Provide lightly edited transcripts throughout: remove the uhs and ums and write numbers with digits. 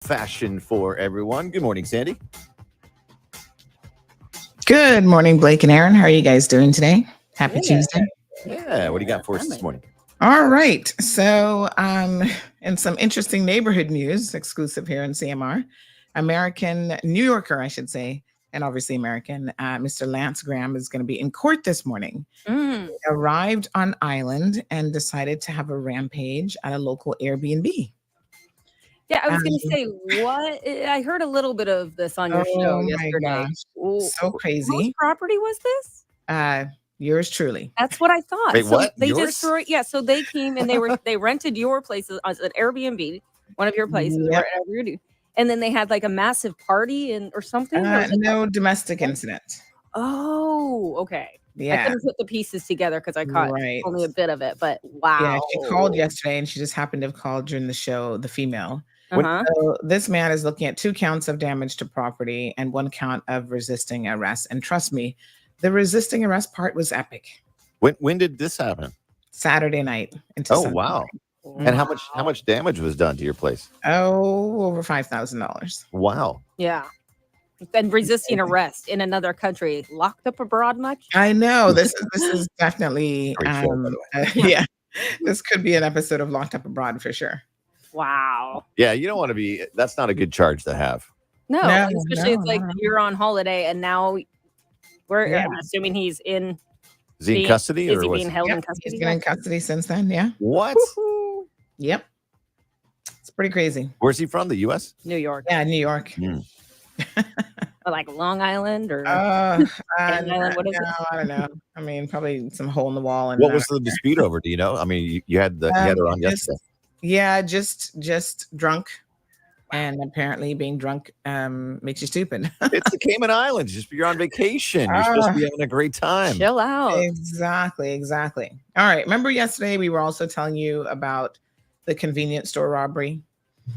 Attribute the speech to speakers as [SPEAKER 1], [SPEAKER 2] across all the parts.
[SPEAKER 1] fashion for everyone. Good morning, Sandy.
[SPEAKER 2] Good morning, Blake and Aaron. How are you guys doing today? Happy Tuesday.
[SPEAKER 1] Yeah, what do you got for us this morning?
[SPEAKER 2] All right. So, in some interesting neighborhood news, exclusive here in CMR, New Yorker, I should say, and obviously American, Mr. Lance Graham is going to be in court this morning. He arrived on island and decided to have a rampage at a local Airbnb.
[SPEAKER 3] Yeah, I was going to say, what? I heard a little bit of this on your show yesterday.
[SPEAKER 2] So crazy.
[SPEAKER 3] Whose property was this?
[SPEAKER 2] Yours truly.
[SPEAKER 3] That's what I thought.
[SPEAKER 1] Wait,
[SPEAKER 3] so
[SPEAKER 1] what?
[SPEAKER 3] They
[SPEAKER 1] Yours?
[SPEAKER 3] just threw it. Yeah, so they came and they rented your places as an Airbnb, one of your places,
[SPEAKER 2] Yep.
[SPEAKER 3] wherever you do. And then they had like a massive party or something.
[SPEAKER 2] No domestic incident.
[SPEAKER 3] Oh, okay.
[SPEAKER 2] Yeah.
[SPEAKER 3] I couldn't put the pieces together because I caught only a bit of it, but wow.
[SPEAKER 2] Yeah, she called yesterday and she just happened to have called during the show, the female. So this man is looking at 2 counts of damage to property and 1 count of resisting arrest. And trust me, the resisting arrest part was epic.
[SPEAKER 1] When did this happen?
[SPEAKER 2] Saturday night.
[SPEAKER 1] Oh, wow. And how much damage was done to your place?
[SPEAKER 2] Oh, over $5,000.
[SPEAKER 1] Wow.
[SPEAKER 3] Yeah. And resisting arrest in another country. Locked up abroad much?
[SPEAKER 2] I know. This is definitely
[SPEAKER 1] Yeah.
[SPEAKER 2] This could be an episode of Locked Up Abroad for sure.
[SPEAKER 3] Wow.
[SPEAKER 1] Yeah, you don't want to be. That's not a good charge to have.
[SPEAKER 3] No, especially it's like you're on holiday and now I'm assuming he's in.
[SPEAKER 1] Is he in custody?
[SPEAKER 3] Is he being held in custody?
[SPEAKER 2] He's been in custody since then. Yeah.
[SPEAKER 1] What?
[SPEAKER 3] Woo-hoo.
[SPEAKER 2] Yep. It's pretty crazy.
[SPEAKER 1] Where's he from? The U.S.
[SPEAKER 3] New York.
[SPEAKER 2] Yeah, New York.
[SPEAKER 3] Or like Long Island or
[SPEAKER 2] Island,
[SPEAKER 3] what is it?
[SPEAKER 2] I don't know. I mean, probably some hole in the wall. And
[SPEAKER 1] what was the dispute over? Do you know? I mean, you had her on yesterday.
[SPEAKER 2] Yeah, just drunk, and apparently being drunk makes you stupid.
[SPEAKER 1] It's the Cayman Islands. You're on vacation. You're supposed to be having a great time.
[SPEAKER 3] Chill out.
[SPEAKER 2] Exactly. All right. Remember yesterday we were also telling you about the convenience store robbery.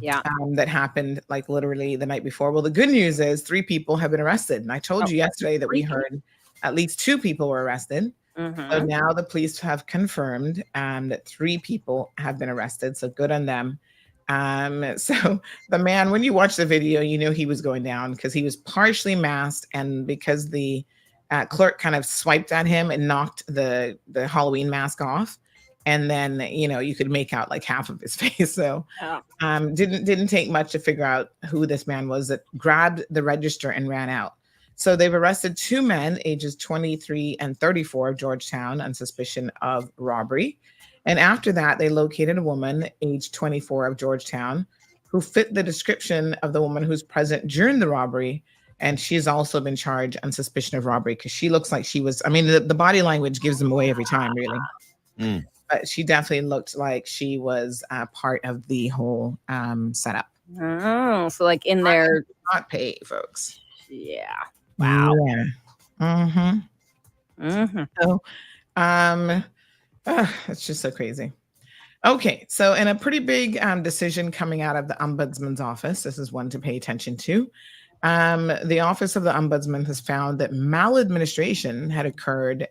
[SPEAKER 3] Yeah.
[SPEAKER 2] That happened like literally the night before. Well, the good news is 3 people have been arrested. And I told you yesterday that we heard at least 2 people were arrested. So now the police have confirmed that 3 people have been arrested. So good on them. So the man, when you watch the video, you know he was going down because he was partially masked, and because the clerk kind of swiped at him and knocked the Halloween mask off. And then, you could make out like half of his face. So didn't take much to figure out who this man was that grabbed the register and ran out. So they've arrested 2 men, ages 23 and 34 of Georgetown on suspicion of robbery. And after that, they located a woman, age 24 of Georgetown, who fit the description of the woman who's present during the robbery. And she's also been charged on suspicion of robbery because she looks like she was, the body language gives them away every time, really. But she definitely looked like she was part of the whole setup.
[SPEAKER 3] Oh, so like in there.
[SPEAKER 2] Not pay, folks.
[SPEAKER 3] Yeah. Wow.
[SPEAKER 2] Yeah. So, it's just so crazy. Okay, so in a pretty big decision coming out of the Ombudsman's office, this is one to pay attention to. The Office of the Ombudsman has found that maladministration had occurred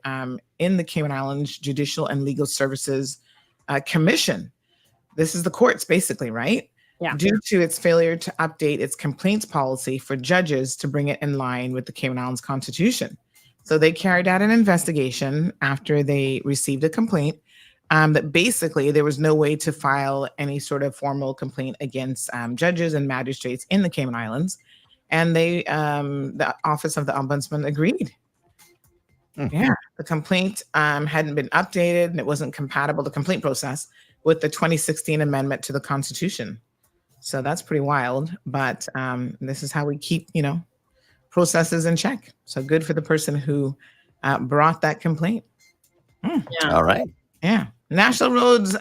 [SPEAKER 2] in the Cayman Islands Judicial and Legal Services Commission. This is the courts, basically, right?
[SPEAKER 3] Yeah.
[SPEAKER 2] Due to its failure to update its complaints policy for judges to bring it in line with the Cayman Islands Constitution. So they carried out an investigation after they received a complaint that basically there was no way to file any sort of formal complaint against judges and magistrates in the Cayman Islands. And the Office of the Ombudsman agreed. Yeah, the complaint hadn't been updated and it wasn't compatible, the complaint process, with the 2016 amendment to the Constitution. So that's pretty wild. But this is how we keep, processes in check. So good for the person who brought that complaint.
[SPEAKER 3] Yeah.
[SPEAKER 1] All right.
[SPEAKER 2] Yeah. National Roads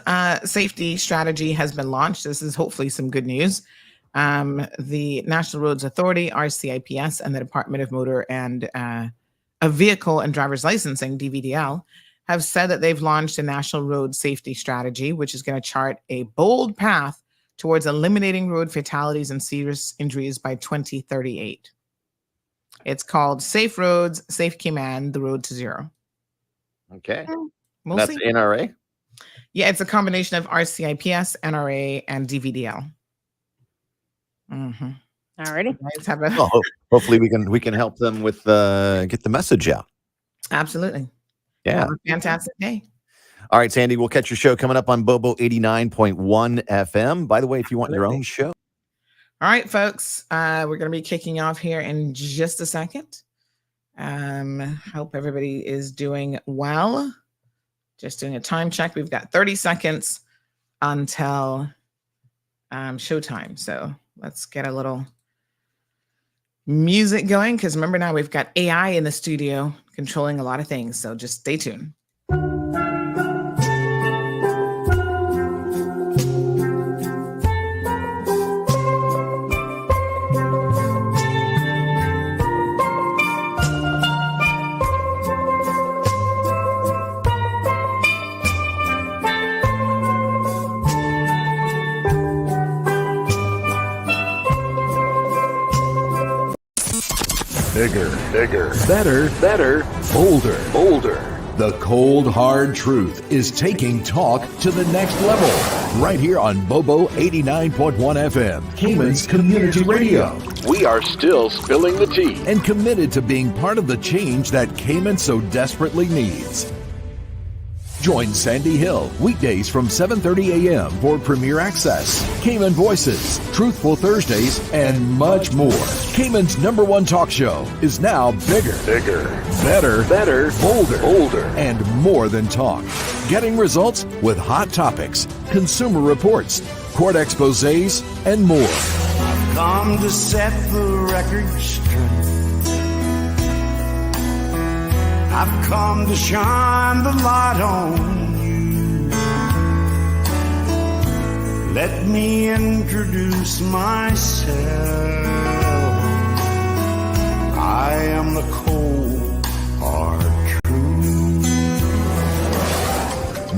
[SPEAKER 2] Safety Strategy has been launched. This is hopefully some good news. The National Roads Authority, RCIPS, and the Department of Motor and Vehicle and Driver's Licensing, DVDL, have said that they've launched a National Road Safety Strategy, which is going to chart a bold path towards eliminating road fatalities and serious injuries by 2038. It's called Safe Roads, Safe Cayman, the Road to Zero.
[SPEAKER 1] Okay.
[SPEAKER 2] We'll
[SPEAKER 1] That's
[SPEAKER 2] see.
[SPEAKER 1] NRA?
[SPEAKER 2] Yeah, it's a combination of RCIPS, NRA, and DVDL. Mm-hmm.
[SPEAKER 3] Alrighty.
[SPEAKER 1] Well, hopefully we can help them with get the message out.
[SPEAKER 2] Absolutely.
[SPEAKER 1] Yeah.
[SPEAKER 2] Have a fantastic day.
[SPEAKER 1] All right, Sandy, we'll catch your show coming up on Bobo 89.1 FM. By the way, if you want your own show.
[SPEAKER 2] All right, folks, we're going to be kicking off here in just a second. Hope everybody is doing well. Just doing a time check. We've got 30 seconds until showtime. So let's get a little music going, because remember, now we've got AI in the studio controlling a lot of things. So just stay tuned.
[SPEAKER 4] Bigger, better, bolder. The cold, hard truth is taking talk to the next level. Right here on Bobo 89.1 FM, Cayman's Community Radio. We are still spilling the tea and committed to being part of the change that Cayman so desperately needs. Join Sandy Hill weekdays from 7:30 a.m. for Premier Access, Cayman Voices, Truthful Thursdays, and much more. Cayman's #1 talk show is now bigger, better, bolder, and more than talk. Getting results with hot topics, consumer reports, court exposés, and more.
[SPEAKER 5] I've come to set the record straight. I've come to shine the light on you. Let me introduce myself. I am the cold, hard truth.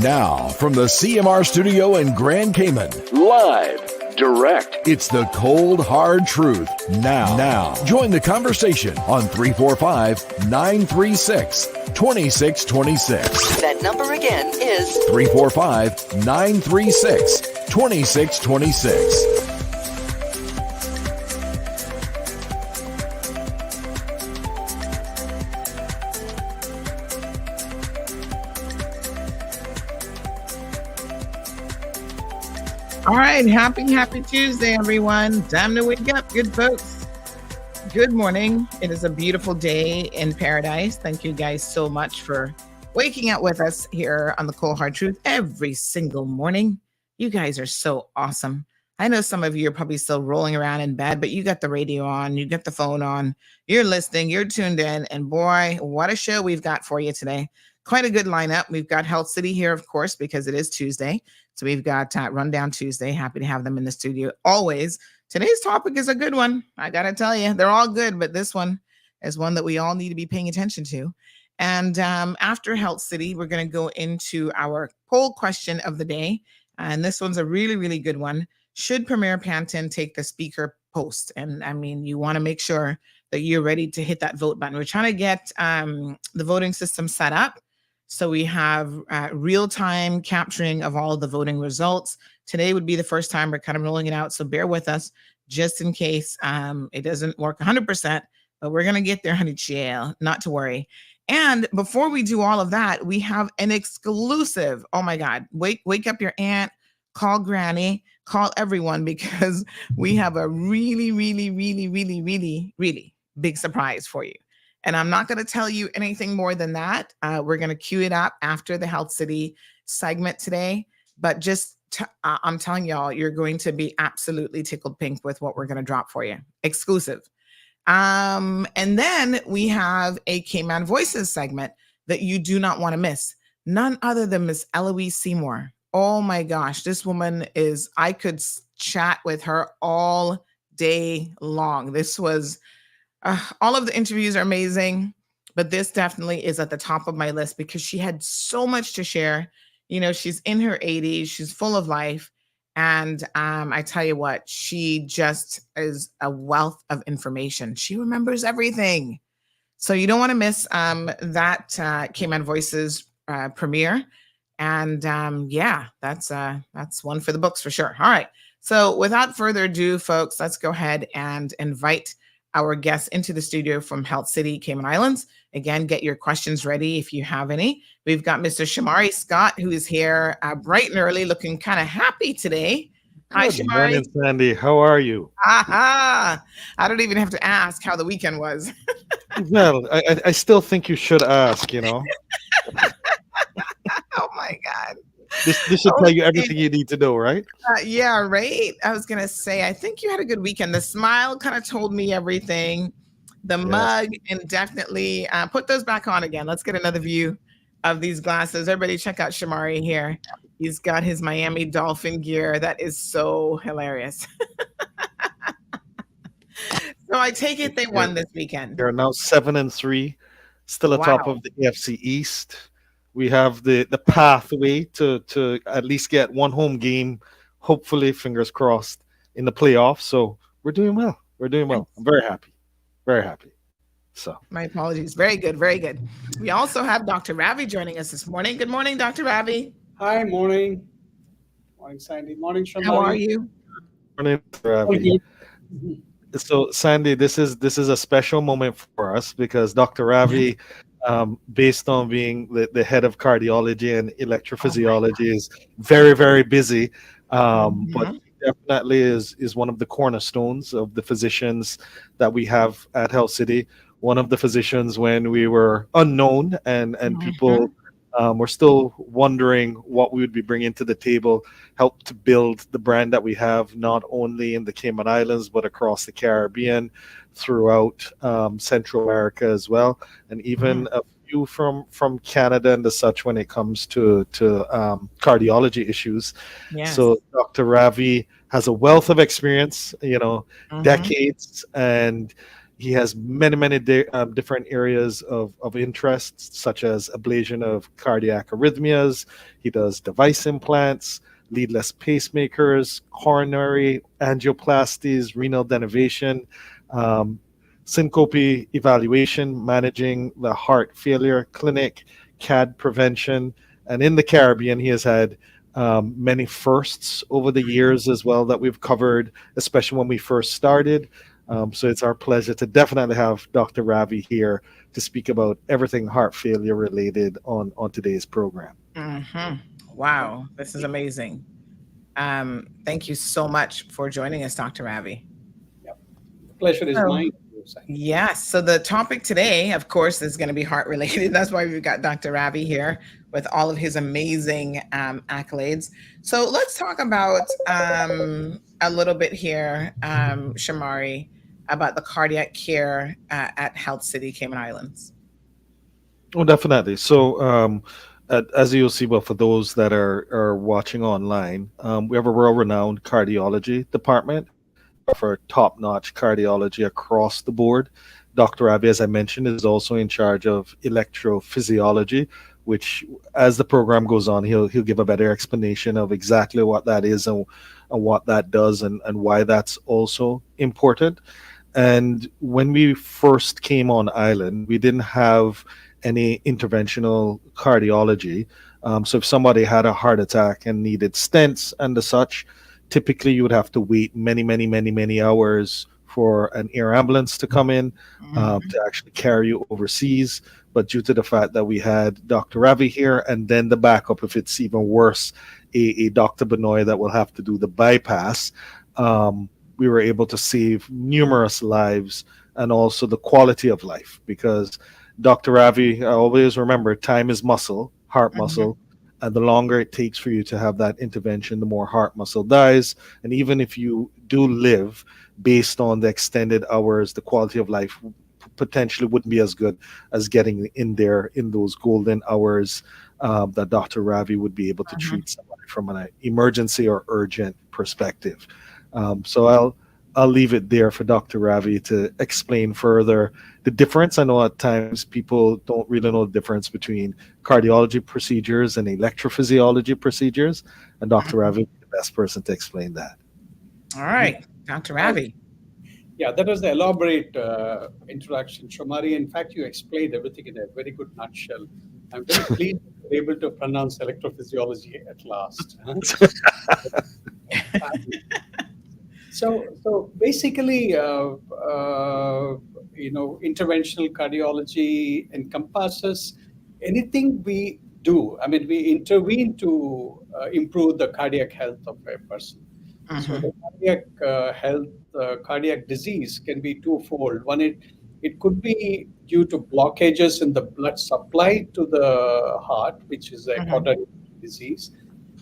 [SPEAKER 4] Now, from the CMR studio in Grand Cayman, live, direct, it's the cold, hard truth. Now, join the conversation on 345-936-2626.
[SPEAKER 6] That number again is
[SPEAKER 4] 345-936-2626.
[SPEAKER 2] All right. Happy Tuesday, everyone. Time to wake up, good folks. Good morning. It is a beautiful day in paradise. Thank you guys so much for waking up with us here on the Cold Hard Truth every single morning. You guys are so awesome. I know some of you are probably still rolling around in bed, but you got the radio on, you got the phone on, you're listening, you're tuned in, and boy, what a show we've got for you today. Quite a good lineup. We've got Health City here, of course, because it is Tuesday. So we've got Rundown Tuesday. Happy to have them in the studio always. Today's topic is a good one. I got to tell you, they're all good, but this one is one that we all need to be paying attention to. And after Health City, we're going to go into our poll question of the day. And this one's a really, really good one. Should Premier Panton take the speaker post? And I mean, you want to make sure that you're ready to hit that vote button. We're trying to get the voting system set up. So we have real-time capturing of all of the voting results. Today would be the first time we're kind of rolling it out. So bear with us just in case it doesn't work 100%, but we're going to get there, honey child, not to worry. And before we do all of that, we have an exclusive. Oh my God, wake up your aunt, call granny, call everyone, because we have a really, really, really, really, really, really big surprise for you. And I'm not going to tell you anything more than that. We're going to cue it up after the Health City segment today. But just I'm telling y'all, you're going to be absolutely tickled pink with what we're going to drop for you. Exclusive. And then we have a Cayman Voices segment that you do not want to miss. None other than Miss Eloise Seymour. Oh my gosh, this woman is, I could chat with her all day long. This was... all of the interviews are amazing, but this definitely is at the top of my list because she had so much to share. You know, she's in her 80s, she's full of life. And I tell you what, she just is a wealth of information. She remembers everything. So you don't want to miss that Cayman Voices premiere. And yeah, that's one for the books for sure. All right. So without further ado, folks, let's go ahead and invite our guests into the studio from Health City, Cayman Islands. Again, get your questions ready if you have any. We've got Mr. Shamari Scott, who is here bright and early, looking kind of happy today. Hi,
[SPEAKER 6] Good
[SPEAKER 2] Shamari.
[SPEAKER 6] morning, Sandy. How are you?
[SPEAKER 2] Aha! I don't even have to ask how the weekend was.
[SPEAKER 6] Well, I still think you should ask,
[SPEAKER 2] Oh my God.
[SPEAKER 6] This should tell you everything you need to know, right?
[SPEAKER 2] Yeah, right. I was gonna say, I think you had a good weekend. The smile kind of told me everything. The mug, and definitely put those back on again. Let's get another view of these glasses. Everybody, check out Shamari here. He's got his Miami Dolphin gear. That is so hilarious. So I take it they won this weekend.
[SPEAKER 6] They're now 7-3, still atop of the AFC East. We have the pathway to at least get one home game, hopefully, fingers crossed, in the playoffs. So we're doing well. We're doing well. I'm very happy. Very happy. So
[SPEAKER 2] my apologies. Very good. Very good. We also have Dr. Ravi joining us this morning. Good morning, Dr. Ravi.
[SPEAKER 7] Hi, morning. Morning, Sandy. Morning, Shamari.
[SPEAKER 2] How are you?
[SPEAKER 6] morning, Ravi. So Sandy, this is a special moment for us because Dr. Ravi, based on being the head of cardiology and electrophysiology, is very, very busy. But definitely is one of the cornerstones of the physicians that we have at Health City. One of the physicians when we were unknown and people were still wondering what we would be bringing to the table, helped to build the brand that we have, not only in the Cayman Islands, but across the Caribbean, throughout Central America as well, and even a few from Canada and the such when it comes to cardiology issues.
[SPEAKER 2] Yes.
[SPEAKER 6] So Dr. Ravi has a wealth of experience, decades, and he has many different areas of interest, such as ablation of cardiac arrhythmias. He does device implants, leadless pacemakers, coronary angioplasties, renal denervation, syncope evaluation, managing the heart failure clinic, CAD prevention. And in the Caribbean, he has had many firsts over the years as well that we've covered, especially when we first started. So it's our pleasure to definitely have Dr. Ravi here to speak about everything heart failure related on today's program.
[SPEAKER 2] Wow, this is amazing. Thank you so much for joining us, Dr. Ravi.
[SPEAKER 7] Yep. The pleasure is mine.
[SPEAKER 2] Yes. So the topic today, of course, is going to be heart related. That's why we've got Dr. Ravi here with all of his amazing accolades. So let's talk about a little bit here, Shamari, about the cardiac care at Health City, Cayman Islands.
[SPEAKER 6] Oh, definitely. So as you'll see, well, for those that are watching online, we have a world-renowned cardiology department for top-notch cardiology across the board. Dr. Ravi, as I mentioned, is also in charge of electrophysiology, which, as the program goes on, he'll give a better explanation of exactly what that is and what that does and why that's also important. And when we first came on island, we didn't have any interventional cardiology. So if somebody had a heart attack and needed stents and the such, typically you would have to wait many hours for an air ambulance to come in to actually carry you overseas. But due to the fact that we had Dr. Ravi here, and then the backup, if it's even worse, a Dr. Benoit that will have to do the bypass, we were able to save numerous lives and also the quality of life. Because Dr. Ravi, I always remember, time is muscle, heart muscle. And the longer it takes for you to have that intervention, the more heart muscle dies. And even if you do live, based on the extended hours, the quality of life potentially wouldn't be as good as getting in there in those golden hours that Dr. Ravi would be able to treat somebody from an emergency or urgent perspective. So I'll leave it there for Dr. Ravi to explain further the difference. I know at times people don't really know the difference between cardiology procedures and electrophysiology procedures, and Dr. Ravi is the best person to explain that.
[SPEAKER 2] All right, Dr. Ravi.
[SPEAKER 7] Yeah, that was the elaborate introduction, Shamari. In fact, you explained everything in a very good nutshell. I'm very pleased to be able to pronounce electrophysiology at last. So basically, interventional cardiology encompasses anything we do. I mean, we intervene to improve the cardiac health of a person. So the cardiac health, cardiac disease can be twofold. One, it could be due to blockages in the blood supply to the heart, which is a coronary disease,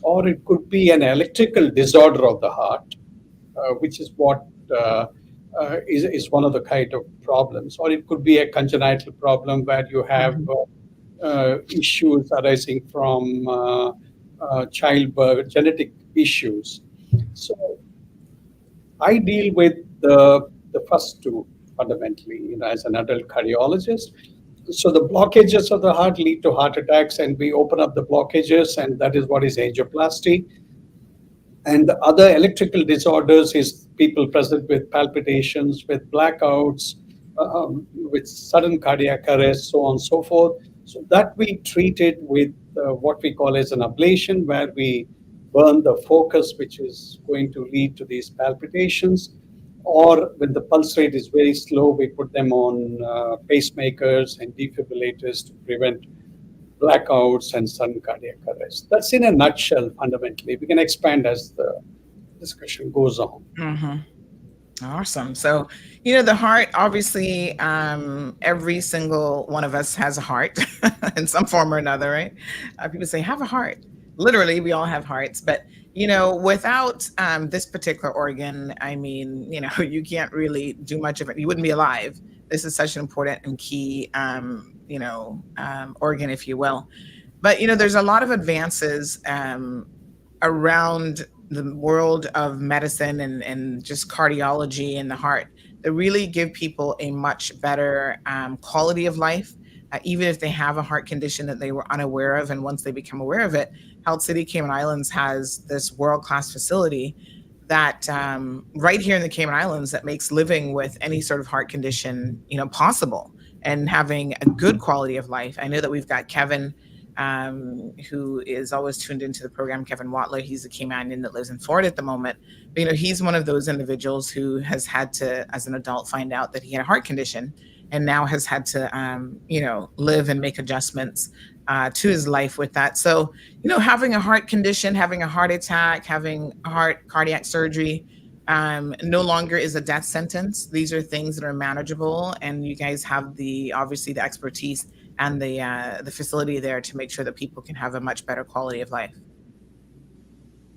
[SPEAKER 7] or it could be an electrical disorder of the heart, which is what is one of the kind of problems, or it could be a congenital problem where you have issues arising from childbirth, genetic issues. So I deal with the first two fundamentally, as an adult cardiologist. So the blockages of the heart lead to heart attacks, and we open up the blockages, and that is what is angioplasty. And the other electrical disorders is people present with palpitations, with blackouts, with sudden cardiac arrest, so on and so forth. So that we treated with what we call as an ablation, where we burn the focus, which is going to lead to these palpitations. Or when the pulse rate is very slow, we put them on pacemakers and defibrillators to prevent blackouts and sudden cardiac arrest. That's in a nutshell, fundamentally. We can expand as the discussion goes on.
[SPEAKER 2] Awesome. So, the heart, obviously, every single one of us has a heart in some form or another, right? People say, have a heart. Literally, we all have hearts. But, without this particular organ, I mean, you can't really do much of it. You wouldn't be alive. This is such an important and key, organ, if you will. But, there's a lot of advances around the world of medicine and just cardiology and the heart that really give people a much better quality of life, even if they have a heart condition that they were unaware of. And once they become aware of it, Health City Cayman Islands has this world-class facility that right here in the Cayman Islands that makes living with any sort of heart condition, possible, and having a good quality of life. I know that we've got Kevin, who is always tuned into the program, Kevin Watler. He's a Caymanian that lives in Florida at the moment. But, he's one of those individuals who has had to, as an adult, find out that he had a heart condition and now has had to, live and make adjustments to his life with that. So, having a heart condition, having a heart attack, having cardiac surgery, no longer is a death sentence. These are things that are manageable, and you guys have obviously the expertise and the facility there to make sure that people can have a much better quality of life.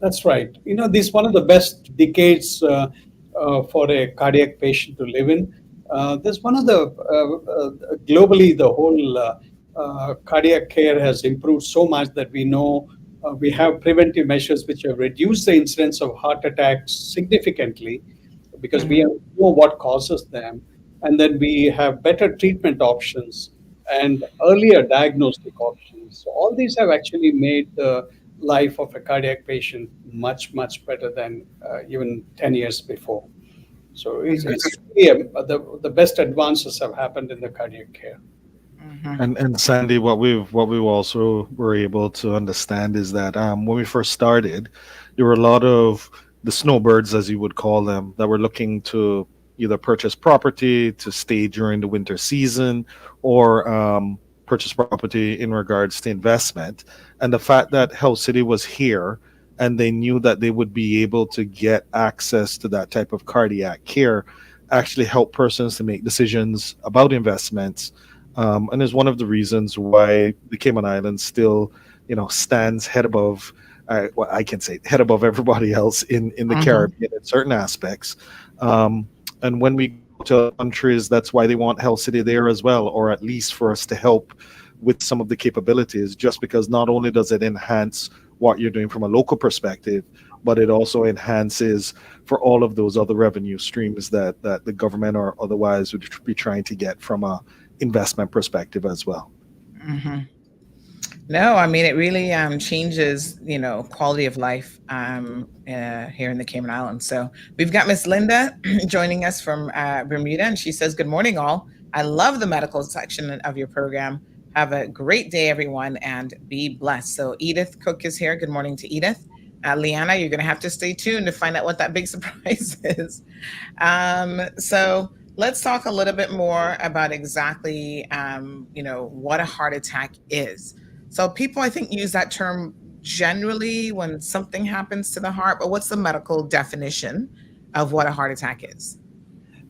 [SPEAKER 7] That's right. This is one of the best decades for a cardiac patient to live in. There's one of the globally, the whole cardiac care has improved so much that we know we have preventive measures which have reduced the incidence of heart attacks significantly, because we know what causes them, and then we have better treatment options and earlier diagnostic options. So all these have actually made the life of a cardiac patient much, much better than even 10 years before. So it's really the best advances have happened in the cardiac care.
[SPEAKER 6] And Sandy, what we also were able to understand is that when we first started, there were a lot of the snowbirds, as you would call them, that were looking to either purchase property to stay during the winter season, or purchase property in regards to investment. And the fact that Health City was here and they knew that they would be able to get access to that type of cardiac care actually helped persons to make decisions about investments. And is one of the reasons why the Cayman Islands still, stands head above, I can say head above everybody else in the Caribbean in certain aspects. And when we go to countries, that's why they want Health City there as well, or at least for us to help with some of the capabilities, just because not only does it enhance what you're doing from a local perspective, but it also enhances for all of those other revenue streams that the government or otherwise would be trying to get from a investment perspective as well.
[SPEAKER 2] No, I mean, it really changes, quality of life here in the Cayman Islands. So we've got Miss Linda joining us from Bermuda, and she says, "Good morning, all. I love the medical section of your program. Have a great day, everyone, and be blessed." So Edith Cook is here. Good morning to Edith. Leanna, you're going to have to stay tuned to find out what that big surprise is. So let's talk a little bit more about exactly, what a heart attack is. So people, I think, use that term generally when something happens to the heart, but what's the medical definition of what a heart attack is?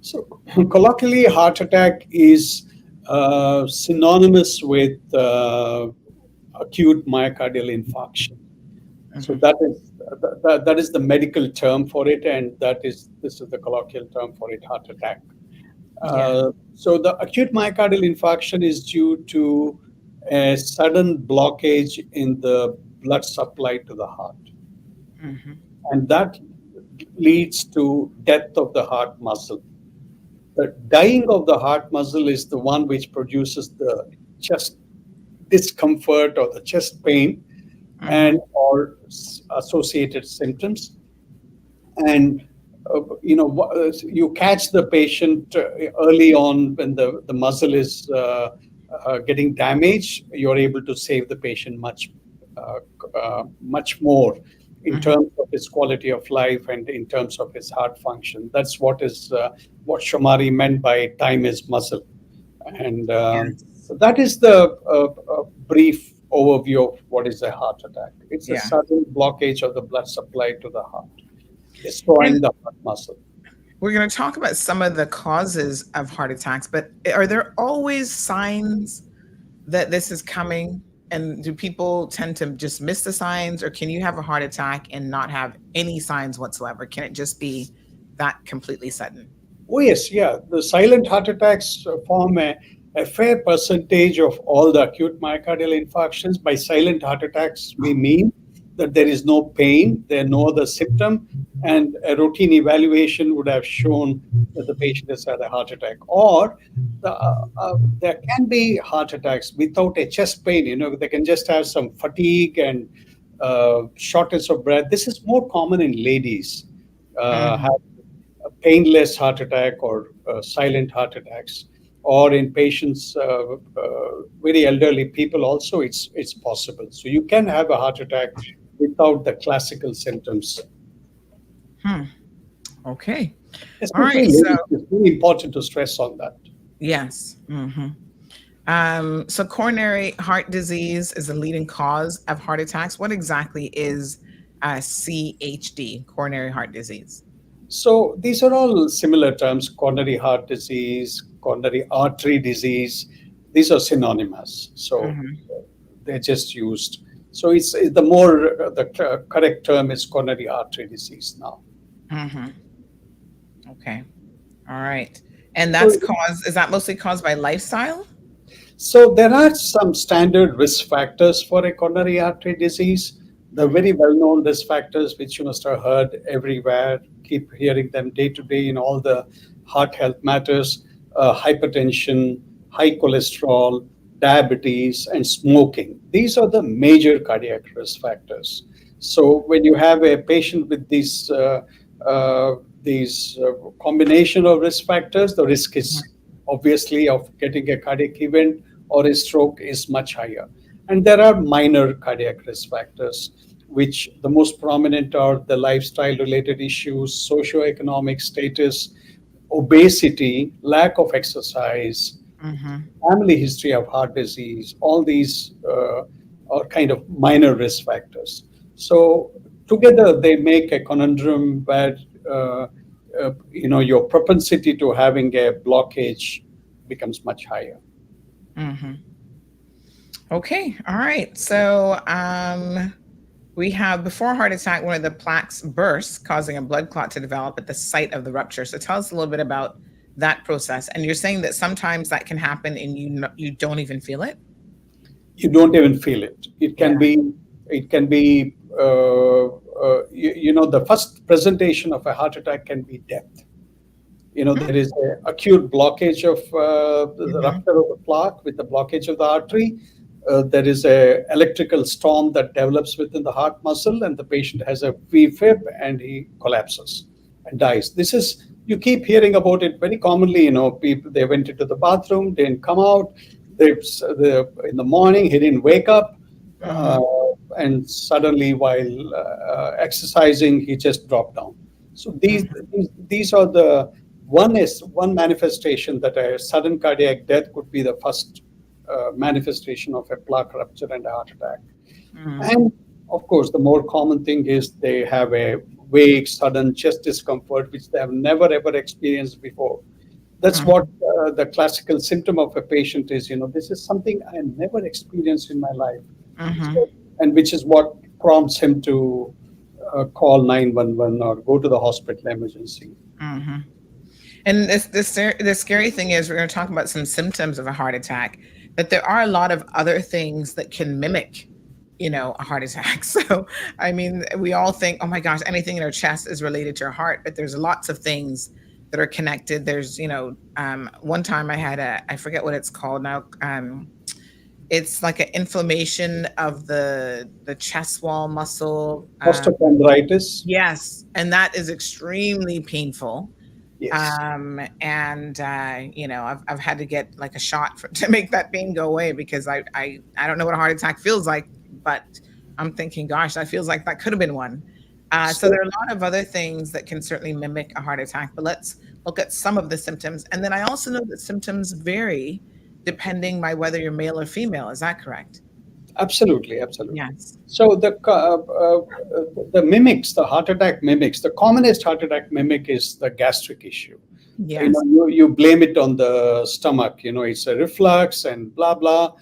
[SPEAKER 7] So colloquially, heart attack is synonymous with acute myocardial infarction. So that is the medical term for it, and this is the colloquial term for it, heart attack. So the acute myocardial infarction is due to a sudden blockage in the blood supply to the heart, and that leads to death of the heart muscle. The dying of the heart muscle is the one which produces the chest discomfort or the chest pain and or associated symptoms. And you catch the patient early on when the muscle is getting damaged. You're able to save the patient much more in terms of his quality of life and in terms of his heart function. That's what Shomari meant by time is muscle. And so that is the brief overview of what is a heart attack. It's a sudden blockage of the blood supply to the heart, destroying the heart muscle.
[SPEAKER 2] We're going to talk about some of the causes of heart attacks, but are there always signs that this is coming? And do people tend to just miss the signs, or can you have a heart attack and not have any signs whatsoever? Can it just be that completely sudden?
[SPEAKER 7] Oh, yes. Yeah. The silent heart attacks form a fair percentage of all the acute myocardial infarctions. By silent heart attacks, we mean that there is no pain, there are no other symptom, and a routine evaluation would have shown that the patient has had a heart attack. Or there can be heart attacks without a chest pain. They can just have some fatigue and shortness of breath. This is more common in ladies, have a painless heart attack or silent heart attacks. Or in patients, very elderly people also, it's possible. So you can have a heart attack without the classical symptoms.
[SPEAKER 2] Okay.
[SPEAKER 7] All right. So it's really important to stress on that.
[SPEAKER 2] Yes. So coronary heart disease is the leading cause of heart attacks. What exactly is CHD, coronary heart disease?
[SPEAKER 7] So these are all similar terms: coronary heart disease, coronary artery disease. These are synonymous. So they're just used. So it's the correct term is coronary artery disease now.
[SPEAKER 2] Okay. All right. And is that mostly caused by lifestyle?
[SPEAKER 7] So there are some standard risk factors for a coronary artery disease. The very well-known risk factors, which you must have heard everywhere, keep hearing them day to day in all the heart health matters: hypertension, high cholesterol, diabetes, and smoking. These are the major cardiac risk factors. So when you have a patient with these combination of risk factors, the risk is obviously of getting a cardiac event or a stroke is much higher. And there are minor cardiac risk factors, which the most prominent are the lifestyle-related issues, socioeconomic status, obesity, lack of exercise, family history of heart disease. All these are kind of minor risk factors. So together they make a conundrum where your propensity to having a blockage becomes much higher.
[SPEAKER 2] Okay. All right. So we have, before heart attack, one of the plaques bursts, causing a blood clot to develop at the site of the rupture. So tell us a little bit about that process. And you're saying that sometimes that can happen and you don't even feel it? You don't even feel it. It can be the first presentation of a heart attack can be death. There is an acute blockage of the rupture of the plaque with the blockage of the artery. There is an electrical storm that develops within the heart muscle, and the patient has a VFib and he collapses and dies. You keep hearing about it very commonly. People, they went into the bathroom, didn't come out. In the morning, he didn't wake up.
[SPEAKER 7] and suddenly while exercising, he just dropped down. So these are the one manifestation that a sudden cardiac death could be the first manifestation of a plaque rupture and a heart attack. And of course, the more common thing is they have a vague, sudden chest discomfort, which they have never ever experienced before. That's what the classical symptom of a patient is. This is something I never experienced in my life, and which is what prompts him to call 911 or go to the hospital emergency.
[SPEAKER 2] And the scary thing is, we're going to talk about some symptoms of a heart attack, but there are a lot of other things that can mimic a heart attack. So, I mean, we all think, oh my gosh, anything in our chest is related to our heart, but there's lots of things that are connected. There's, one time I had I forget what it's called now. It's like an inflammation of the chest wall muscle.
[SPEAKER 7] Osteochondritis.
[SPEAKER 2] Yes. And that is extremely painful.
[SPEAKER 7] Yes.
[SPEAKER 2] I've had to get like a shot to make that pain go away, because I don't know what a heart attack feels like, but I'm thinking, gosh, that feels like that could have been one. So there are a lot of other things that can certainly mimic a heart attack, but let's look at some of the symptoms. And then I also know that symptoms vary depending by whether you're male or female. Is that correct?
[SPEAKER 7] Absolutely.
[SPEAKER 2] Yes.
[SPEAKER 7] So the mimics, the heart attack mimics, the commonest heart attack mimic is the gastric issue.
[SPEAKER 2] Yes.
[SPEAKER 7] You blame it on the stomach. It's a reflux and blah blah.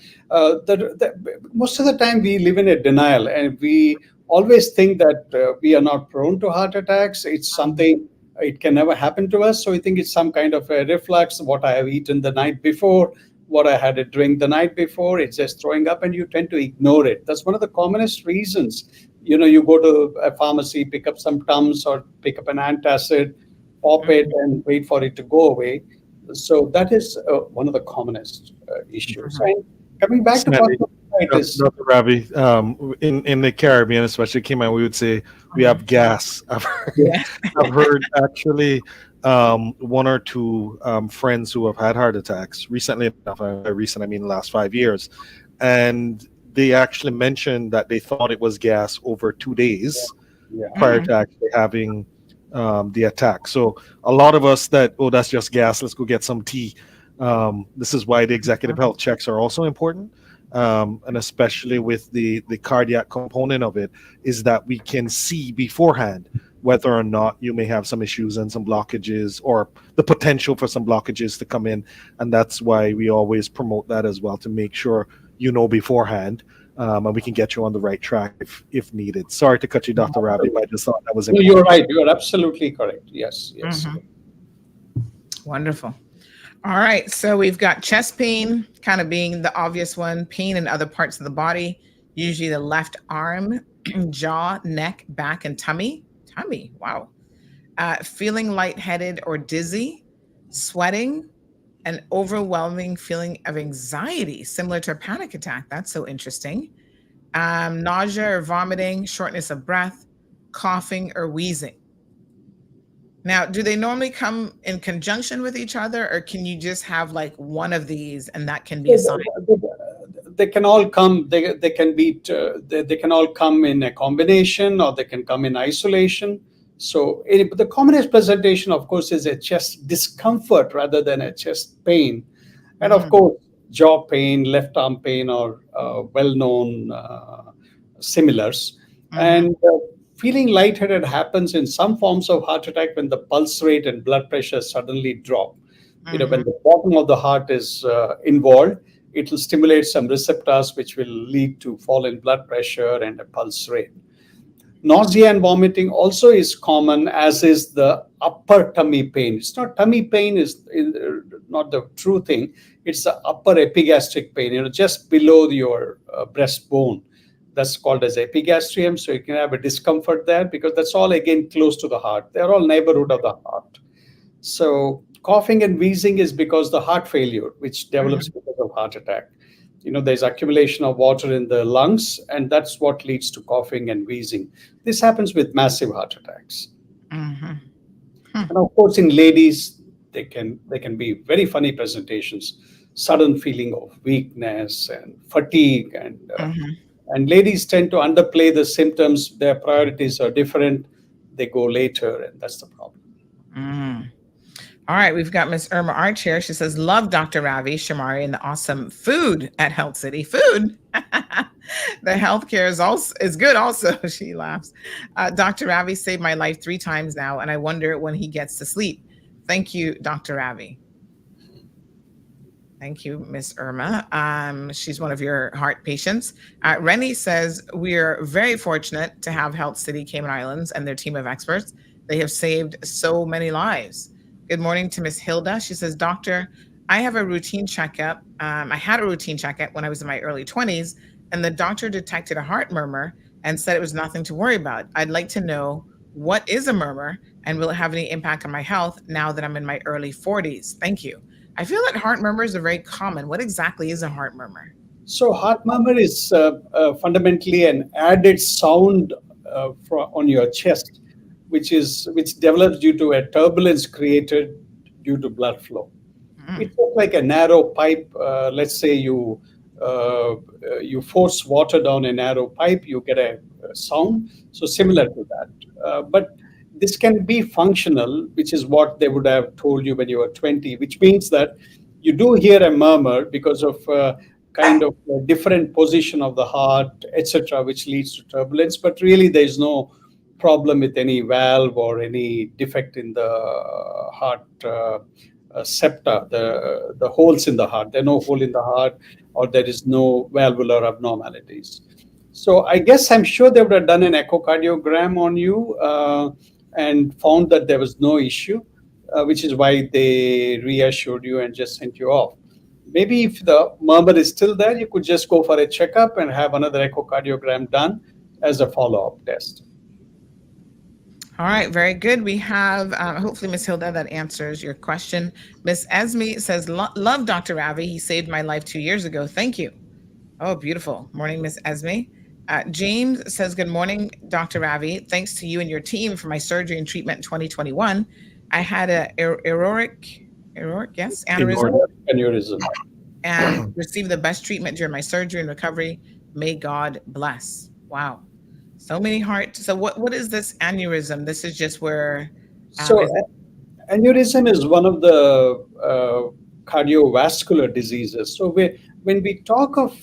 [SPEAKER 7] Most of the time we live in a denial, and we always think that we are not prone to heart attacks. It's something, it can never happen to us. So we think it's some kind of a reflux, what I have eaten the night before, what I had a drink the night before, it's just throwing up, and you tend to ignore it. That's one of the commonest reasons. You go to a pharmacy, pick up some Tums or pick up an antacid, pop it and wait for it to go away. So that is one of the commonest issues. And coming back to osteoarthritis.
[SPEAKER 6] Dr. Ravi, in the Caribbean, especially Cayman, we would say we have gas. I've heard actually one or two friends who have had heart attacks recently. By recent, I mean the last 5 years, and they actually mentioned that they thought it was gas over 2 days prior to actually having the attack. So a lot of us that's just gas, let's go get some tea. This is why the executive health checks are also important. And especially with the cardiac component of it, is that we can see beforehand whether or not you may have some issues and some blockages, or the potential for some blockages to come in. And that's why we always promote that as well, to make sure beforehand, and we can get you on the right track if needed. Sorry to cut you, Dr. Ravi, but I just thought that was important.
[SPEAKER 7] You're right. You're absolutely correct. Yes.
[SPEAKER 2] Wonderful. All right. So we've got chest pain kind of being the obvious one, pain in other parts of the body, usually the left arm, jaw, neck, back, and tummy. Wow. Feeling lightheaded or dizzy, sweating, an overwhelming feeling of anxiety, similar to a panic attack. That's so interesting. Nausea or vomiting, shortness of breath, coughing or wheezing. Now, do they normally come in conjunction with each other, or can you just have like one of these and that can be a sign?
[SPEAKER 7] They can all come. They can all come in a combination, or they can come in isolation. So the commonest presentation, of course, is a chest discomfort rather than a chest pain, and of course, jaw pain, left arm pain are well-known similars. And feeling lightheaded happens in some forms of heart attack when the pulse rate and blood pressure suddenly drop. When the bottom of the heart is involved, it will stimulate some receptors which will lead to fall in blood pressure and a pulse rate. Nausea and vomiting also is common, as is the upper tummy pain. It's not tummy pain is not the true thing. It's the upper epigastric pain, just below your breastbone. That's called as epigastrium. So you can have a discomfort there, because that's all again close to the heart. They're all neighborhood of the heart. So coughing and wheezing is because the heart failure, which develops because of heart attack. There's accumulation of water in the lungs, and that's what leads to coughing and wheezing. This happens with massive heart attacks. And of course, in ladies, they can be very funny presentations, sudden feeling of weakness and fatigue and And ladies tend to underplay the symptoms. Their priorities are different. They go later, and that's the problem.
[SPEAKER 2] All right, we've got Miss Irma Arch here. She says, love Dr. Ravi, Shamari, and the awesome food at Health City. Food? The healthcare is good also, she laughs. Dr. Ravi saved my life 3 times now, and I wonder when he gets to sleep. Thank you, Dr. Ravi. Thank you, Miss Irma. She's one of your heart patients. Rennie says, we're very fortunate to have Health City Cayman Islands and their team of experts. They have saved so many lives. Good morning to Miss Hilda. She says, Doctor, I have a routine checkup. I had a routine checkup when I was in my early 20s, and the doctor detected a heart murmur and said it was nothing to worry about. I'd like to know, what is a murmur, and will it have any impact on my health now that I'm in my early 40s? Thank you. I feel that heart murmurs are very common. What exactly is a heart murmur?
[SPEAKER 7] So heart murmur is fundamentally an added sound on your chest, which develops due to a turbulence created due to blood flow. It's like a narrow pipe. Let's say you force water down a narrow pipe, you get a sound. So similar to that. But this can be functional, which is what they would have told you when you were 20, which means that you do hear a murmur because of kind of a different position of the heart, etc., which leads to turbulence. But really, there is no problem with any valve or any defect in the heart septa, the holes in the heart. There are no hole in the heart, or there is no valvular abnormalities. So I guess I'm sure they would have done an echocardiogram on you and found that there was no issue, which is why they reassured you and just sent you off. Maybe if the murmur is still there, you could just go for a checkup and have another echocardiogram done as a follow-up test.
[SPEAKER 2] All right, very good. We have, hopefully, Miss Hilda, that answers your question. Miss Esme says, love Dr. Ravi. He saved my life 2 years ago. Thank you. Oh, beautiful. Morning, Miss Esme. James says, good morning, Dr. Ravi. Thanks to you and your team for my surgery and treatment in 2021. I had an aortic aneurysm and received the best treatment during my surgery and recovery. May God bless. Wow. So many hearts. So what is this aneurysm? This is just where...
[SPEAKER 7] aneurysm is one of the cardiovascular diseases. So when we talk of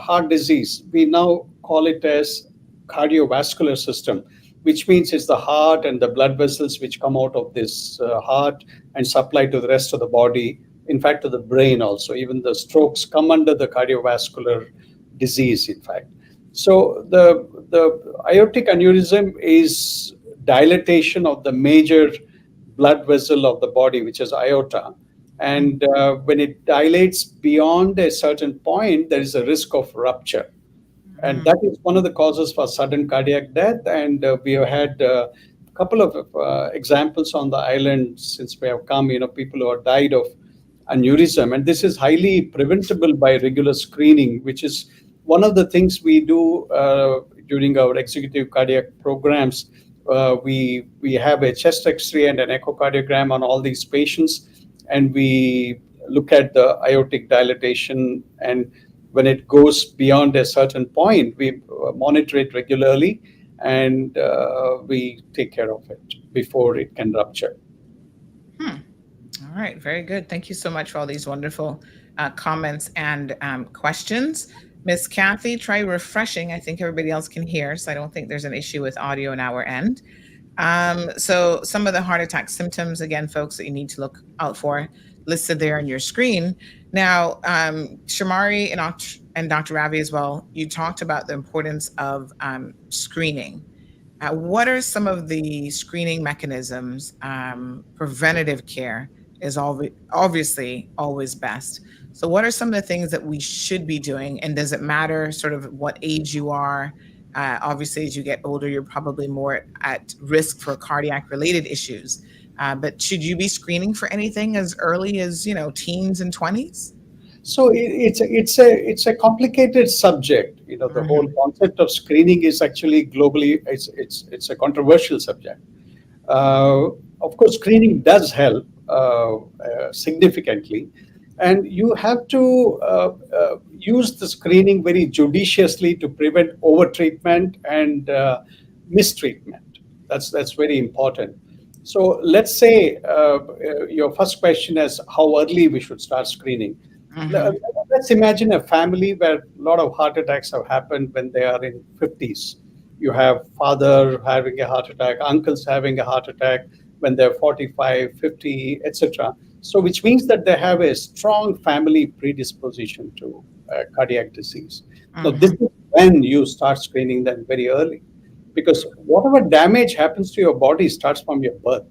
[SPEAKER 7] heart disease, we now call it as cardiovascular system, which means it's the heart and the blood vessels which come out of this heart and supply to the rest of the body, in fact, to the brain also. Even the strokes come under the cardiovascular disease, in fact. So the aortic aneurysm is dilatation of the major blood vessel of the body, which is aorta. And when it dilates beyond a certain point, there is a risk of rupture. And that is one of the causes for sudden cardiac death. And we have had a couple of examples on the island since we have come, people who have died of aneurysm. And this is highly preventable by regular screening, which is one of the things we do during our executive cardiac programs. We have a chest X-ray and an echocardiogram on all these patients, and we look at the aortic dilatation, and when it goes beyond a certain point, we monitor it regularly, and we take care of it before it can rupture.
[SPEAKER 2] All right, very good. Thank you so much for all these wonderful comments and questions. Miss Kathy, try refreshing. I think everybody else can hear, so I don't think there's an issue with audio on our end. So some of the heart attack symptoms, again, folks, that you need to look out for, listed there on your screen. Now, Shamari and Dr. Ravi as well, you talked about the importance of screening. What are some of the screening mechanisms? Preventative care is obviously always best. So what are some of the things that we should be doing? And does it matter sort of what age you are? Obviously, as you get older, you're probably more at risk for cardiac related issues. But should you be screening for anything as early as, teens and 20s?
[SPEAKER 7] So it's a complicated subject. The whole concept of screening is actually globally, it's a controversial subject. Of course, screening does help significantly. And you have to use the screening very judiciously to prevent overtreatment and mistreatment. That's very important. So let's say your first question is how early we should start screening.
[SPEAKER 2] Mhm.
[SPEAKER 7] Let's imagine a family where a lot of heart attacks have happened when they are in 50s. You have father having a heart attack, uncles having a heart attack when they're 45, 50, etc. So which means that they have a strong family predisposition to cardiac disease. Now, this
[SPEAKER 2] Mhm.
[SPEAKER 7] is when you start screening them very early, because whatever damage happens to your body starts from your birth.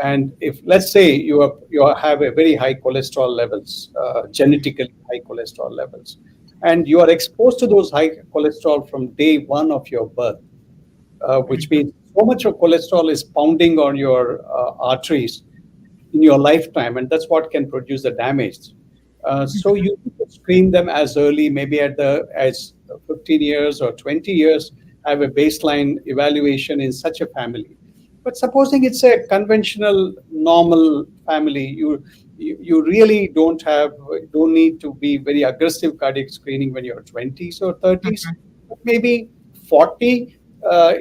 [SPEAKER 7] And if, let's say, have a very high cholesterol levels, genetically high cholesterol levels, and you are exposed to those high cholesterol from day one of your birth, which means so much of cholesterol is pounding on your arteries in your lifetime, and that's what can produce the damage. So you need to screen them as early, maybe as 15 years or 20 years, have a baseline evaluation in such a family. But supposing it's a conventional, normal family, you really don't need to be very aggressive cardiac screening when you're 20s or 30s. But maybe 40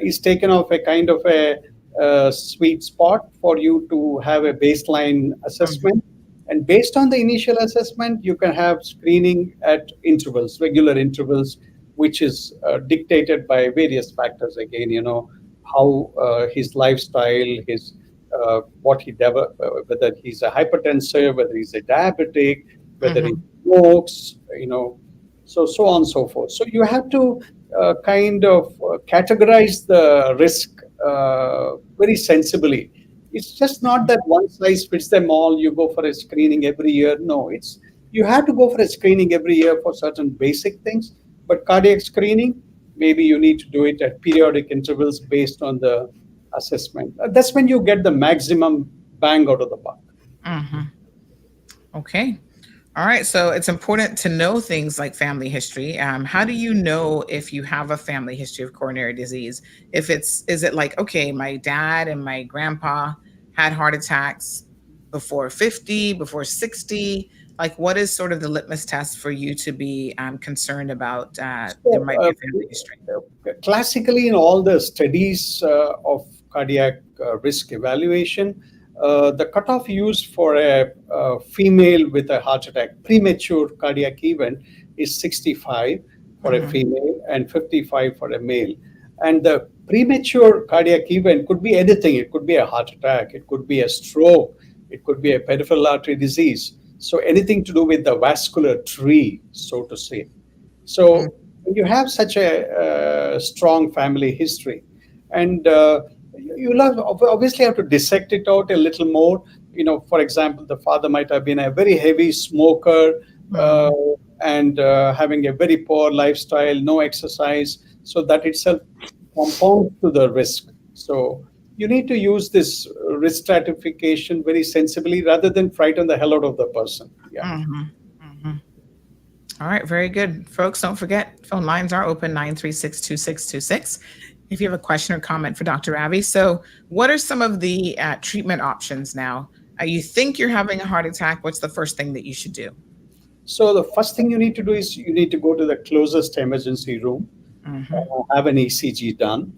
[SPEAKER 7] is taken off a kind of a sweet spot for you to have a baseline
[SPEAKER 2] Mhm.
[SPEAKER 7] assessment. And based on the initial assessment, you can have screening at intervals, regular intervals, which is dictated by various factors. Again, how his lifestyle, his what he developed, whether he's a hypertensive, whether he's a diabetic, whether he
[SPEAKER 2] Mhm.
[SPEAKER 7] smokes, so on and so forth. So you have to kind of categorize the risk very sensibly. It's just not that one size fits them all. You go for a screening every year. No, it's you have to go for a screening every year for certain basic things. But cardiac screening, maybe you need to do it at periodic intervals based on the assessment. That's when you get the maximum bang out of the buck.
[SPEAKER 2] Mhm. Okay. All right. So it's important to know things like family history. How do you know if you have a family history of coronary disease? Is it like, okay, my dad and my grandpa had heart attacks before 50, before 60? Like, what is sort of the litmus test for you to be concerned about there
[SPEAKER 7] So,
[SPEAKER 2] might be a family history?
[SPEAKER 7] classically, in all the studies of cardiac risk evaluation, the cutoff used for a female with a heart attack, premature cardiac event, is 65 for a
[SPEAKER 2] Mhm.
[SPEAKER 7] female and 55 for a male. And the premature cardiac event could be anything. It could be a heart attack, it could be a stroke, it could be a peripheral artery disease. So, anything to do with the vascular tree, so to say.
[SPEAKER 2] Mm.
[SPEAKER 7] So when you have such a strong family history, and you'll obviously have to dissect it out a little more. For example, the father might have been a very heavy smoker uh,
[SPEAKER 2] Mhm.
[SPEAKER 7] and having a very poor lifestyle, no exercise. So that itself compounds to the risk. So you need to use this risk stratification very sensibly rather than frighten the hell out of the person. Yeah.
[SPEAKER 2] Mhm. Mhm. All right, very good. Folks, don't forget, phone lines are open 936-2626. If you have a question or comment for Dr. Ravi. So, what are some of the treatment options now? You think you're having a heart attack. What's the first thing that you should do?
[SPEAKER 7] So the first thing you need to do is you need to go to the closest emergency room,
[SPEAKER 2] Hmm.
[SPEAKER 7] have an ECG done.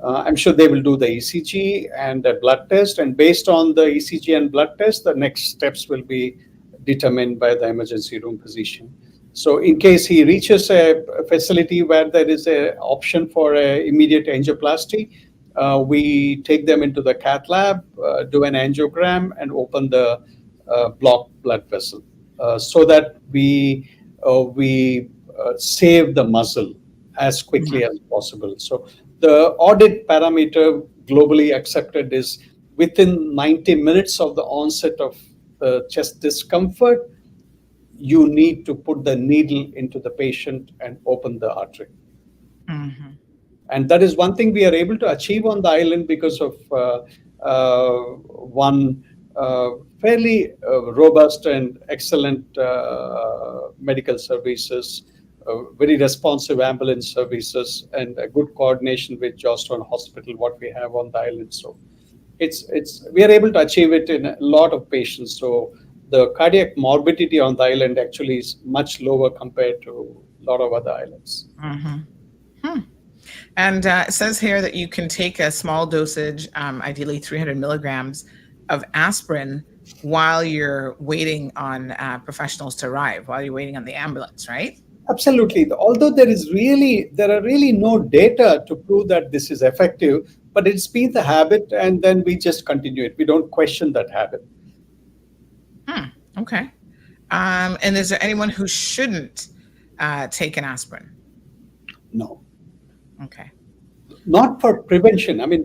[SPEAKER 7] I'm sure they will do the ECG and a blood test, and based on the ECG and blood test, the next steps will be determined by the emergency room physician. So, in case he reaches a facility where there is a option for a immediate angioplasty, we take them into the cath lab, do an angiogram, and open the blocked blood vessel so that we save the muscle as quickly as possible. So the audit parameter globally accepted is within 90 minutes of the onset of chest discomfort, you need to put the needle into the patient and open the artery.
[SPEAKER 2] Hmm.
[SPEAKER 7] And that is one thing we are able to achieve on the island because of one fairly robust and excellent medical services, very responsive ambulance services, and a good coordination with Georgetown Hospital, what we have on the island. So it's we are able to achieve it in a lot of patients. So the cardiac morbidity on the island actually is much lower compared to a lot of other islands.
[SPEAKER 2] And it says here that you can take a small dosage, ideally 300 milligrams of aspirin while you're waiting on professionals to arrive, while you're waiting on the ambulance, right?
[SPEAKER 7] Absolutely. Although there are really no data to prove that this is effective, but it's been the habit, and then we just continue it. We don't question that habit.
[SPEAKER 2] Okay. And is there anyone who shouldn't take an aspirin?
[SPEAKER 7] No.
[SPEAKER 2] Okay.
[SPEAKER 7] Not for prevention. I mean,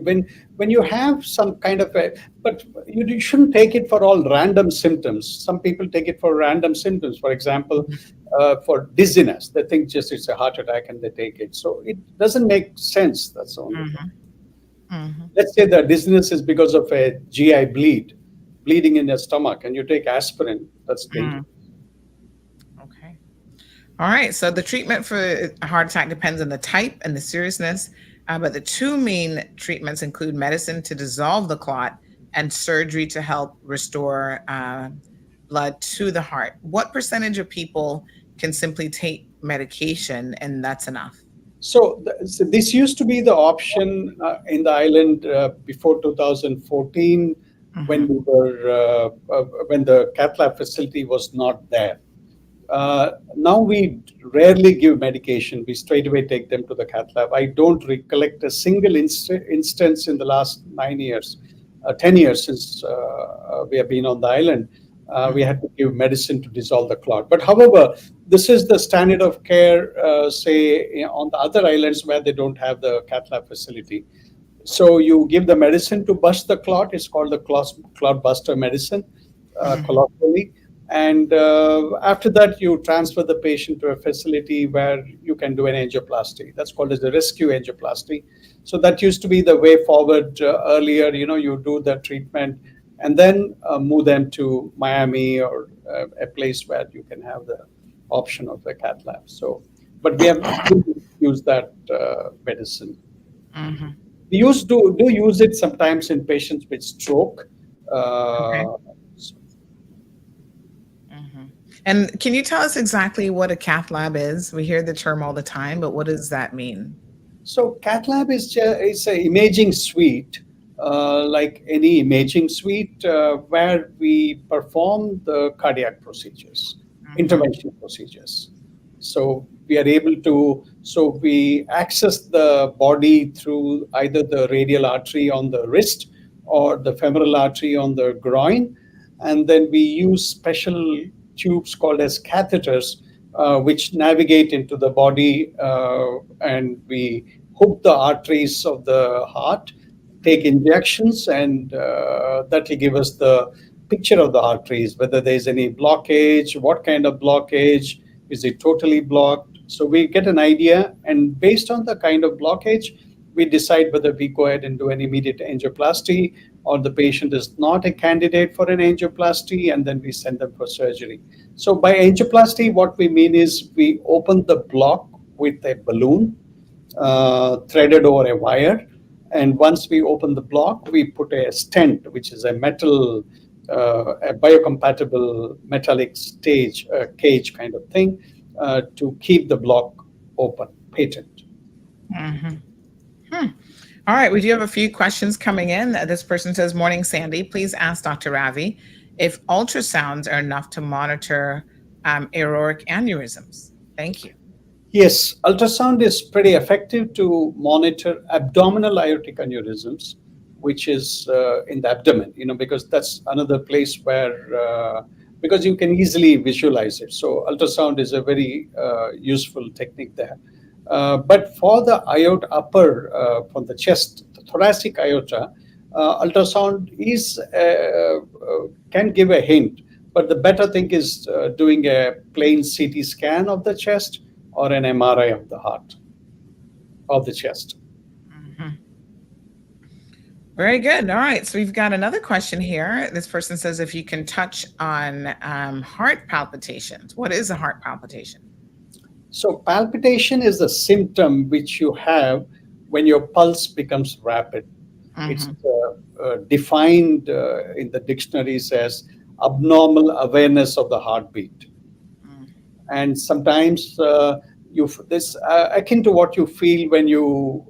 [SPEAKER 7] when you have some kind of but you shouldn't take it for all random symptoms. Some people take it for random symptoms. For example, for dizziness, they think just it's a heart attack and they take it. So it doesn't make sense. That's all. Let's say the dizziness is because of a GI bleeding in your stomach, and you take aspirin. That's dangerous.
[SPEAKER 2] Okay. All right. So the treatment for a heart attack depends on the type and the seriousness. But the two main treatments include medicine to dissolve the clot and surgery to help restore blood to the heart. What percentage of people can simply take medication and that's enough?
[SPEAKER 7] So this used to be the option in the island before 2014 when we were when the cath lab facility was not there. Now we rarely give medication. We straight away take them to the cath lab. I don't recollect a single instance in the last 10 years since we have been on the island. We had to give medicine to dissolve the clot. But however, this is the standard of care, say, on the other islands where they don't have the cath lab facility. So you give the medicine to bust the clot. It's called the clot buster medicine, colloquially. And after that, you transfer the patient to a facility where you can do an angioplasty. That's called as the rescue angioplasty. So that used to be the way forward earlier. You do the treatment and then move them to Miami or a place where you can have the option of a cath lab. So, but we have used that medicine. We do use it sometimes in patients with stroke.
[SPEAKER 2] And can you tell us exactly what a cath lab is? We hear the term all the time, but what does that mean?
[SPEAKER 7] So cath lab is an imaging suite, like any imaging suite, where we perform the cardiac procedures, intervention procedures. So we are able to, we access the body through either the radial artery on the wrist or the femoral artery on the groin. And then we use special tubes called as catheters, which navigate into the body, and we hook the arteries of the heart, take injections, and that will give us the picture of the arteries, whether there's any blockage, what kind of blockage, is it totally blocked? So we get an idea, and based on the kind of blockage, we decide whether we go ahead and do an immediate angioplasty or the patient is not a candidate for an angioplasty, and then we send them for surgery. So by angioplasty, what we mean is we open the block with a balloon threaded over a wire. And once we open the block, we put a stent, which is a metal, a biocompatible metallic cage kind of thing, to keep the block open, patent.
[SPEAKER 2] All right, we do have a few questions coming in. This person says, morning, Sandy. Please ask Dr. Ravi if ultrasounds are enough to monitor aortic aneurysms. Thank you.
[SPEAKER 7] Yes, ultrasound is pretty effective to monitor abdominal aortic aneurysms, which is in the abdomen, because that's another place where, because you can easily visualize it. So ultrasound is a very useful technique there. But for the aorta upper, from the chest, the thoracic aorta, ultrasound can give a hint. But the better thing is doing a plain CT scan of the chest or an MRI of the heart, of the chest.
[SPEAKER 2] Very good. All right. So we've got another question here. This person says, if you can touch on heart palpitations. What is a heart palpitation?
[SPEAKER 7] So palpitation is a symptom which you have when your pulse becomes rapid. It's defined in the dictionaries as abnormal awareness of the heartbeat. And sometimes this akin to what you feel when you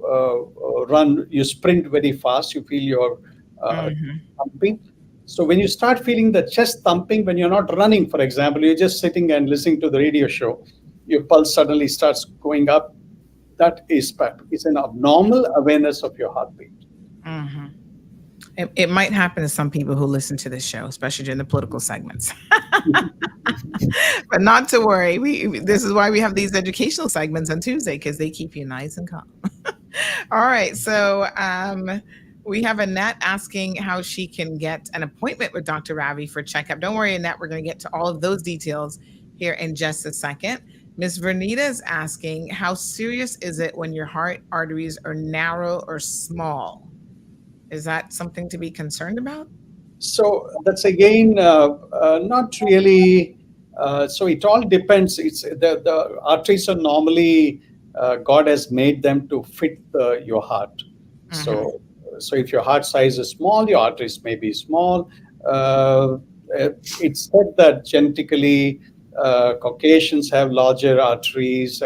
[SPEAKER 7] run, you sprint very fast, you feel your thumping. So when you start feeling the chest thumping, when you're not running, for example, you're just sitting and listening to the radio show, your pulse suddenly starts going up. That is PEP. It's an abnormal awareness of your heartbeat.
[SPEAKER 2] It might happen to some people who listen to this show, especially during the political segments. But not to worry. This is why we have these educational segments on Tuesday, because they keep you nice and calm. All right. So we have Annette asking how she can get an appointment with Dr. Ravi for checkup. Don't worry, Annette. We're going to get to all of those details here in just a second. Miss Vernita is asking, how serious is it when your heart arteries are narrow or small? Is that something to be concerned about?
[SPEAKER 7] So that's again not really. So it all depends. It's the arteries are normally God has made them to fit your heart. So if your heart size is small, your arteries may be small. It's said that genetically Caucasians have larger arteries,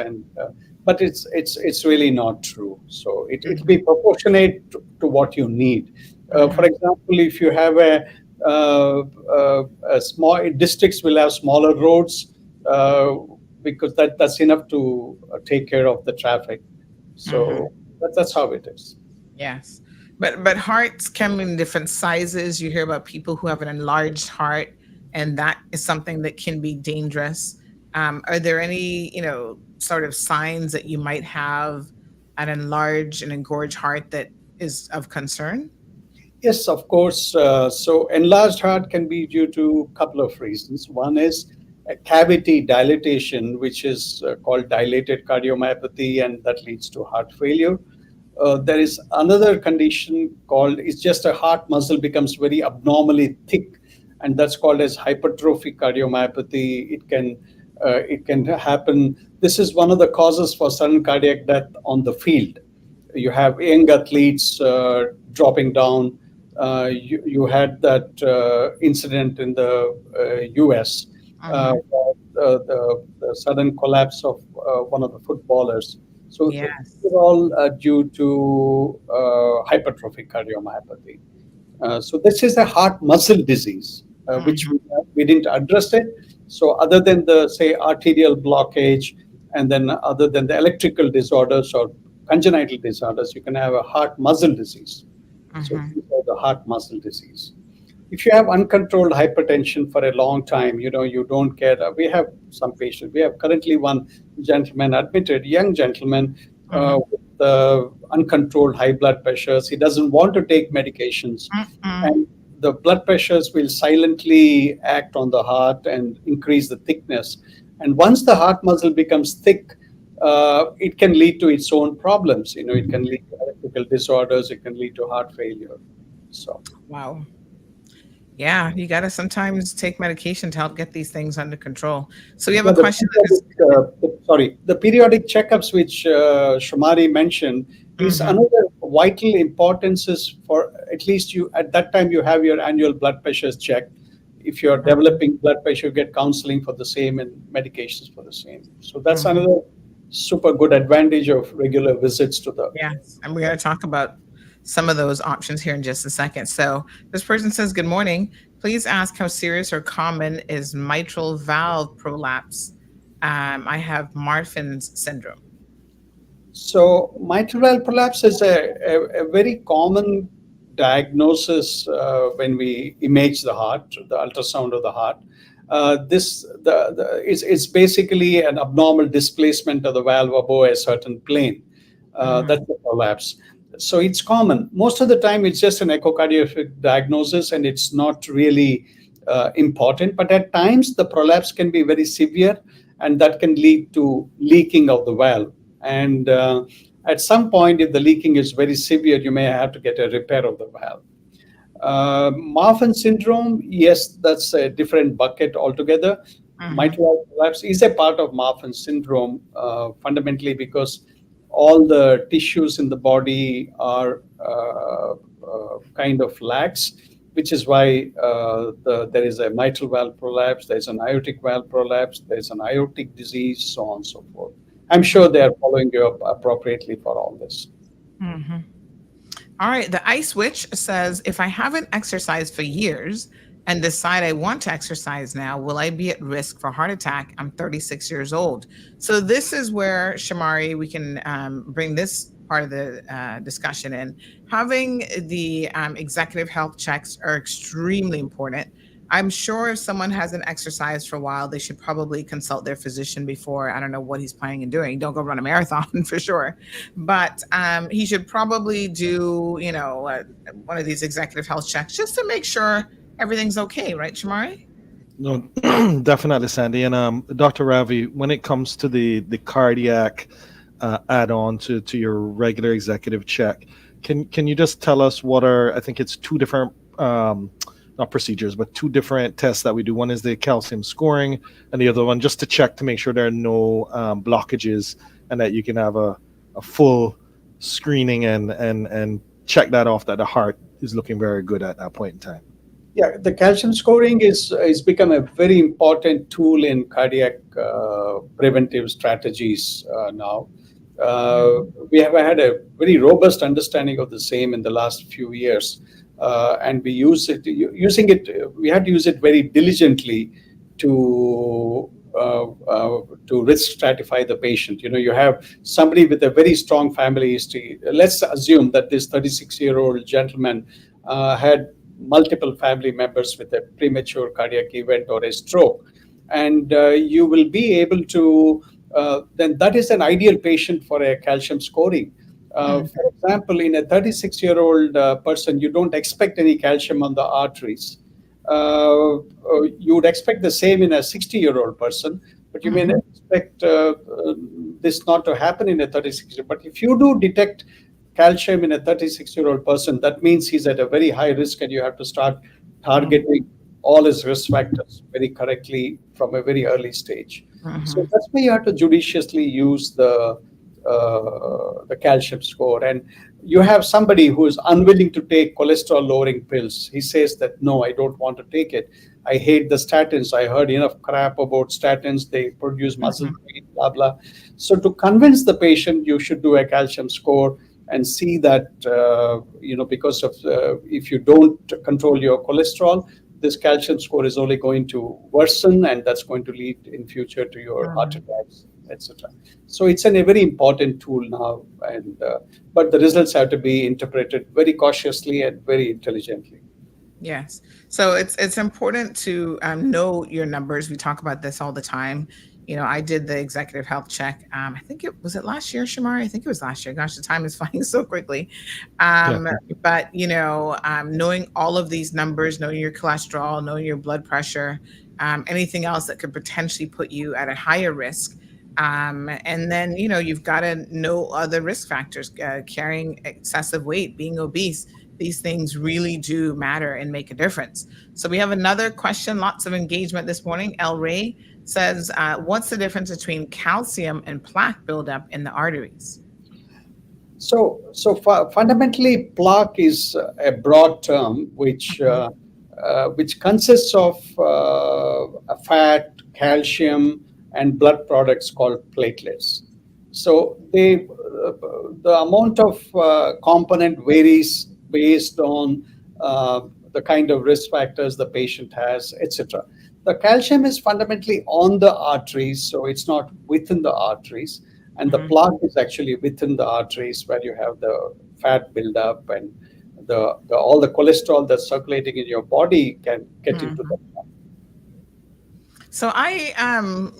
[SPEAKER 7] but it's really not true. So it'll be proportionate to what you need. For example, if you have a small districts will have smaller roads because that's enough to take care of the traffic. So that's how it is.
[SPEAKER 2] Yes, but hearts come in different sizes. You hear about people who have an enlarged heart, and that is something that can be dangerous. Are there any, sort of signs that you might have an enlarged and engorged heart that is of concern?
[SPEAKER 7] Yes, of course. So enlarged heart can be due to a couple of reasons. One is a cavity dilatation, which is called dilated cardiomyopathy, and that leads to heart failure. There is another condition called, it's just a heart muscle becomes very abnormally thick, and that's called as hypertrophic cardiomyopathy. It can happen. This is one of the causes for sudden cardiac death on the field. You have young athletes dropping down. You had that incident in the US, the sudden collapse of one of the footballers. So
[SPEAKER 2] Yes.
[SPEAKER 7] these are all due to hypertrophic cardiomyopathy. So this is a heart muscle disease, which we didn't address it. So other than the, say, arterial blockage, and then other than the electrical disorders or congenital disorders, you can have a heart muscle disease. So these are the heart muscle disease. If you have uncontrolled hypertension for a long time, you don't care. We have some patients. We have currently one gentleman admitted, young gentleman with uncontrolled high blood pressures. He doesn't want to take medications. And the blood pressures will silently act on the heart and increase the thickness. And once the heart muscle becomes thick, it can lead to its own problems. It can lead to electrical disorders. It can lead to heart failure. So.
[SPEAKER 2] Wow. Yeah, you got to sometimes take medication to help get these things under control. So we have a question.
[SPEAKER 7] The periodic checkups which Shumari mentioned is another vital importance is for at least at that time you have your annual blood pressures checked. If you're developing blood pressure, you get counseling for the same and medications for the same. So that's another super good advantage of regular visits to the.
[SPEAKER 2] Yes, and we're going to talk about some of those options here in just a second. So this person says, good morning. Please ask how serious or common is mitral valve prolapse. I have Marfan's syndrome.
[SPEAKER 7] So mitral valve prolapse is a very common diagnosis when we image the heart, the ultrasound of the heart. It's basically an abnormal displacement of the valve above a certain plane. That's the prolapse. So it's common. Most of the time, it's just an echocardiographic diagnosis, and it's not really important. But at times, the prolapse can be very severe, and that can lead to leaking of the valve. And at some point, if the leaking is very severe, you may have to get a repair of the valve. Marfan syndrome, yes, that's a different bucket altogether. Mitral valve prolapse is a part of Marfan syndrome, fundamentally because all the tissues in the body are kind of lax, which is why there is a mitral valve prolapse, there's an aortic valve prolapse, there's an aortic disease, so on and so forth. I'm sure they are following you up appropriately for all this.
[SPEAKER 2] Mm-hmm. All right. The Ice Witch says, if I haven't exercised for years and decide I want to exercise now, will I be at risk for heart attack? I'm 36 years old. So this is where, Shamari, we can bring this part of the discussion in. Having the executive health checks are extremely important. I'm sure if someone hasn't exercised for a while, they should probably consult their physician before. I don't know what he's planning on doing. Don't go run a marathon for sure. But he should probably do, one of these executive health checks just to make sure everything's okay. Right, Shamari?
[SPEAKER 6] No, definitely, Sandy. And Dr. Ravi, when it comes to the cardiac add-on to your regular executive check, can you just tell us what are, I think it's two different not procedures, but two different tests that we do. One is the calcium scoring, and the other one just to check to make sure there are no blockages, and that you can have a full screening and check that off that the heart is looking very good at that point in time.
[SPEAKER 7] Yeah, the calcium scoring is become a very important tool in cardiac preventive strategies now. We have had a very robust understanding of the same in the last few years. And we use it. We had to use it very diligently to risk stratify the patient. You have somebody with a very strong family history. Let's assume that this 36-year-old gentleman had multiple family members with a premature cardiac event or a stroke, and you will be able to. Then that is an ideal patient for a calcium scoring. For example, in a 36-year-old person, you don't expect any calcium on the arteries. You would expect the same in a 60-year-old person, but you may not expect this not to happen in a 36-year-old. But if you do detect calcium in a 36-year-old person, that means he's at a very high risk, and you have to start targeting all his risk factors very correctly from a very early stage. So that's why you have to judiciously use the calcium score. And you have somebody who is unwilling to take cholesterol lowering pills. He says that, no, I don't want to take it. I hate the statins. I heard enough crap about statins. They produce muscle pain, blah, blah. So to convince the patient, you should do a calcium score and see that, because of if you don't control your cholesterol, this calcium score is only going to worsen, and that's going to lead in future to your heart attacks, etc. So it's a very important tool now, and but the results have to be interpreted very cautiously and very intelligently.
[SPEAKER 2] Yes. So it's important to know your numbers. We talk about this all the time. I did the executive health check. I think it was last year, Shamari. I think it was last year. Gosh, the time is flying so quickly. But knowing all of these numbers, knowing your cholesterol, knowing your blood pressure, anything else that could potentially put you at a higher risk. And then, you've got to know other risk factors, carrying excessive weight, being obese. These things really do matter and make a difference. So we have another question, lots of engagement this morning. El Ray says, what's the difference between calcium and plaque buildup in the arteries?
[SPEAKER 7] So fundamentally, plaque is a broad term which consists of fat, calcium, and blood products called platelets. So the amount of component varies based on the kind of risk factors the patient has, etc. The calcium is fundamentally on the arteries, so it's not within the arteries. And the plaque is actually within the arteries, where you have the fat buildup and all the cholesterol that's circulating in your body can get into the plaque.
[SPEAKER 2] So I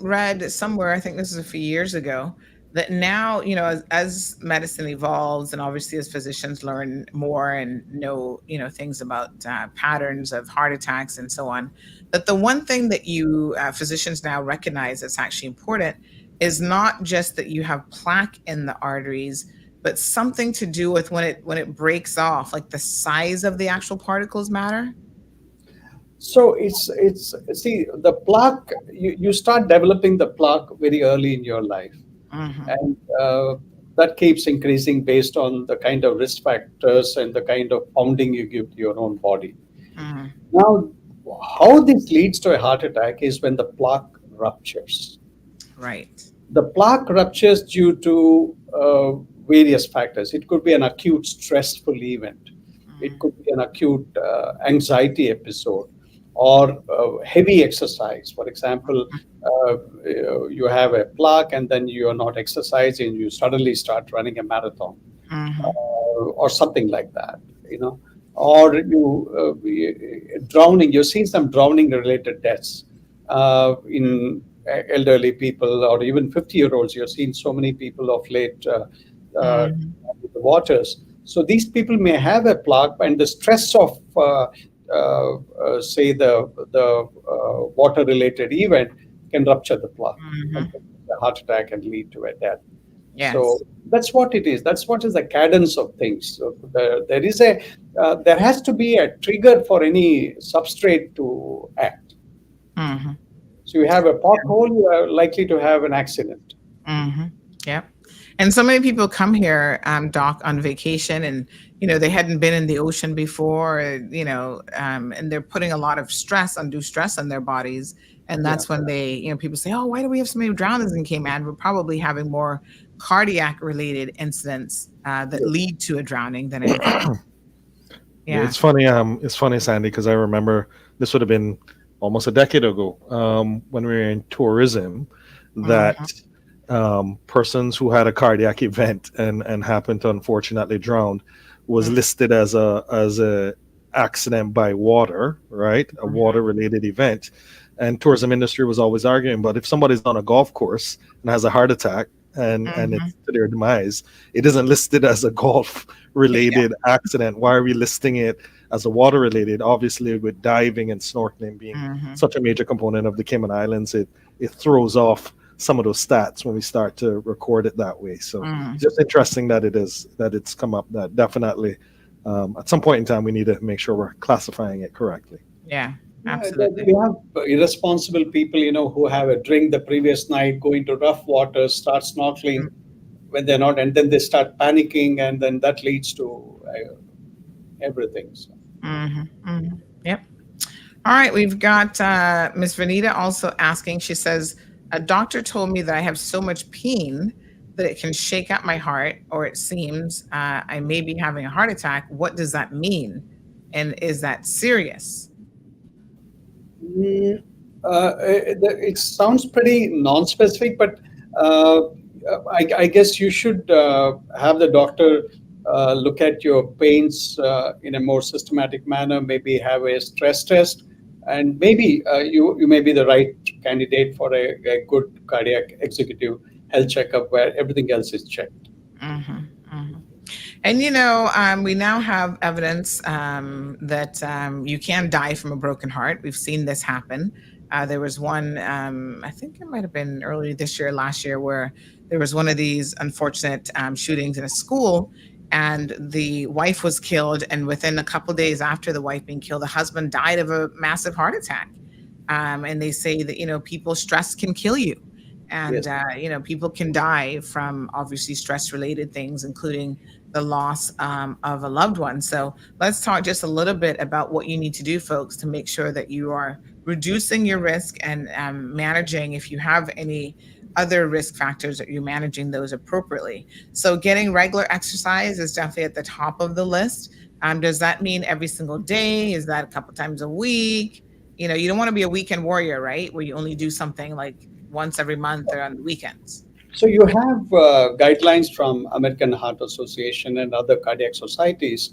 [SPEAKER 2] read somewhere, I think this is a few years ago, that now, as medicine evolves, and obviously as physicians learn more and know, things about patterns of heart attacks and so on, that the one thing that you physicians now recognize that's actually important is not just that you have plaque in the arteries, but something to do with when it breaks off, like the size of the actual particles matter.
[SPEAKER 7] So it's see, the plaque, you start developing the plaque very early in your life. And that keeps increasing based on the kind of risk factors and the kind of pounding you give to your own body. Now, how this leads to a heart attack is when the plaque ruptures.
[SPEAKER 2] Right.
[SPEAKER 7] The plaque ruptures due to various factors. It could be an acute stressful event. It could be an acute anxiety episode or heavy exercise. For example, you have a plaque and then you are not exercising, you suddenly start running a marathon or something like that, or drowning. You've seen some drowning related deaths in elderly people or even 50-year-olds. You've seen so many people of late with the waters. So these people may have a plaque, and the stress of, say, the water-related event can rupture the plaque. And the heart attack can lead to a death.
[SPEAKER 2] Yes.
[SPEAKER 7] So that's what it is. That's what is the cadence of things. So there has to be a trigger for any substrate to act. So you have a pothole, you are likely to have an accident.
[SPEAKER 2] Yep. And so many people come here, Doc, on vacation, and they hadn't been in the ocean before, and they're putting a lot of undue stress on their bodies, and that's when they, people say, "Oh, why do we have so many drownings in Cayman?" We're probably having more cardiac-related incidents that lead to a drowning than anything.
[SPEAKER 6] Yeah, it's funny, Sandy, because I remember this would have been almost a decade ago when we were in tourism that. Persons who had a cardiac event and happened to unfortunately drown was listed as a accident by water, right? A water related event. And tourism industry was always arguing, but if somebody's on a golf course and has a heart attack and it's to their demise, it isn't listed as a golf related accident. Why are we listing it as a water related? Obviously, with diving and snorkeling being such a major component of the Cayman Islands, it throws off some of those stats when we start to record it that way. So just interesting that it's come up that definitely at some point in time we need to make sure we're classifying it correctly.
[SPEAKER 2] Yeah, absolutely.
[SPEAKER 7] We have irresponsible people, who have a drink the previous night, go into rough waters, start snorkeling when they're not, and then they start panicking, and then that leads to everything. So.
[SPEAKER 2] Yep. All right, we've got Miss Vanita also asking. She says, "A doctor told me that I have so much pain that it can shake up my heart, or it seems I may be having a heart attack. What does that mean? And is that serious?"
[SPEAKER 7] It sounds pretty non-specific, but I guess you should have the doctor look at your pains in a more systematic manner, maybe have a stress test, and maybe you may be the right candidate for a good cardiac executive health checkup where everything else is checked.
[SPEAKER 2] And we now have evidence that you can die from a broken heart. We've seen this happen. There was one, I think it might have been early this year, last year, where there was one of these unfortunate shootings in a school, and the wife was killed. And within a couple of days after the wife being killed, the husband died of a massive heart attack. And they say that, people, stress can kill you. And, people can die from obviously stress related things, including the loss of a loved one. So let's talk just a little bit about what you need to do, folks, to make sure that you are reducing your risk and managing, if you have any other risk factors, that you're managing those appropriately. So getting regular exercise is definitely at the top of the list. Does that mean every single day? Is that a couple times a week? You don't want to be a weekend warrior, right? Where you only do something like once every month or on the weekends.
[SPEAKER 7] So you have guidelines from American Heart Association and other cardiac societies.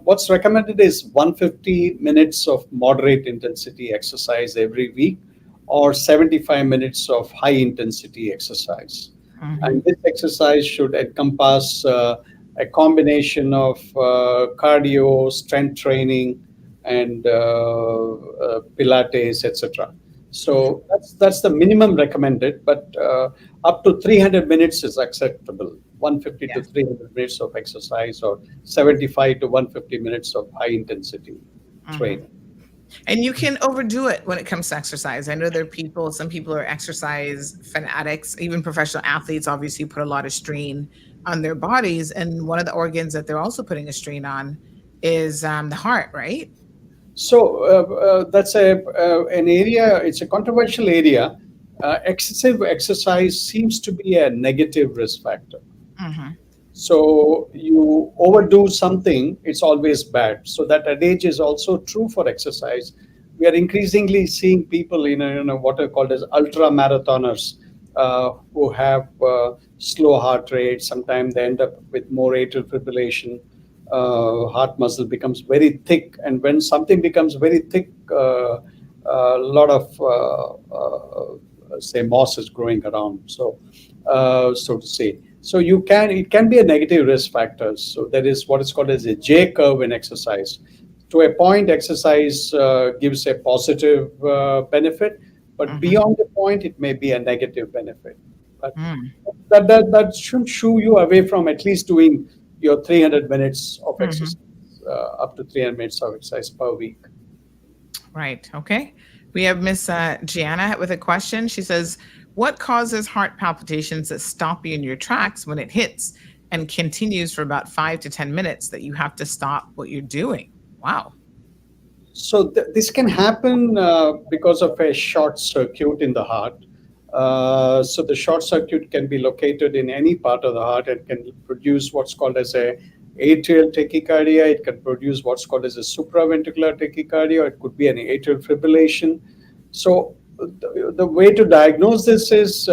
[SPEAKER 7] What's recommended is 150 minutes of moderate intensity exercise every week, or 75 minutes of high intensity exercise. And this exercise should encompass a combination of cardio, strength training, and Pilates, etc. So that's the minimum recommended, but up to 300 minutes is acceptable. 150 to 300 minutes of exercise, or 75 to 150 minutes of high intensity training.
[SPEAKER 2] And you can overdo it when it comes to exercise. I know there are some people are exercise fanatics, even professional athletes obviously put a lot of strain on their bodies. And one of the organs that they're also putting a strain on is the heart, right?
[SPEAKER 7] So that's an area. It's a controversial area. Excessive exercise seems to be a negative risk factor.
[SPEAKER 2] Mm-hmm.
[SPEAKER 7] So you overdo something, it's always bad. So that adage is also true for exercise. We are increasingly seeing people in what are called as ultra marathoners who have slow heart rate. Sometimes they end up with more atrial fibrillation. Heart muscle becomes very thick, and when something becomes very thick, a lot of say moss is growing around. So to say. So it can be a negative risk factor. So there is what is called as a J curve in exercise. To a point, exercise gives a positive benefit, but beyond the point, it may be a negative benefit. But that shouldn't shoo you away from at least doing your 300 minutes of exercise, up to 300 minutes of exercise per week.
[SPEAKER 2] Right. Okay. We have Miss Gianna with a question. She says, what causes heart palpitations that stop you in your tracks when it hits and continues for about 5 to 10 minutes that you have to stop what you're doing? Wow.
[SPEAKER 7] So this can happen because of a short circuit in the heart. So the short circuit can be located in any part of the heart and can produce what's called as a atrial tachycardia. It can produce what's called as a supraventricular tachycardia, or it could be an atrial fibrillation. So the way to diagnose this is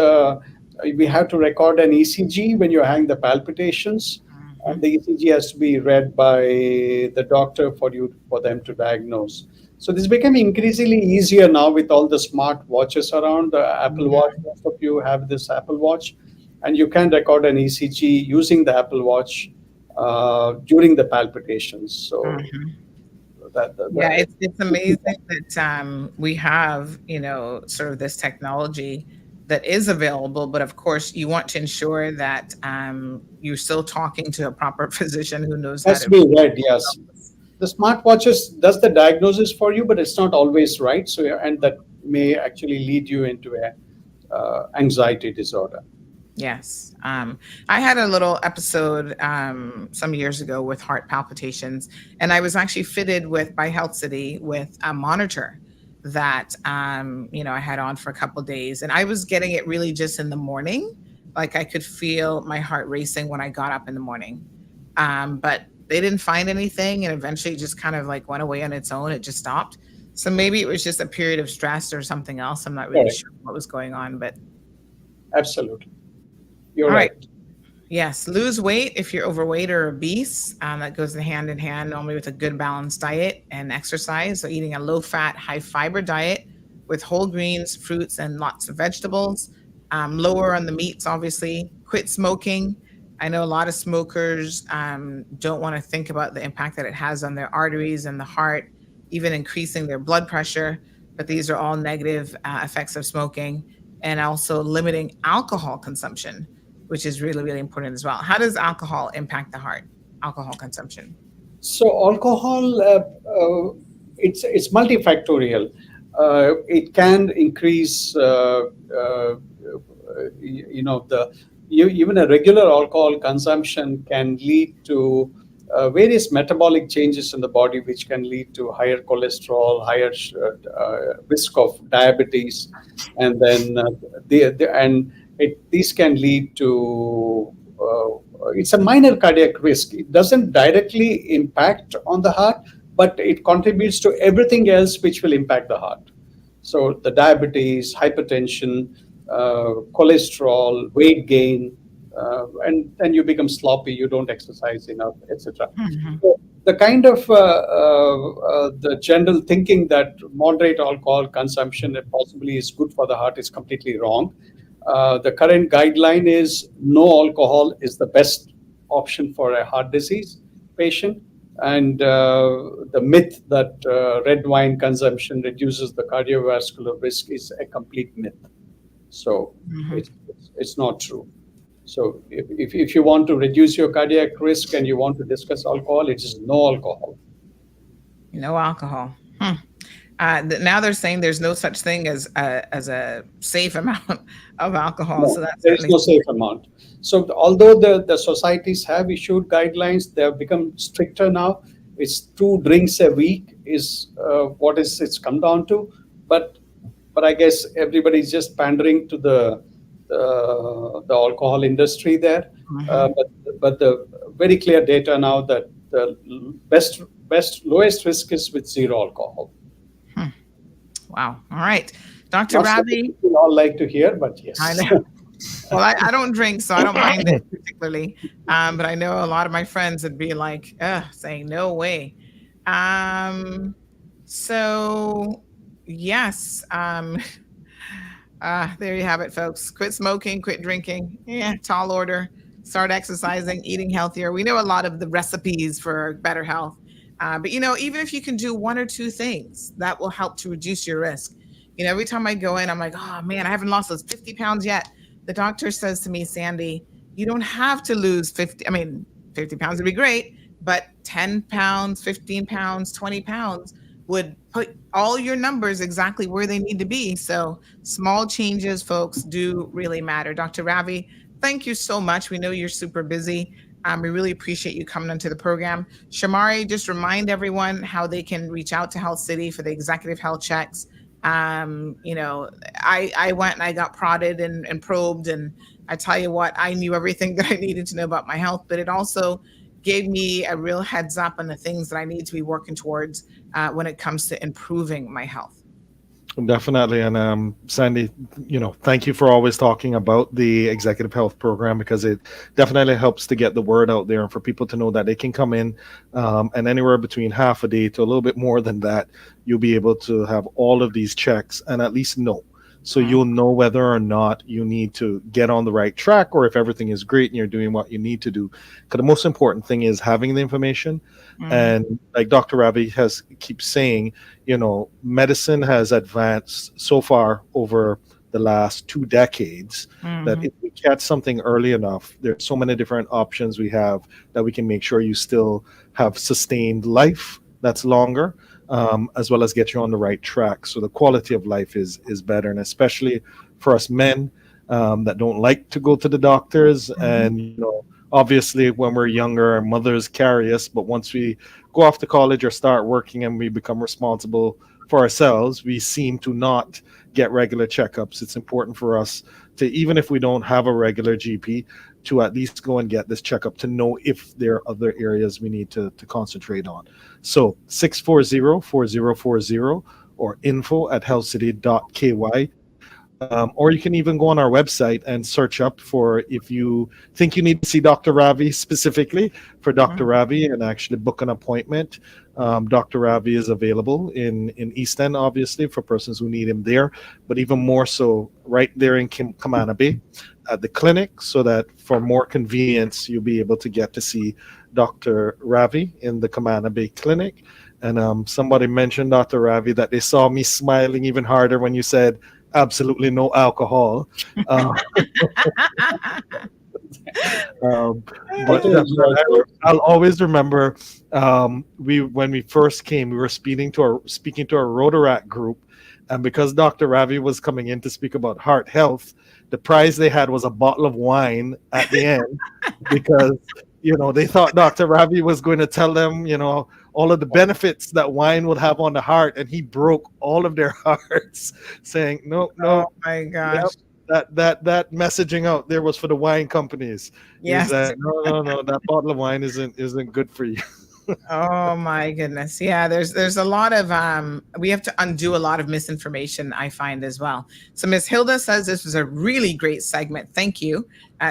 [SPEAKER 7] we have to record an ECG when you're having the palpitations. And the ECG has to be read by the doctor for them to diagnose. So this is becoming increasingly easier now with all the smart watches around. The Apple Watch, most of you have this Apple Watch, and you can record an ECG using the Apple Watch during the palpitations. So
[SPEAKER 2] it's amazing that we have sort of this technology that is available, but of course you want to ensure that you're still talking to a proper physician who knows
[SPEAKER 7] has to be right. Yes, the smartwatches does the diagnosis for you, but it's not always right. So and that may actually lead you into a anxiety disorder.
[SPEAKER 2] Yes. I had a little episode some years ago with heart palpitations, and I was actually fitted by Health City with a monitor that I had on for a couple of days, and I was getting it really just in the morning. Like I could feel my heart racing when I got up in the morning, but they didn't find anything, and eventually it just kind of like went away on its own. It just stopped. So maybe it was just a period of stress or something else. I'm not really sure what was going on, but
[SPEAKER 7] absolutely, you're right.
[SPEAKER 2] Yes, lose weight if you're overweight or obese. That goes hand in hand normally with a good balanced diet and exercise. So eating a low-fat, high-fiber diet with whole greens, fruits, and lots of vegetables. Lower on the meats, obviously. Quit smoking. I know a lot of smokers don't want to think about the impact that it has on their arteries and the heart, even increasing their blood pressure. But these are all negative effects of smoking. And also limiting alcohol consumption, which is really, really important as well. How does alcohol impact the heart, alcohol consumption?
[SPEAKER 7] So alcohol, it's multifactorial. It can increase, even a regular alcohol consumption can lead to various metabolic changes in the body, which can lead to higher cholesterol, higher risk of diabetes, and then these can lead to it's a minor cardiac risk. It doesn't directly impact on the heart, but it contributes to everything else which will impact the heart. So the diabetes, hypertension, cholesterol, weight gain, and then you become sloppy, you don't exercise enough, etc. So the kind of the general thinking that moderate alcohol consumption possibly is good for the heart is completely wrong. The current guideline is no alcohol is the best option for a heart disease patient. And the myth that red wine consumption reduces the cardiovascular risk is a complete myth. So it's not true. So if you want to reduce your cardiac risk and you want to discuss alcohol, it is no alcohol.
[SPEAKER 2] No alcohol. Now they're saying there's no such thing as a safe amount of alcohol.
[SPEAKER 7] No,
[SPEAKER 2] so
[SPEAKER 7] there is no safe amount. So although the societies have issued guidelines, they have become stricter now. it's 2 drinks a week is what it's come down to. But I guess everybody's just pandering to the alcohol industry there. But the very clear data now that the lowest risk is with zero alcohol.
[SPEAKER 2] Wow. All right. Dr.
[SPEAKER 7] Not
[SPEAKER 2] Ravi.
[SPEAKER 7] we all like to hear, but yes.
[SPEAKER 2] I know. Well, I don't drink, so I don't mind it particularly. But I know a lot of my friends would be like, saying no way. So yes. There you have it, folks. Quit smoking, quit drinking. Yeah, tall order. Start exercising, eating healthier. We know a lot of the recipes for better health. But, even if you can do 1 or 2 things, that will help to reduce your risk. Every time I go in, I'm like, oh, man, I haven't lost those 50 pounds yet. The doctor says to me, Sandy, you don't have to lose 50. I mean, 50 pounds would be great, but 10 pounds, 15 pounds, 20 pounds would put all your numbers exactly where they need to be. So small changes, folks, do really matter. Dr. Ravi, thank you so much. We know you're super busy. We really appreciate you coming onto the program. Shamari, just remind everyone how they can reach out to Health City for the executive health checks. I went and I got prodded and probed, and I tell you what, I knew everything that I needed to know about my health, but it also gave me a real heads up on the things that I need to be working towards when it comes to improving my health.
[SPEAKER 6] Definitely. And Sandy, thank you for always talking about the executive health program, because it definitely helps to get the word out there and for people to know that they can come in and anywhere between half a day to a little bit more than that, you'll be able to have all of these checks and at least know. So you'll know whether or not you need to get on the right track, or if everything is great and you're doing what you need to do. Because the most important thing is having the information. And like Dr. Ravi keeps saying, medicine has advanced so far over the last 2 decades that if we catch something early enough, there's so many different options we have that we can make sure you still have sustained life that's longer. As well as get you on the right track. So the quality of life is better. And especially for us men that don't like to go to the doctors. And, obviously when we're younger, our mothers carry us. But once we go off to college or start working and we become responsible for ourselves, we seem to not get regular checkups. It's important for us to, even if we don't have a regular GP, to at least go and get this checkup to know if there are other areas we need to concentrate on. So 640-4040 or info@healthcity.ky. Or you can even go on our website and search up for, if you think you need to see Dr. Ravi specifically, for Dr. Ravi, and actually book an appointment. Dr. Ravi is available in East End, obviously, for persons who need him there, but even more so right there in Camana Bay at the clinic, so that for more convenience, you'll be able to get to see Dr. Ravi in the Camana Bay clinic. And somebody mentioned, Dr. Ravi, that they saw me smiling even harder when you said absolutely no alcohol. But I'll always remember when we first came, we were speaking to our Rotaract group, and because Dr. Ravi was coming in to speak about heart health, the prize they had was a bottle of wine at the end, because they thought Dr. Ravi was going to tell them all of the benefits that wine would have on the heart, and he broke all of their hearts, saying no.
[SPEAKER 2] Oh my gosh.
[SPEAKER 6] Yep, that messaging out there was for the wine companies.
[SPEAKER 2] Yes.
[SPEAKER 6] No, that bottle of wine isn't good for you.
[SPEAKER 2] Oh my goodness. Yeah, there's a lot of we have to undo a lot of misinformation, I find, as well. So Miss Hilda says this was a really great segment. Thank you.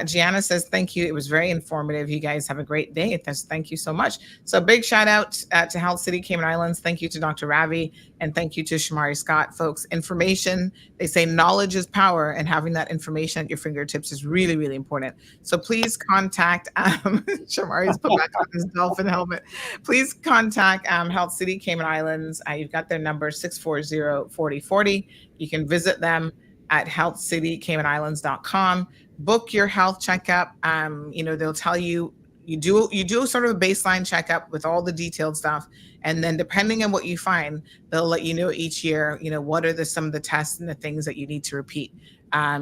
[SPEAKER 2] Gianna says thank you. It was very informative. You guys have a great day. Thank you so much. So big shout out to Health City Cayman Islands. Thank you to Dr. Ravi, and thank you to Shamari Scott. Folks, information, they say knowledge is power, and having that information at your fingertips is really, really important. So please contact Shamari's put back on his dolphin helmet. Please contact Health City Cayman Islands. You've got their number, 640-4040. You can visit them at healthcitycaymanislands.com. Book your health checkup. They'll tell you you do sort of a baseline checkup with all the detailed stuff, and then depending on what you find, they'll let you know each year, what are some of the tests and the things that you need to repeat.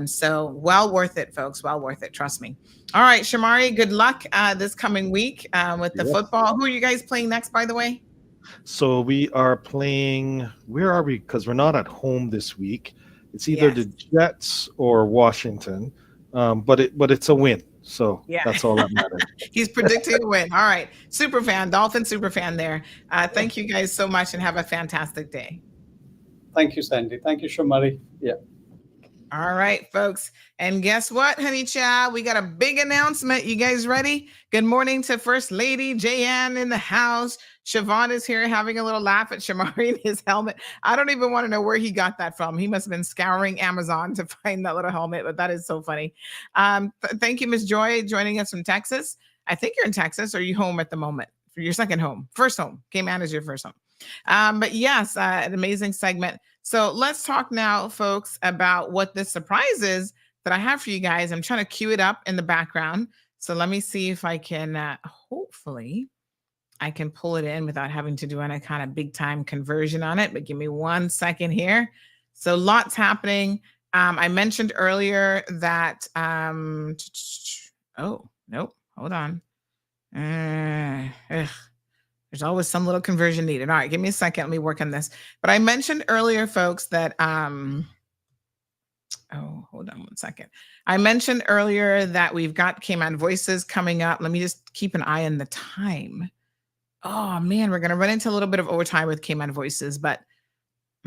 [SPEAKER 2] So well worth it, folks. Well worth it. Trust me. All right, Shamari, good luck this coming week with the football. Who are you guys playing next, by the way?
[SPEAKER 6] So we are playing. Where are we? Because we're not at home this week. It's either the Jets or Washington, but it's a win. So that's all that matters.
[SPEAKER 2] He's predicting a win. All right, super fan, Dolphin super fan there. Thank you guys so much, and have a fantastic day.
[SPEAKER 7] Thank you, Sandy. Thank you, Shamari. Yeah.
[SPEAKER 2] All right, folks. And guess what, honey child? We got a big announcement. You guys ready? Good morning to First Lady Jayanne in the house. Siobhan is here having a little laugh at Shamari in his helmet. I don't even want to know where he got that from. He must have been scouring Amazon to find that little helmet, but that is so funny. Thank you, Miss Joy, joining us from Texas. I think you're in Texas. Or are you home at the moment? For your second home? First home. Cayman is your first home. But yes, an amazing segment. So let's talk now, folks, about what this surprise is that I have for you guys. I'm trying to cue it up in the background. So let me see if I can, hopefully, I can pull it in without having to do any kind of big time conversion on it. But give me 1 second here. So lots happening. I mentioned earlier that, oh, nope, hold on. There's always some little conversion needed. All right, give me a second. Let me work on this. But I mentioned earlier, folks, that oh, hold on 1 second. I mentioned earlier that we've got Cayman Voices coming up. Let me just keep an eye on the time. Oh man, we're gonna run into a little bit of overtime with Cayman Voices, but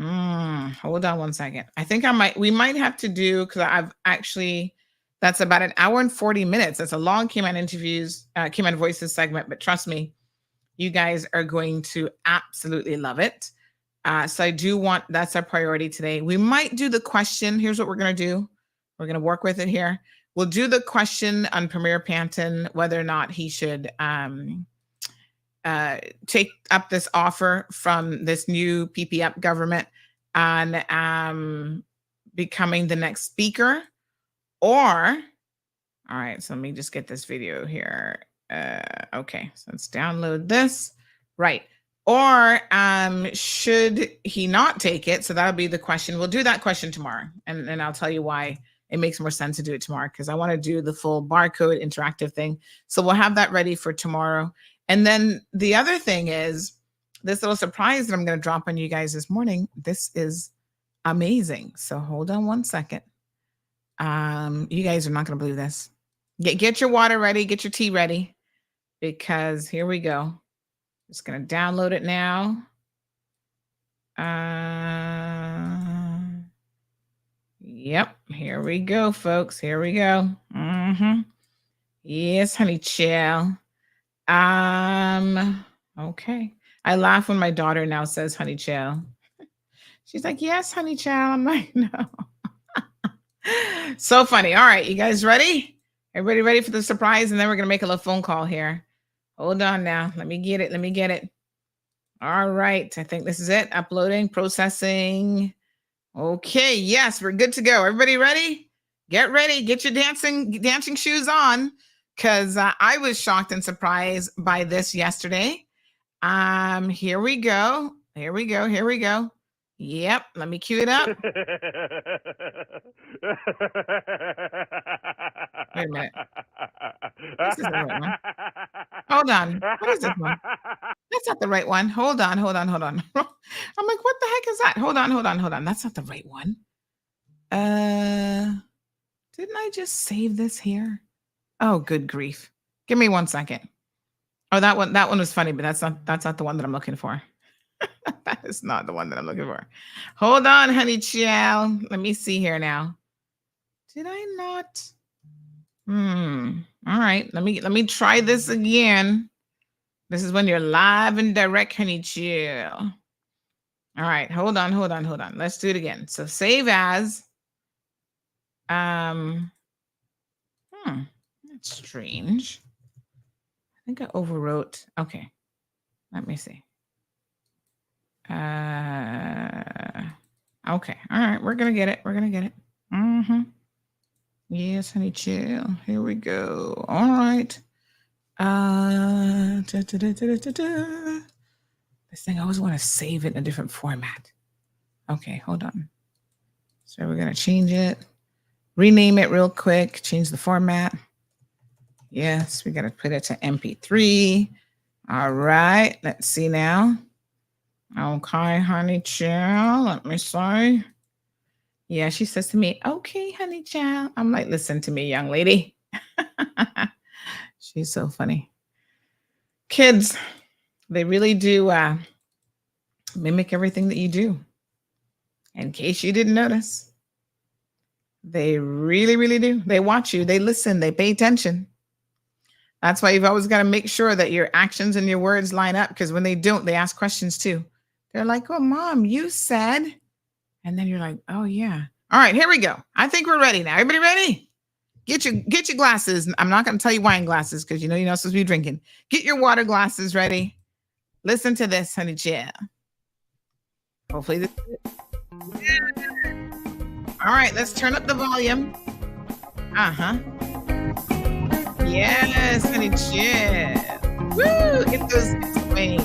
[SPEAKER 2] hold on 1 second. I think we might have to do, because I've actually, that's about an hour and 40 minutes. That's a long Cayman Voices segment, but trust me, you guys are going to absolutely love it. So I do want, that's our priority today. We might do the question. Here's what we're going to do. We're going to work with it here. We'll do the question on Premier Panton, whether or not he should take up this offer from this new PPF government on becoming the next speaker. All right, so let me just get this video here. Okay, so let's download this. Right. Or should he not take it? So that'll be the question. We'll do that question tomorrow. And I'll tell you why it makes more sense to do it tomorrow, because I want to do the full barcode interactive thing. So we'll have that ready for tomorrow. And then the other thing is this little surprise that I'm going to drop on you guys this morning. This is amazing. So hold on 1 second. You guys are not going to believe this. Get your water ready. Get your tea ready, because here we go. Just going to download it now. Yep. Here we go, folks. Here we go. Yes, honey chill. Okay. I laugh when my daughter now says honey chill. She's like, yes, honey chill. I'm like, no. So funny. All right, you guys ready? Everybody ready for the surprise? And then we're going to make a little phone call here. Hold on now. Let me get it. All right. I think this is it. Uploading, processing. Okay. Yes, we're good to go. Everybody ready? Get ready. Get your dancing shoes on, because I was shocked and surprised by this yesterday. Here we go. Yep. Let me cue it up. Wait a minute. This isn't the right one. Hold on. What is this one? That's not the right one. Hold on. I'm like, what the heck is that? Hold on. That's not the right one. Didn't I just save this here? Oh, good grief. Give me 1 second. Oh, that one was funny, but that's not the one that I'm looking for. That is not the one that I'm looking for. Hold on, honey child. Let me see here now. Did I not? All right. Let me try this again. This is when you're live and direct, honey chill. All right. Hold on. Let's do it again. So save as. That's strange. I think I overwrote. Okay. Let me see. Okay. All right. We're going to get it. Yes, honey chill. Here we go. All right. This thing, I always want to save it in a different format. Okay, hold on. So we're going to change it. Rename it real quick. Change the format. Yes, we got to put it to MP3. All right, let's see now. Okay, honey child, let me see. Yeah, she says to me, okay, honey child. I'm like, listen to me, young lady. She's so funny. Kids, they really do mimic everything that you do. In case you didn't notice, they really, really do. They watch you, they listen, they pay attention. That's why you've always got to make sure that your actions and your words line up, because when they don't, they ask questions too. They're like, oh, Mom, you said, and then you're like, oh, yeah. All right, here we go. I think we're ready now. Everybody ready? Get your glasses. I'm not going to tell you wine glasses because you're not supposed to be drinking. Get your water glasses ready. Listen to this, honey. Yeah. Hopefully this is it. All right, let's turn up the volume. Uh-huh. Yes, honey. Yeah. Woo! Get those swing.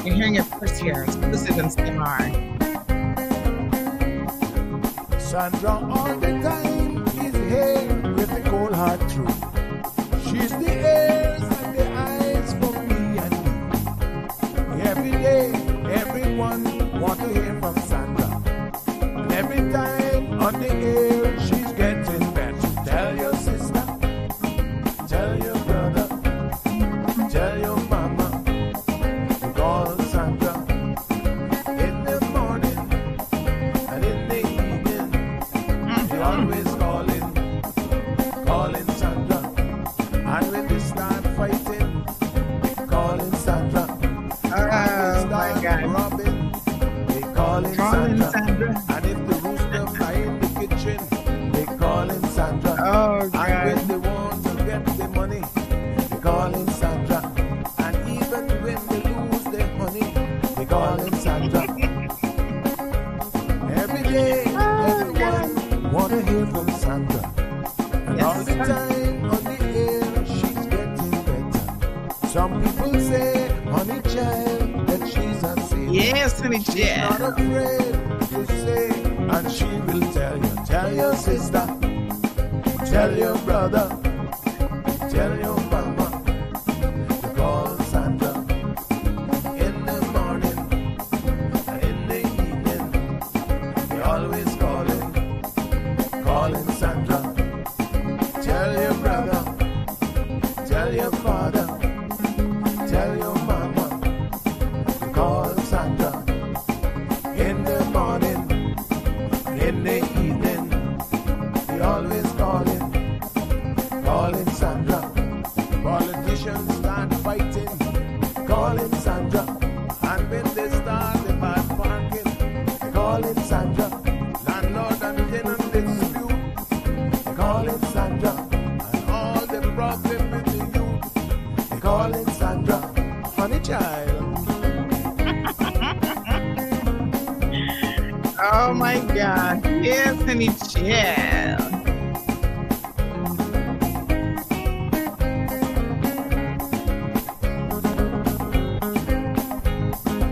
[SPEAKER 2] You're hearing it first here. Exclusive in CMR.
[SPEAKER 5] Sandra all the time is here with the cold hard truth. She's the ears and the eyes for me and you. Every day, everyone want to hear from Sandra. And every time on the air, she's getting better. Tell your sister, tell your brother, tell your mama, call Sandra in the morning and in the evening. They always calling Sandra. And when they start fighting, calling Sandra.
[SPEAKER 2] Oh my God.
[SPEAKER 5] Robbing, they calling Sandra. And if the rooster fly in the kitchen, they calling Sandra.
[SPEAKER 2] Oh God.
[SPEAKER 5] And when they want to get the money, they calling Sandra. And even when they lose their money, they calling Sandra. Every day, everyone want to hear from Sandra. And all the time on the air, she's getting better. Some people say, honey child, that she's a saint.
[SPEAKER 2] Yes, honey. Yeah.
[SPEAKER 5] Not afraid to say, and she will tell you. Tell your sister, tell your brother, tell your mama, to call Sandra in the morning and in the evening. They always calling Sandra. Tell your brother, tell your father, tell your mama, to call Sandra in the morning, in the evening. They always calling Sandra. Politicians start fighting, calling Sandra. And when they start the bad parking, calling Sandra. Landlord and tenant dispute, calling Sandra. And all the problem with the youth, they calling Sandra. Honey child.
[SPEAKER 2] Oh my God. Yes, honey. Yeah.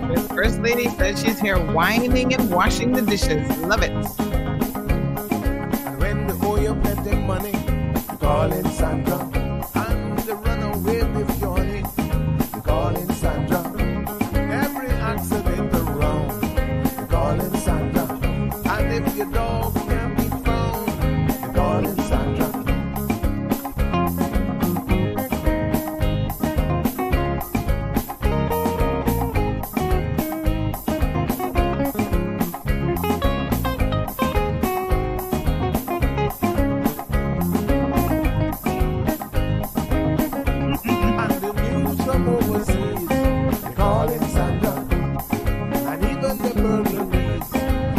[SPEAKER 2] This first lady says she's here whining and washing the dishes. Love it.
[SPEAKER 5] And when they owe you plenty money, calling Sandra. And they run away with your honey, calling Sandra. Every accident around, calling Sandra. And if your dog can't be found, calling Sandra. And the news from overseas, they calling Sandra. And even the burglaries,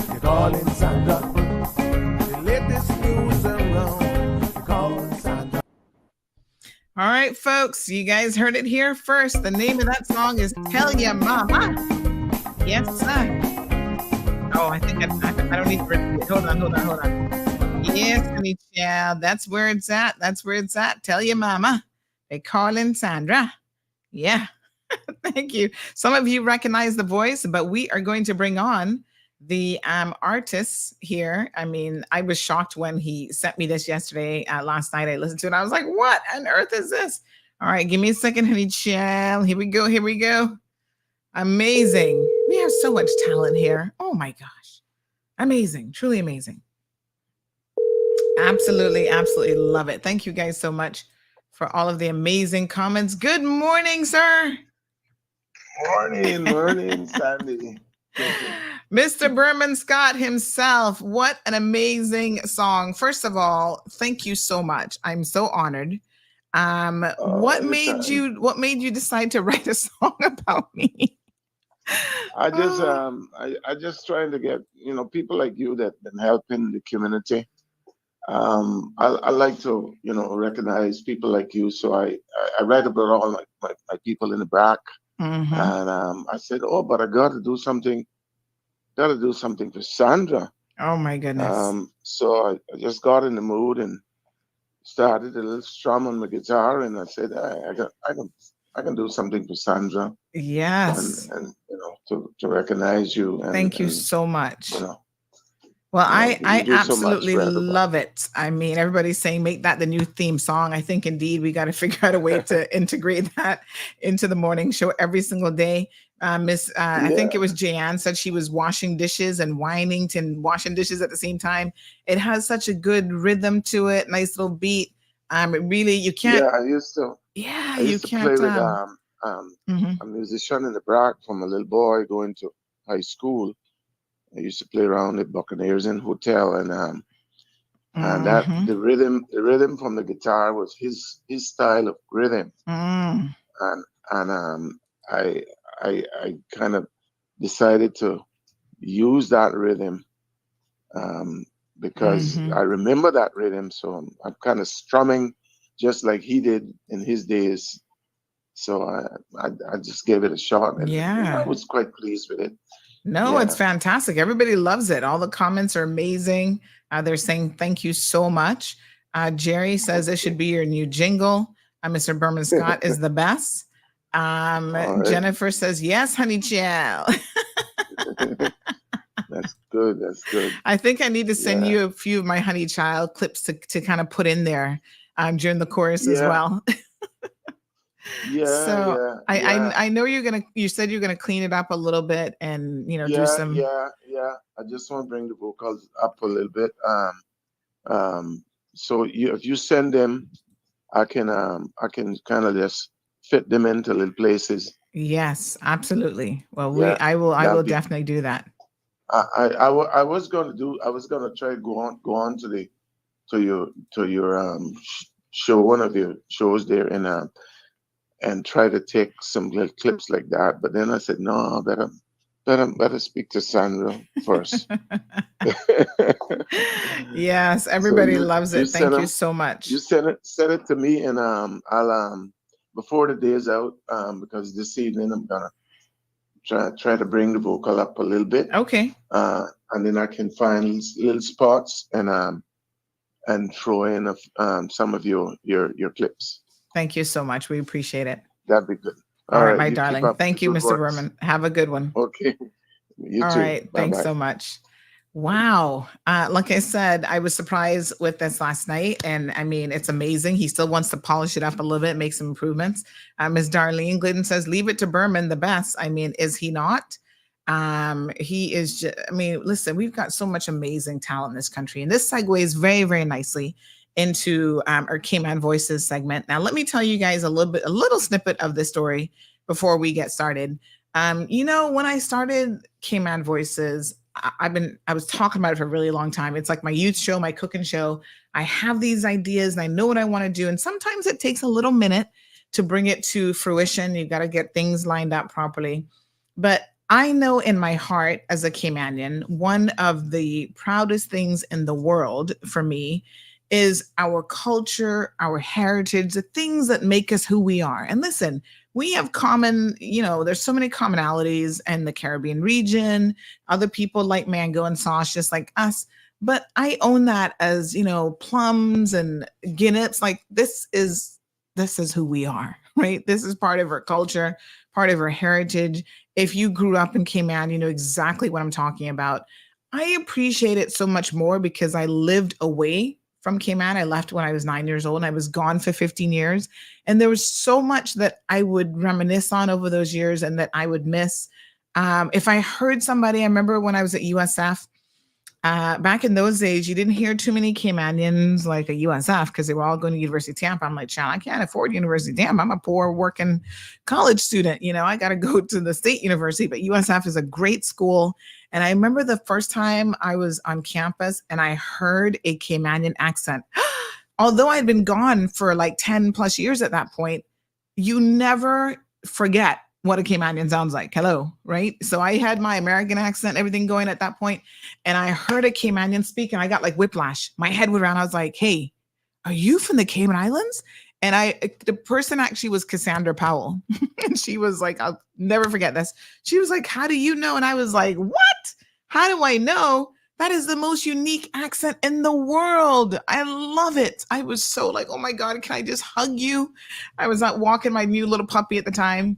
[SPEAKER 5] they calling Sandra. The latest news around, they calling Sandra.
[SPEAKER 2] All right, folks, you guys heard it here first. The name of that song is Tell Ya Mama. Yes, sir. Oh, I think I don't need to repeat it. Hold on. Yes, honey child. That's where it's at. Tell your mama. They call in Sandra. Yeah. Thank you. Some of you recognize the voice, but we are going to bring on the artists here. I mean, I was shocked when he sent me this yesterday. Last night I listened to it. I was like, what on earth is this? All right, give me a second, honey child. Here we go. Here we go. Amazing. We have so much talent here. Oh my gosh. Amazing. Truly amazing. Absolutely, absolutely love it. Thank you guys so much for all of the amazing comments. Good morning, sir.
[SPEAKER 8] Morning, Sandy.
[SPEAKER 2] Mr. Berman Scott himself. What an amazing song. First of all, thank you so much. I'm so honored. What made you decide to write a song about me?
[SPEAKER 8] I just trying to get, people like you that been helping the community. I like to, recognize people like you. So I write about all my people in the back.
[SPEAKER 2] Mm-hmm.
[SPEAKER 8] And I said, but I got to do something for Sandra.
[SPEAKER 2] Oh my goodness.
[SPEAKER 8] So I just got in the mood and started a little strum on my guitar, and I said, I can do something for Sandra.
[SPEAKER 2] Yes.
[SPEAKER 8] And to recognize you.
[SPEAKER 2] Thank you so much. Well,
[SPEAKER 8] you
[SPEAKER 2] I
[SPEAKER 8] do so much
[SPEAKER 2] absolutely
[SPEAKER 8] for everybody.
[SPEAKER 2] love it. I mean, everybody's saying make that the new theme song. I think indeed we got to figure out a way to integrate that into the morning show every single day. I think it was Jayanne said she was washing dishes and whining and washing dishes at the same time. It has such a good rhythm to it, nice little beat. Really, you can't.
[SPEAKER 8] Yeah, I used to.
[SPEAKER 2] Yeah,
[SPEAKER 8] I used
[SPEAKER 2] you
[SPEAKER 8] to
[SPEAKER 2] can't.
[SPEAKER 8] play with a musician in the back from a little boy going to high school. I used to play around at Buccaneers Inn Hotel, and that the rhythm from the guitar was his style of rhythm, and I kind of decided to use that rhythm because I remember that rhythm, so I'm kind of strumming just like he did in his days. So I just gave it a shot, and I was quite pleased with it.
[SPEAKER 2] No, it's fantastic. Everybody loves it. All the comments are amazing. They're saying thank you so much. Jerry says this should be your new jingle. Mr. Berman Scott is the best.
[SPEAKER 8] Right.
[SPEAKER 2] Jennifer says yes, honey child.
[SPEAKER 8] That's good.
[SPEAKER 2] I think I need to send you a few of my honey child clips to kind of put in there during the chorus as well. I know you said you're gonna clean it up a little bit and do some.
[SPEAKER 8] I just want to bring the vocals up a little bit. So if you send them, I can kind of just fit them into little places.
[SPEAKER 2] Yes, absolutely. Well, I will definitely do that.
[SPEAKER 8] I was gonna try to go on to your show, one of your shows there, and try to take some little clips like that. But then I said, no, better speak to Sandra first.
[SPEAKER 2] Yes, everybody loves it. Thank you so much.
[SPEAKER 8] You send it to me, and I'll before the day is out, because this evening I'm gonna try to bring the vocal up a little bit.
[SPEAKER 2] Okay.
[SPEAKER 8] And then I can find little spots and throw in some of your clips.
[SPEAKER 2] Thank you so much. We appreciate it.
[SPEAKER 8] That'd be good.
[SPEAKER 2] All right, my darling. Thank you, Mr. Berman. Have a good one.
[SPEAKER 8] Okay. You
[SPEAKER 2] All
[SPEAKER 8] too.
[SPEAKER 2] right.
[SPEAKER 8] Bye-bye.
[SPEAKER 2] Thanks so much. Wow. Like I said, I was surprised with this last night. And I mean, it's amazing. He still wants to polish it up a little bit, make some improvements. Ms. Darlene Glidden says, leave it to Berman, the best. I mean, is he not? He is just, listen, we've got so much amazing talent in this country. And this segues very, very nicely into our K-Man Voices segment. Now, let me tell you guys a little snippet of this story before we get started. When I started K-Man Voices, I was talking about it for a really long time. It's like my youth show, my cooking show. I have these ideas and I know what I want to do. And sometimes it takes a little minute to bring it to fruition. You've got to get things lined up properly. But I know in my heart as a K-Manian, one of the proudest things in the world for me is our culture, our heritage, the things that make us who we are. And listen, we have common, there's so many commonalities in the Caribbean region. Other people like mango and sauce, just like us. But I own that as, plums and guineps. Like this is this is who we are, right? This is part of our culture, part of our heritage. If you grew up in Cayman, you know exactly what I'm talking about. I appreciate it so much more because I lived away from Cayman. I left when I was 9 years old and I was gone for 15 years. And there was so much that I would reminisce on over those years and that I would miss. If I heard somebody, I remember when I was at USF, back in those days, you didn't hear too many Caymanians like at USF because they were all going to University of Tampa. I'm like, child, I can't afford University of Tampa. I'm a poor working college student. You know, I got to go to the state university, but USF is a great school. And I remember the first time I was on campus and I heard a Caymanian accent. Although I'd been gone for like 10 plus years at that point, you never forget what a Caymanian sounds like. Hello, right? So I had my American accent, everything going at that point, and I heard a Caymanian speak, and I got like whiplash. My head went around. I was like, "Hey, are you from the Cayman Islands?" And the person actually was Cassandra Powell, and she was like, "I'll never forget this." She was like, "How do you know?" And I was like, "What? How do I know? That is the most unique accent in the world. I love it." I was so like, "Oh my God, can I just hug you?" I was out walking my new little puppy at the time.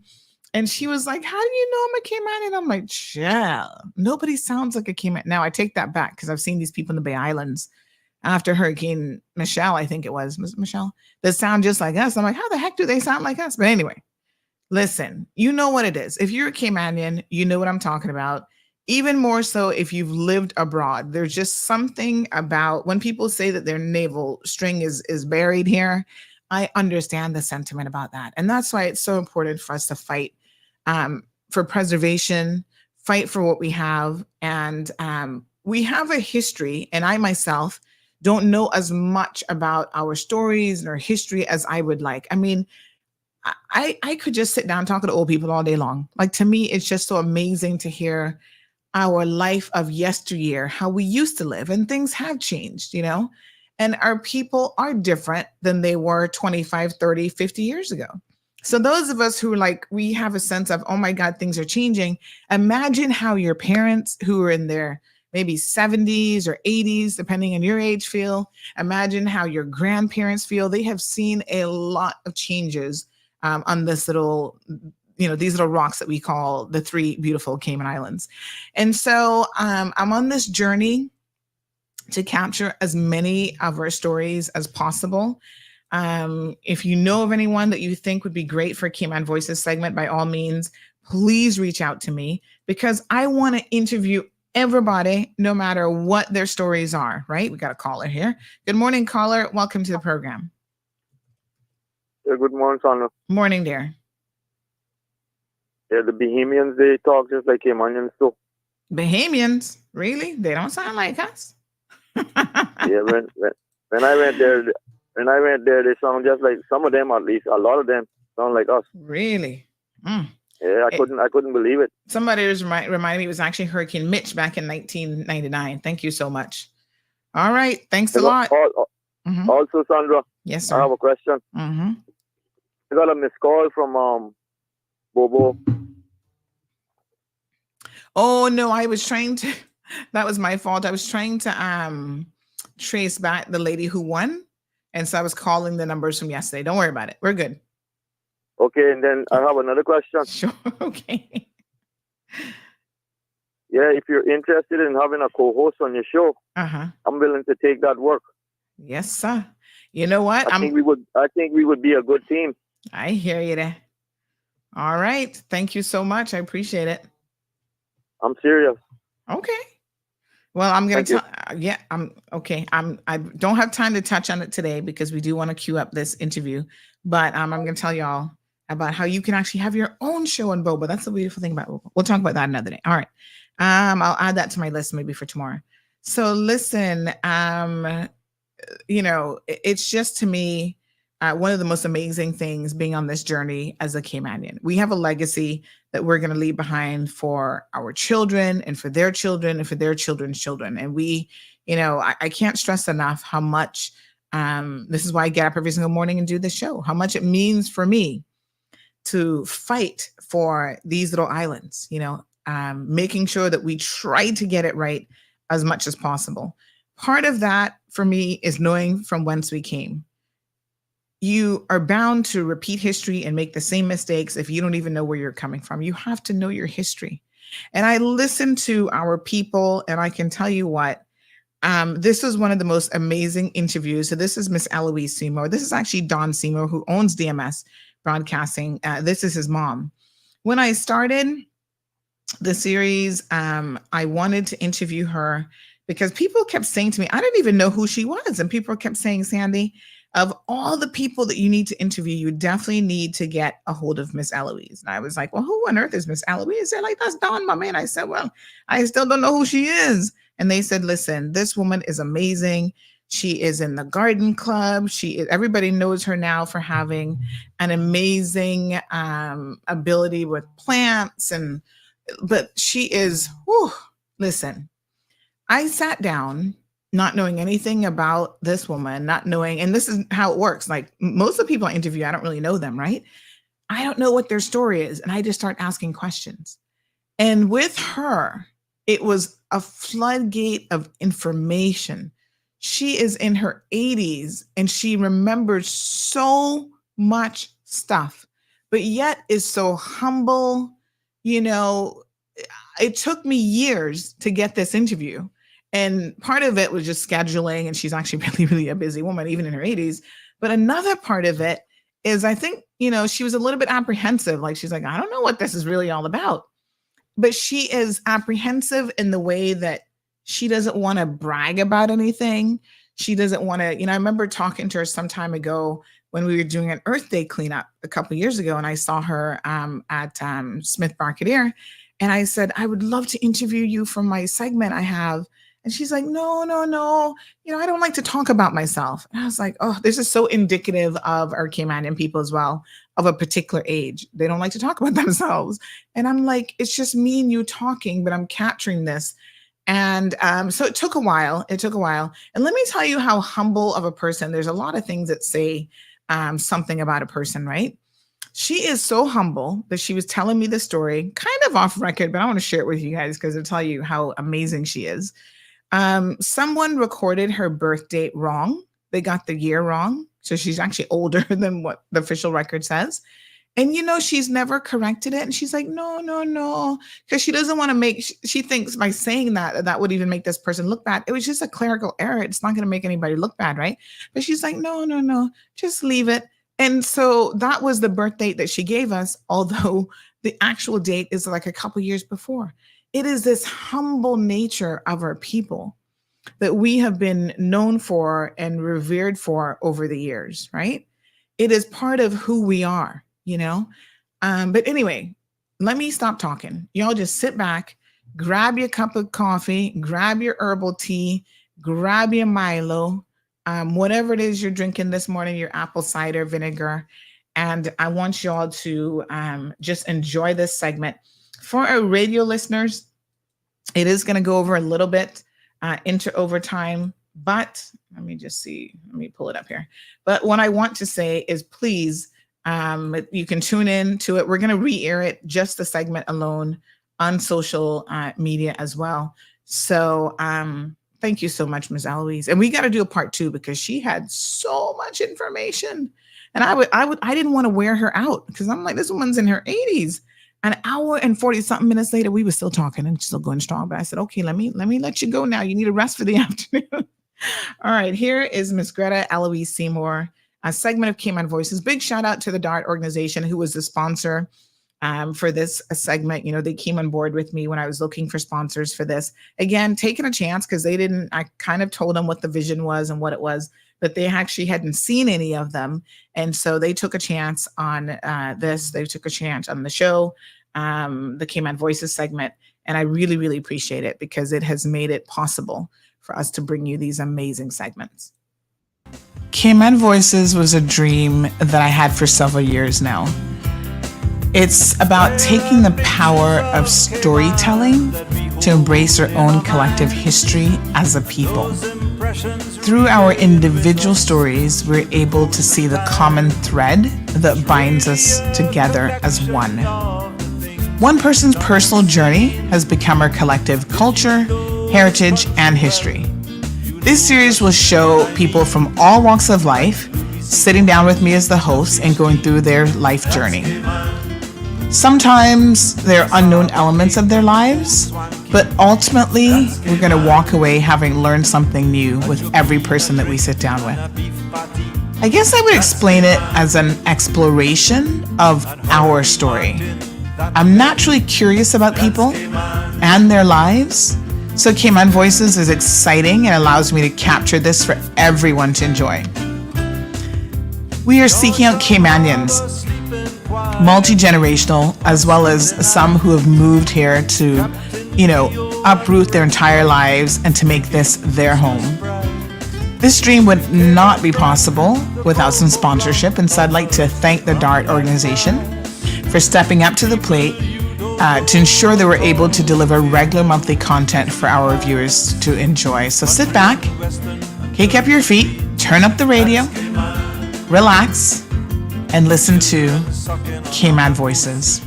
[SPEAKER 2] And she was like, "How do you know I'm a Cayman?" And I'm like, "Yeah, nobody sounds like a Cayman." Now I take that back because I've seen these people in the Bay Islands after Hurricane Michelle, I think it was Michelle, that sound just like us. I'm like, how the heck do they sound like us? But anyway, listen, you know what it is. If you're a Caymanian, you know what I'm talking about. Even more so if you've lived abroad. There's just something about when people say that their navel string is buried here. I understand the sentiment about that. And that's why it's so important for us to fight for preservation, fight for what we have. And we have a history, and I myself don't know as much about our stories and our history as I would like. I mean, I could just sit down talking to old people all day long. Like, to me, it's just so amazing to hear our life of yesteryear, how we used to live, and things have changed, you know, and our people are different than they were 25, 30, 50 years ago. So those of us who we have a sense of, oh my God, things are changing. Imagine how your parents who are in their maybe 70s or 80s, depending on your age, feel. Imagine how your grandparents feel. They have seen a lot of changes on this little, these little rocks that we call the three beautiful Cayman Islands. And so I'm on this journey to capture as many of our stories as possible. If you know of anyone that you think would be great for Cayman Voices segment, by all means, please reach out to me, because I want to interview everybody, no matter what their stories are, right? We got a caller here. Good morning, caller. Welcome to the program.
[SPEAKER 9] Yeah, good morning, Sandra.
[SPEAKER 2] Morning, dear.
[SPEAKER 9] Yeah, the Bahamians, they talk just like Caymanians too.
[SPEAKER 2] Bahamians? Really? They don't sound like us?
[SPEAKER 9] Yeah, when I went there, they sound just like, some of them at least, a lot of them sound like us.
[SPEAKER 2] Really? Mm.
[SPEAKER 9] Yeah, I couldn't believe it.
[SPEAKER 2] Somebody was reminding me it was actually Hurricane Mitch back in 1999. Thank you so much. All right. Thanks a lot.
[SPEAKER 9] Also, Sandra.
[SPEAKER 2] Yes, sir.
[SPEAKER 9] I have a question.
[SPEAKER 2] Mm-hmm.
[SPEAKER 9] I got a missed call from Bobo.
[SPEAKER 2] Oh no, I was trying to. That was my fault. I was trying to trace back the lady who won, and so I was calling the numbers from yesterday. Don't worry about it. We're good.
[SPEAKER 9] Okay, and then I have another question.
[SPEAKER 2] Sure. Okay.
[SPEAKER 9] Yeah, if you're interested in having a co-host on your show, I'm willing to take that work.
[SPEAKER 2] Yes, sir. You know what?
[SPEAKER 9] I think we would be a good team.
[SPEAKER 2] I hear you there. All right. Thank you so much. I appreciate it.
[SPEAKER 9] I'm serious.
[SPEAKER 2] Okay. Well, I'm going to tell. Yeah, I'm okay. I don't have time to touch on it today because we do want to queue up this interview. But I'm going to tell y'all about how you can actually have your own show on Boba. That's the beautiful thing about Boba. We'll talk about that another day. All right. I'll add that to my list maybe for tomorrow. So listen, it's just, to me, one of the most amazing things being on this journey as a Caymanian. We have a legacy that we're going to leave behind for our children and for their children and for their children's children. And we, I can't stress enough how much, this is why I get up every single morning and do this show, how much it means for me to fight for these little islands, making sure that we try to get it right as much as possible. Part of that for me is knowing from whence we came. you are bound to repeat history and make the same mistakes if you don't even know where you're coming from. You have to know your history. And I listened to our people, and I can tell you what, this is one of the most amazing interviews. So this is Miss Eloise Seymour. This is actually Don Seymour, who owns DMS Broadcasting. This is his mom. When I started the series, I wanted to interview her because people kept saying to me, I didn't even know who she was. And people kept saying, Sandy, of all the people that you need to interview, you definitely need to get a hold of Miss Eloise. And I was like, well, who on earth is Miss Eloise? They're like, that's Dawn, my man. I said, well, I still don't know who she is. And they said, listen, this woman is amazing. She is in the garden club. Everybody knows her now for having an amazing ability with plants. But she is, listen, I sat down not knowing anything about this woman, not knowing, and this is how it works. Like most of the people I interview, I don't really know them, right? I don't know what their story is. And I just start asking questions. And with her, it was a floodgate of information. She is in her 80s and she remembers so much stuff, but yet is so humble. You know, it took me years to get this interview. And part of it was just scheduling. And she's actually really, really a busy woman, even in her 80s. But another part of it is, I think, she was a little bit apprehensive. Like, she's like, I don't know what this is really all about. But she is apprehensive in the way that she doesn't want to brag about anything. She doesn't want to, I remember talking to her some time ago when we were doing an Earth Day cleanup a couple of years ago. And I saw her at Smith Barcadier. And I said, I would love to interview you for my segment I have. And she's like, no. I don't like to talk about myself. And I was like, oh, this is so indicative of our Caymanian people as well, of a particular age. They don't like to talk about themselves. And I'm like, it's just me and you talking, but I'm capturing this. And so it took a while. And let me tell you how humble of a person, there's a lot of things that say something about a person, right? She is so humble that she was telling me the story, kind of off record, but I want to share it with you guys because it'll tell you how amazing she is. Someone recorded her birth date wrong. They got the year wrong. So she's actually older than what the official record says. And, she's never corrected it. And she's like, no. Because she doesn't want to she thinks by saying that would even make this person look bad. It was just a clerical error. It's not going to make anybody look bad, right? But she's like, no, just leave it. And so that was the birth date that she gave us, although the actual date is like a couple years before. It is this humble nature of our people that we have been known for and revered for over the years, right? It is part of who we are, But anyway, let me stop talking. Y'all just sit back, grab your cup of coffee, grab your herbal tea, grab your Milo, whatever it is you're drinking this morning, your apple cider vinegar. And I want y'all to just enjoy this segment. For our radio listeners, it is going to go over a little bit into overtime, but let me just see. Let me pull it up here. But what I want to say is please, you can tune in to it. We're going to re-air it, just the segment alone, on social media as well. So thank you so much, Ms. Eloise. And we got to do a part 2 because she had so much information. And I didn't want to wear her out because I'm like, this woman's in her 80s. An hour and 40 something minutes later, we were still talking and still going strong. But I said, okay, let me let you go now. You need a rest for the afternoon. All right, here is Miss Greta Eloise Seymour, a segment of Cayman Voices. Big shout out to the DART organization, who was the sponsor for this segment. They came on board with me when I was looking for sponsors for this. Again, taking a chance because I kind of told them what the vision was and what it was, but they actually hadn't seen any of them. And so they took a chance on this. They took a chance on the show, the Cayman Voices segment. And I really, really appreciate it because it has made it possible for us to bring you these amazing segments. Cayman Voices was a dream that I had for several years now. It's about taking the power of storytelling to embrace our own collective history as a people. Through our individual stories, we're able to see the common thread that binds us together as one. One person's personal journey has become our collective culture, heritage, and history. This series will show people from all walks of life sitting down with me as the host and going through their life journey. Sometimes there are unknown elements of their lives, but ultimately we're going to walk away having learned something new with every person that we sit down with. I guess I would explain it as an exploration of our story. I'm naturally curious about people and their lives, so Cayman Voices is exciting and allows me to capture this for everyone to enjoy. We are seeking out Caymanians, multi-generational, as well as some who have moved here to, uproot their entire lives and to make this their home. This dream would not be possible without some sponsorship, and so I'd like to thank the DART organization for stepping up to the plate to ensure that we're able to deliver regular monthly content for our viewers to enjoy. So sit back, kick up your feet, turn up the radio, relax, and listen to Cayman Voices.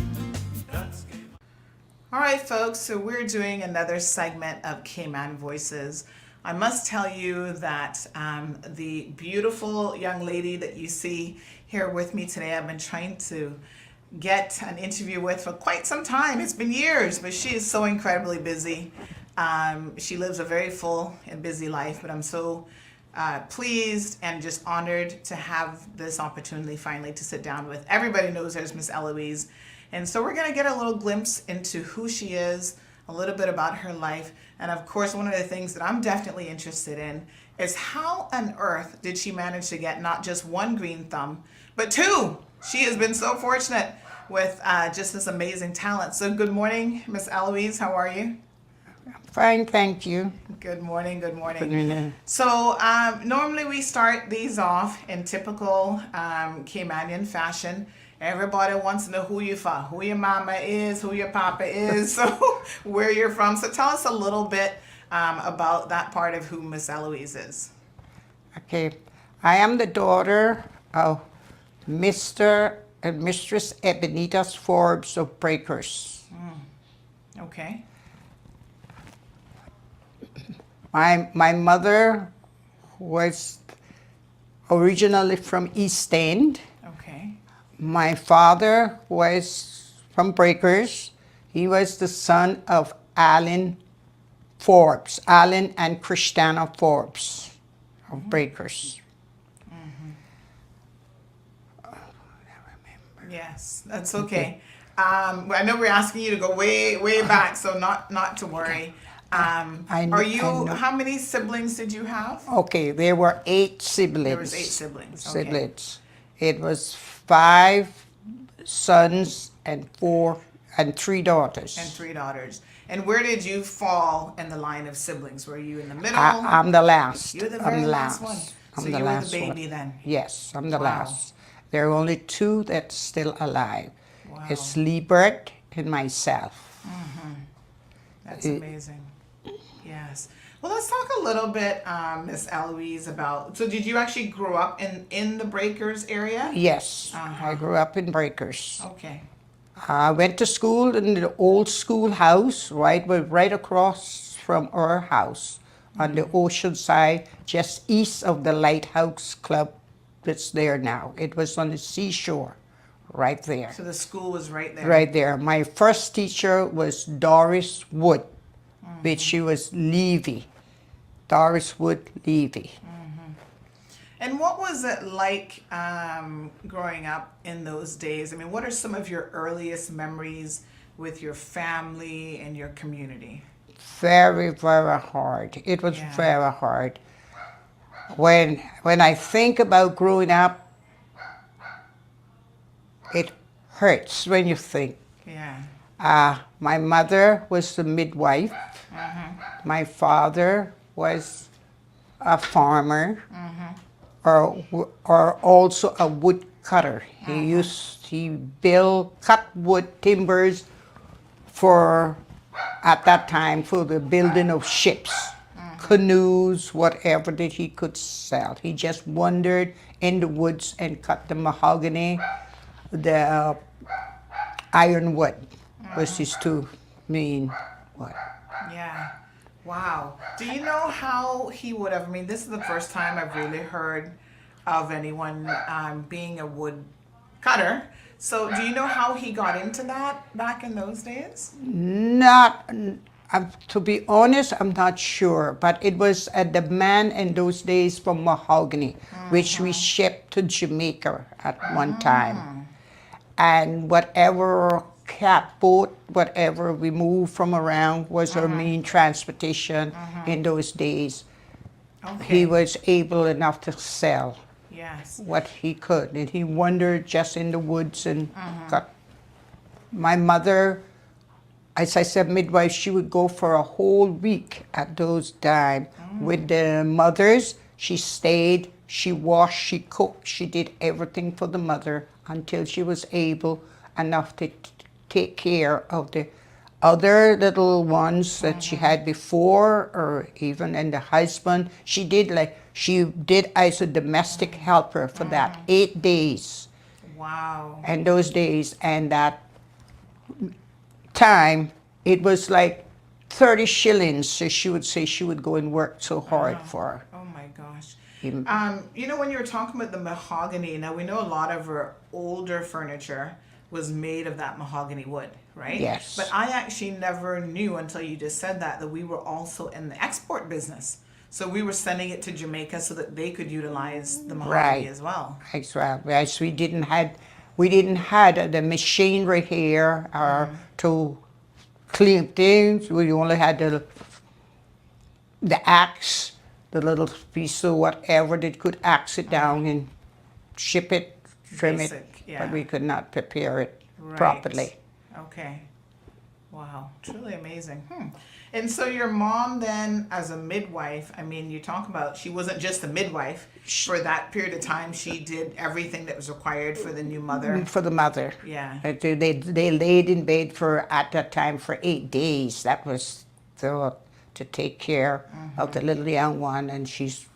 [SPEAKER 2] All right, folks, so we're doing another segment of Cayman Voices. I must tell you that the beautiful young lady that you see here with me today, I've been trying to get an interview with for quite some time. It's been years, but she is so incredibly busy. She lives a very full and busy life, but I'm so pleased and just honored to have this opportunity finally to sit down with. Everybody knows her as Miss Eloise. And so we're going to get a little glimpse into who she is, a little bit about her life. And of course, one of the things that I'm definitely interested in is how on earth did she manage to get not just one green thumb, but two? She has been so fortunate with just this amazing talent. So good morning, Miss Eloise. How are you?
[SPEAKER 10] Fine, thank you.
[SPEAKER 2] Good morning, good morning.
[SPEAKER 10] Good morning.
[SPEAKER 2] So normally we start these off in typical Caymanian fashion. Everybody wants to know who you for, who your mama is, who your papa is, so where you're from. So tell us a little bit about that part of who Miss Eloise is.
[SPEAKER 10] Okay, I am the daughter of Mr. and Mistress Ebenita Forbes of Breakers.
[SPEAKER 2] Okay.
[SPEAKER 10] My mother was originally from East End.
[SPEAKER 2] Okay.
[SPEAKER 10] My father was from Breakers. He was the son of Alan Forbes, Alan and Christiana Forbes of Breakers.
[SPEAKER 2] Yes, that's okay. I know we're asking you to go way, way back, so not to worry. How many siblings did you have?
[SPEAKER 10] Okay, there were 8 siblings.
[SPEAKER 2] There was 8 siblings. Okay.
[SPEAKER 10] Siblings. It was 5 sons and 3 daughters.
[SPEAKER 2] And 3 daughters. And where did you fall in the line of siblings? Were you in the middle?
[SPEAKER 10] I'm the last.
[SPEAKER 2] You're the very last one. So you were the baby then?
[SPEAKER 10] Yes, I'm the
[SPEAKER 2] Wow.
[SPEAKER 10] last. There are only 2 that's still alive.
[SPEAKER 2] Wow.
[SPEAKER 10] It's Liebert and myself.
[SPEAKER 2] That's amazing. Yes. Well, let's talk a little bit, Miss Eloise, about, so did you actually grow up in the Breakers area?
[SPEAKER 10] Yes, I grew up in Breakers.
[SPEAKER 2] Okay.
[SPEAKER 10] I went to school in the old schoolhouse, right across from our house on the ocean side, just east of the Lighthouse Club that's there now. It was on the seashore, right there.
[SPEAKER 2] So the school was right there?
[SPEAKER 10] Right there. My first teacher was Doris Wood, which she was Levy. Doris Wood Levy.
[SPEAKER 2] And what was it like growing up in those days? I mean, what are some of your earliest memories with your family and your community?
[SPEAKER 10] Very, very hard. It was very hard. When I think about growing up, it hurts when you think.
[SPEAKER 2] Yeah.
[SPEAKER 10] My mother was the midwife. My father was a farmer, or also a wood cutter. He cut wood timbers for, at that time, for the building of ships, canoes, whatever that he could sell. He just wandered in the woods and cut the mahogany, the ironwood was his 2 main wood.
[SPEAKER 2] Yeah. Wow. Do you know how he would have, I mean, this is the first time I've really heard of anyone being a wood cutter. So, do you know how he got into that back in those days?
[SPEAKER 10] Not, to be honest, I'm not sure, but it was a demand in those days for mahogany, which we shipped to Jamaica at one time. And whatever catboat, whatever we moved from around was our main transportation in those days. He was able enough to sell what he could, and he wandered just in the woods and got. My mother, as I said, midwife, she would go for a whole week at those times with the mothers. She stayed, she washed, she cooked, she did everything for the mother until she was able enough to take care of the other little ones that she had before, or even in the husband. She did as a domestic helper for that 8 days.
[SPEAKER 2] Wow.
[SPEAKER 10] And those days, and that time, it was like 30 shillings. So she would say she would go and work so hard for.
[SPEAKER 2] Oh my gosh. You know, when you were talking about the mahogany, now we know a lot of our older furniture was made of that mahogany wood, right?
[SPEAKER 10] Yes.
[SPEAKER 2] But I actually never knew until you just said that we were also in the export business. So we were sending it to Jamaica so that they could utilize the mahogany as well.
[SPEAKER 10] Exactly. Yes, we didn't have the machinery here to clean things. We only had the axe, the little piece of whatever that could axe it down and ship it, trim it, but we could not prepare it properly.
[SPEAKER 2] Okay. Wow. Truly amazing. And so your mom then, as a midwife, I mean, you talk about she wasn't just a midwife. For that period of time, she did everything that was required for the new mother.
[SPEAKER 10] For the mother.
[SPEAKER 2] Yeah.
[SPEAKER 10] They laid in bed at that time for 8 days. That was to take care of the little young one. And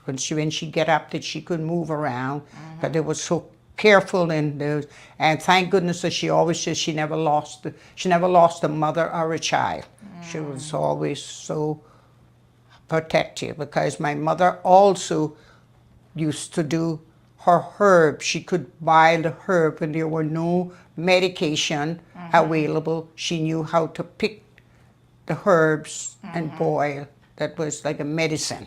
[SPEAKER 10] when she get up, that she could move around. But they were so careful and thank goodness that she always says she never lost a mother or a child. She was always so protective, because my mother also used to do her herbs. She could buy the herb when there were no medication available. She knew how to pick the herbs and boil. That was like a medicine.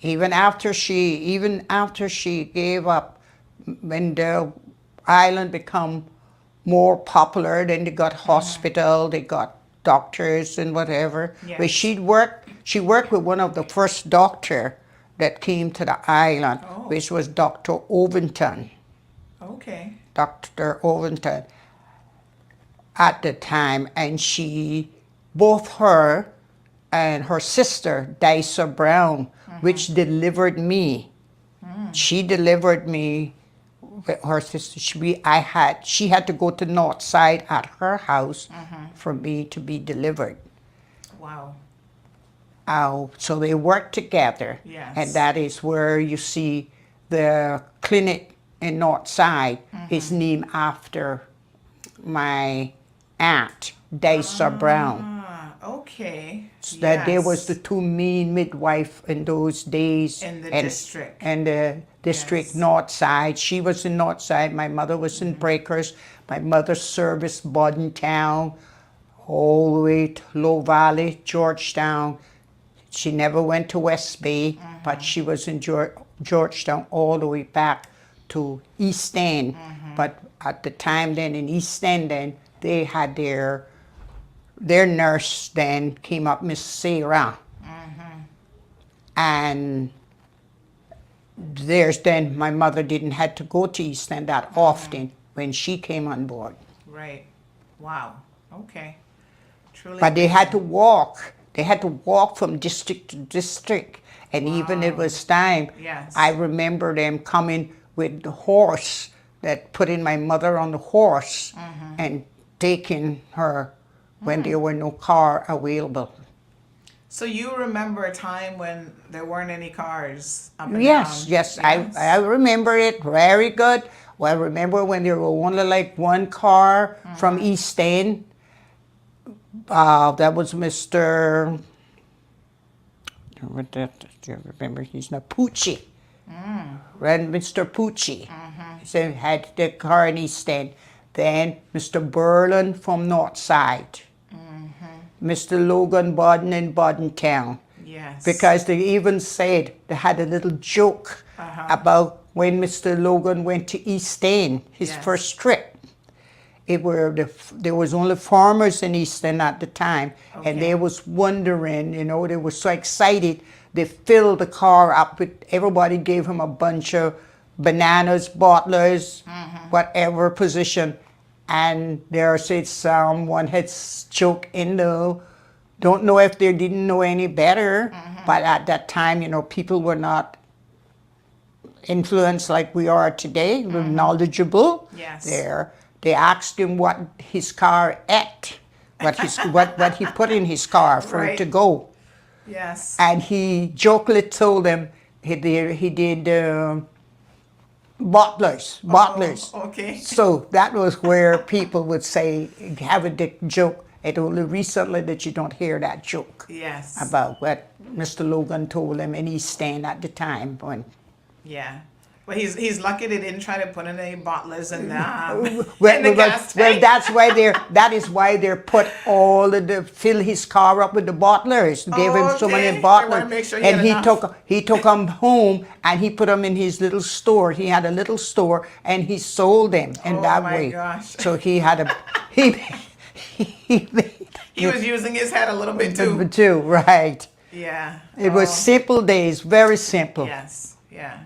[SPEAKER 10] Even after she gave up, when the island become more popular, then they got hospital, they got doctors and whatever. But she worked with one of the first doctor that came to the island, which was Dr. Overton.
[SPEAKER 2] Okay.
[SPEAKER 10] Dr. Overton at the time, and both her and her sister, Disa Brown, which delivered me. She delivered me with her sister. She had to go to North Side at her house for me to be delivered.
[SPEAKER 2] Wow.
[SPEAKER 10] So they worked together.
[SPEAKER 2] Yes.
[SPEAKER 10] And that is where you see the clinic in North Side is named after my aunt, Disa Brown.
[SPEAKER 2] Okay.
[SPEAKER 10] So that there was the two main midwife in those days.
[SPEAKER 2] In the district.
[SPEAKER 10] And the district North Side. She was in North Side. My mother was in Breakers. My mother serviced Town all the way to Low Valley, Georgetown. She never went to West Bay, but she was in Georgetown all the way back to East End. But at the time then in East End, then they had their nurse then came up, Miss Sarah. And then my mother didn't have to go to East End that often when she came on board.
[SPEAKER 2] Right. Wow. Okay. Truly.
[SPEAKER 10] But they had to walk. They had to walk from district to district. And even it was time, I remember them coming with the horse, that putting my mother on the horse and taking her when there were no car available.
[SPEAKER 2] So you remember a time when there weren't any cars up and down?
[SPEAKER 10] Yes. I remember it very good. Well, I remember when there were only like one car from East End. That was Mr. What that? Do you remember? He's not Pucci. and Mr. Pucci. So had the car in East End. Then Mr. Berlin from North Side. Mr. Logan Bodden in Bodden Town.
[SPEAKER 2] Yes.
[SPEAKER 10] Because they even said, they had a little joke about when Mr. Logan went to East End, his first trip. There was only farmers in East End at the time, and they was wondering, you know, they were so excited. They filled the car up with, everybody gave him a bunch of bananas, bottlers, whatever position. And there said someone had joked in the, don't know if they didn't know any better, but at that time, you know, people were not influenced like we are today, we're knowledgeable.
[SPEAKER 2] Yes.
[SPEAKER 10] They asked him what his car ate, what he put in his car for it to go.
[SPEAKER 2] Yes.
[SPEAKER 10] And he jokingly told them he did bottlers.
[SPEAKER 2] Okay.
[SPEAKER 10] So that was where people would say, have a dick joke. It only recently that you don't hear that joke.
[SPEAKER 2] Yes.
[SPEAKER 10] About what Mr. Logan told him in East End at the time. When
[SPEAKER 2] Well, he's lucky they didn't try to put in any bottlers in the gas tank.
[SPEAKER 10] Well, that is why they put fill his car up with the bottlers. Gave him so many bottlers, and he took them home and he put them in his little store. He had a little store and he sold them in that way.
[SPEAKER 2] Gosh.
[SPEAKER 10] So he had a
[SPEAKER 2] he was using his head a little bit too.
[SPEAKER 10] Too right.
[SPEAKER 2] Yeah.
[SPEAKER 10] It was simple days, very simple.
[SPEAKER 2] Yes. Yeah.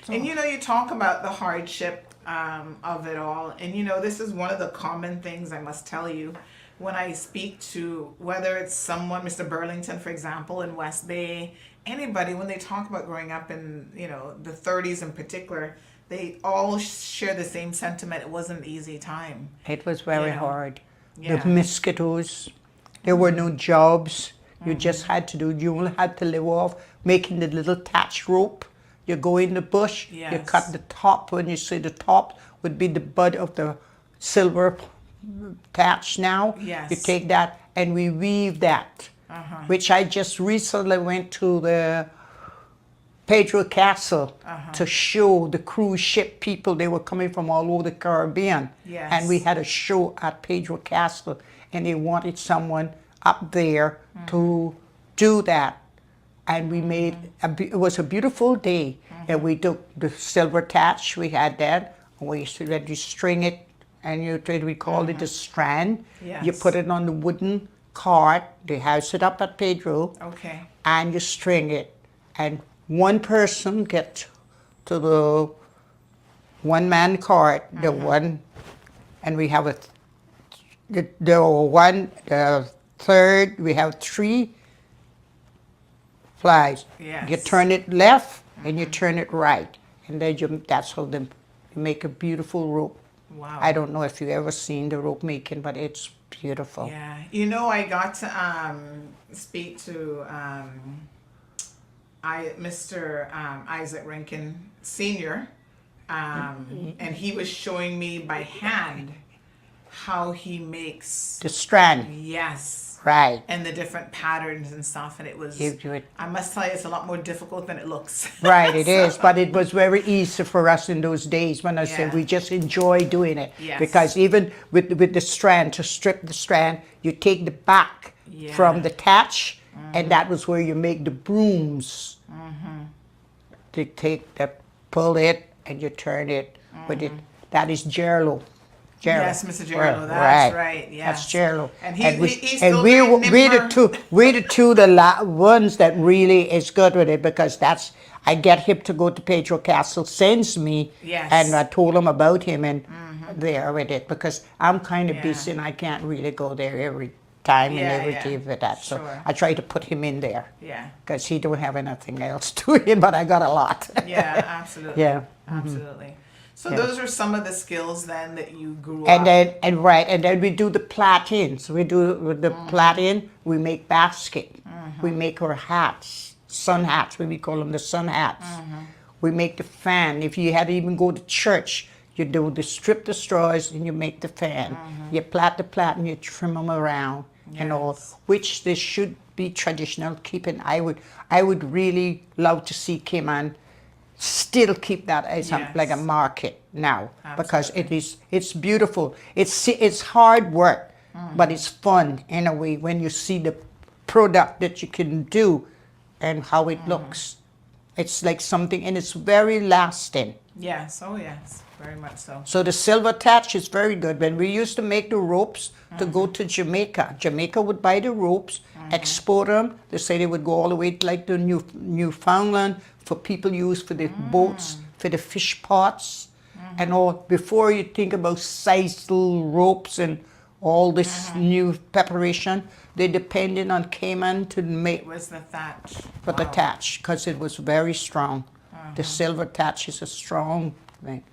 [SPEAKER 2] And you know, you talk about the hardship of it all. And you know, this is one of the common things I must tell you when I speak to, whether it's someone, Mr. Burlington, for example, in West Bay, anybody, when they talk about growing up in, you know, the 30s in particular, they all share the same sentiment. It wasn't an easy time.
[SPEAKER 10] It was very hard.
[SPEAKER 2] Yeah.
[SPEAKER 10] The mosquitoes, there were no jobs. You just had to you only had to live off making the little thatch rope. You go in the bush, you cut the top. When you see the top would be the bud of the silver thatch now.
[SPEAKER 2] Yes.
[SPEAKER 10] You take that and we weave that, which I just recently went to the Pedro Castle to show the cruise ship people. They were coming from all over the Caribbean.
[SPEAKER 2] Yes.
[SPEAKER 10] And we had a show at Pedro Castle and they wanted someone up there to do that. And we made, it was a beautiful day. And we took the silver thatch, we had that. And we let you string it, and we called it a strand.
[SPEAKER 2] Yes.
[SPEAKER 10] You put it on the wooden cart, they house it up at Pedro.
[SPEAKER 2] Okay.
[SPEAKER 10] And you string it. And one person gets to the one-man cart, the one, and we have the third, we have 3 flies.
[SPEAKER 2] Yes.
[SPEAKER 10] You turn it left and you turn it right, and then that's how you make a beautiful rope.
[SPEAKER 2] Wow.
[SPEAKER 10] I don't know if you've ever seen the rope making, but it's beautiful.
[SPEAKER 2] Yeah. You know, I got to speak to Mr. Isaac Rankin Sr., and he was showing me by hand how he makes
[SPEAKER 10] the strand.
[SPEAKER 2] Yes.
[SPEAKER 10] Right.
[SPEAKER 2] And the different patterns and stuff, and it was, I must tell you, it's a lot more difficult than it looks.
[SPEAKER 10] Right, it is, but it was very easy for us in those days when I said we just enjoy doing it.
[SPEAKER 2] Yes.
[SPEAKER 10] Because even with the strand, to strip the strand, you take the back from the thatch, and that was where you make the brooms. You pull it, and you turn it with it. That is Gerlo.
[SPEAKER 2] Yes, Mr. Gerlo, that's right.
[SPEAKER 10] Yes. That's Gerlo.
[SPEAKER 2] And
[SPEAKER 10] we're the two ones that really is good with it, because I get him to go to Pedro Castle, sends me, and I told him about him and there with it, because I'm kind of busy and I can't really go there every time and everything with that. So I try to put him in there. Yeah. Because he don't have anything else to him, but I got a lot.
[SPEAKER 2] Yeah, absolutely.
[SPEAKER 10] Yeah.
[SPEAKER 2] Absolutely. So those are some of the skills then that you grew
[SPEAKER 10] up.
[SPEAKER 2] And
[SPEAKER 10] then we do the plait-ins. We do with the plait-in. We make basket. We make our hats, sun hats. We call them the sun hats. We make the fan. If you had to even go to church, you strip the straws and you make the fan. You plait the plait and you trim them around and all, which this should be traditional keeping. I would really love to see Kim and still keep that as like a market now because it's beautiful. It's hard work, but it's fun in a way when you see the product that you can do and how it looks. It's like something, and it's very lasting.
[SPEAKER 2] Yes, oh yes, very much so.
[SPEAKER 10] So the silver thatch is very good. When we used to make the ropes to go to Jamaica, Jamaica would buy the ropes, export them. They say they would go all the way to like the Newfoundland for people use for the boats, for the fish pots, and all. Before you think about sisal ropes and all this new preparation, they depended on Cayman to make.
[SPEAKER 2] It was the thatch.
[SPEAKER 10] For the thatch, because it was very strong. The silver thatch is a strong thing.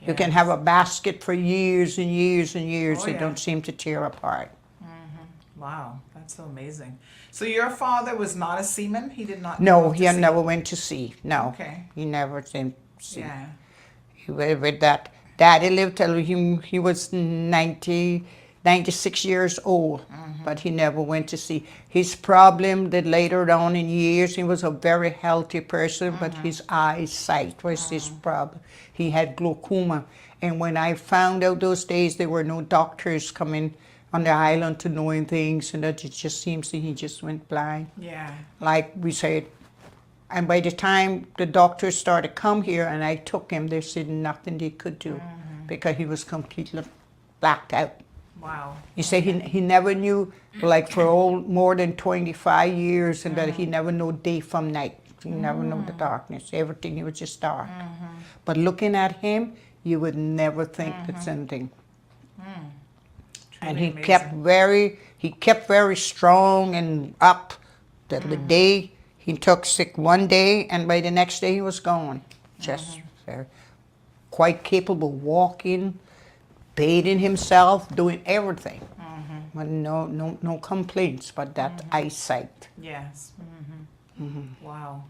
[SPEAKER 10] You can have a basket for years and years and years. It don't seem to tear apart.
[SPEAKER 2] Wow, that's so amazing. So your father was not a seaman? He did not.
[SPEAKER 10] No, he never went to sea. No,
[SPEAKER 2] Okay.
[SPEAKER 10] he never went to sea.
[SPEAKER 2] Yeah.
[SPEAKER 10] With that, Daddy lived till he was 96 years old, but he never went to sea. His problem that later on in years, he was a very healthy person, but his eyesight was his problem. He had glaucoma. And when I found out those days, there were no doctors coming on the island to knowing things, and that it just seems that he just went blind.
[SPEAKER 2] Yeah.
[SPEAKER 10] Like we said, and by the time the doctors started come here and I took him, they said nothing they could do because he was completely blacked out.
[SPEAKER 2] Wow.
[SPEAKER 10] He said he never knew, like for more than 25 years, and that he never knew day from night. He never knew the darkness. Everything, it was just dark. But looking at him, you would never think that's anything. And he kept very strong and up. The day he took sick one day, and by the next day he was gone. Just very, quite capable, walking, bathing himself, doing everything. But no complaints, but that eyesight.
[SPEAKER 2] Yes. Wow.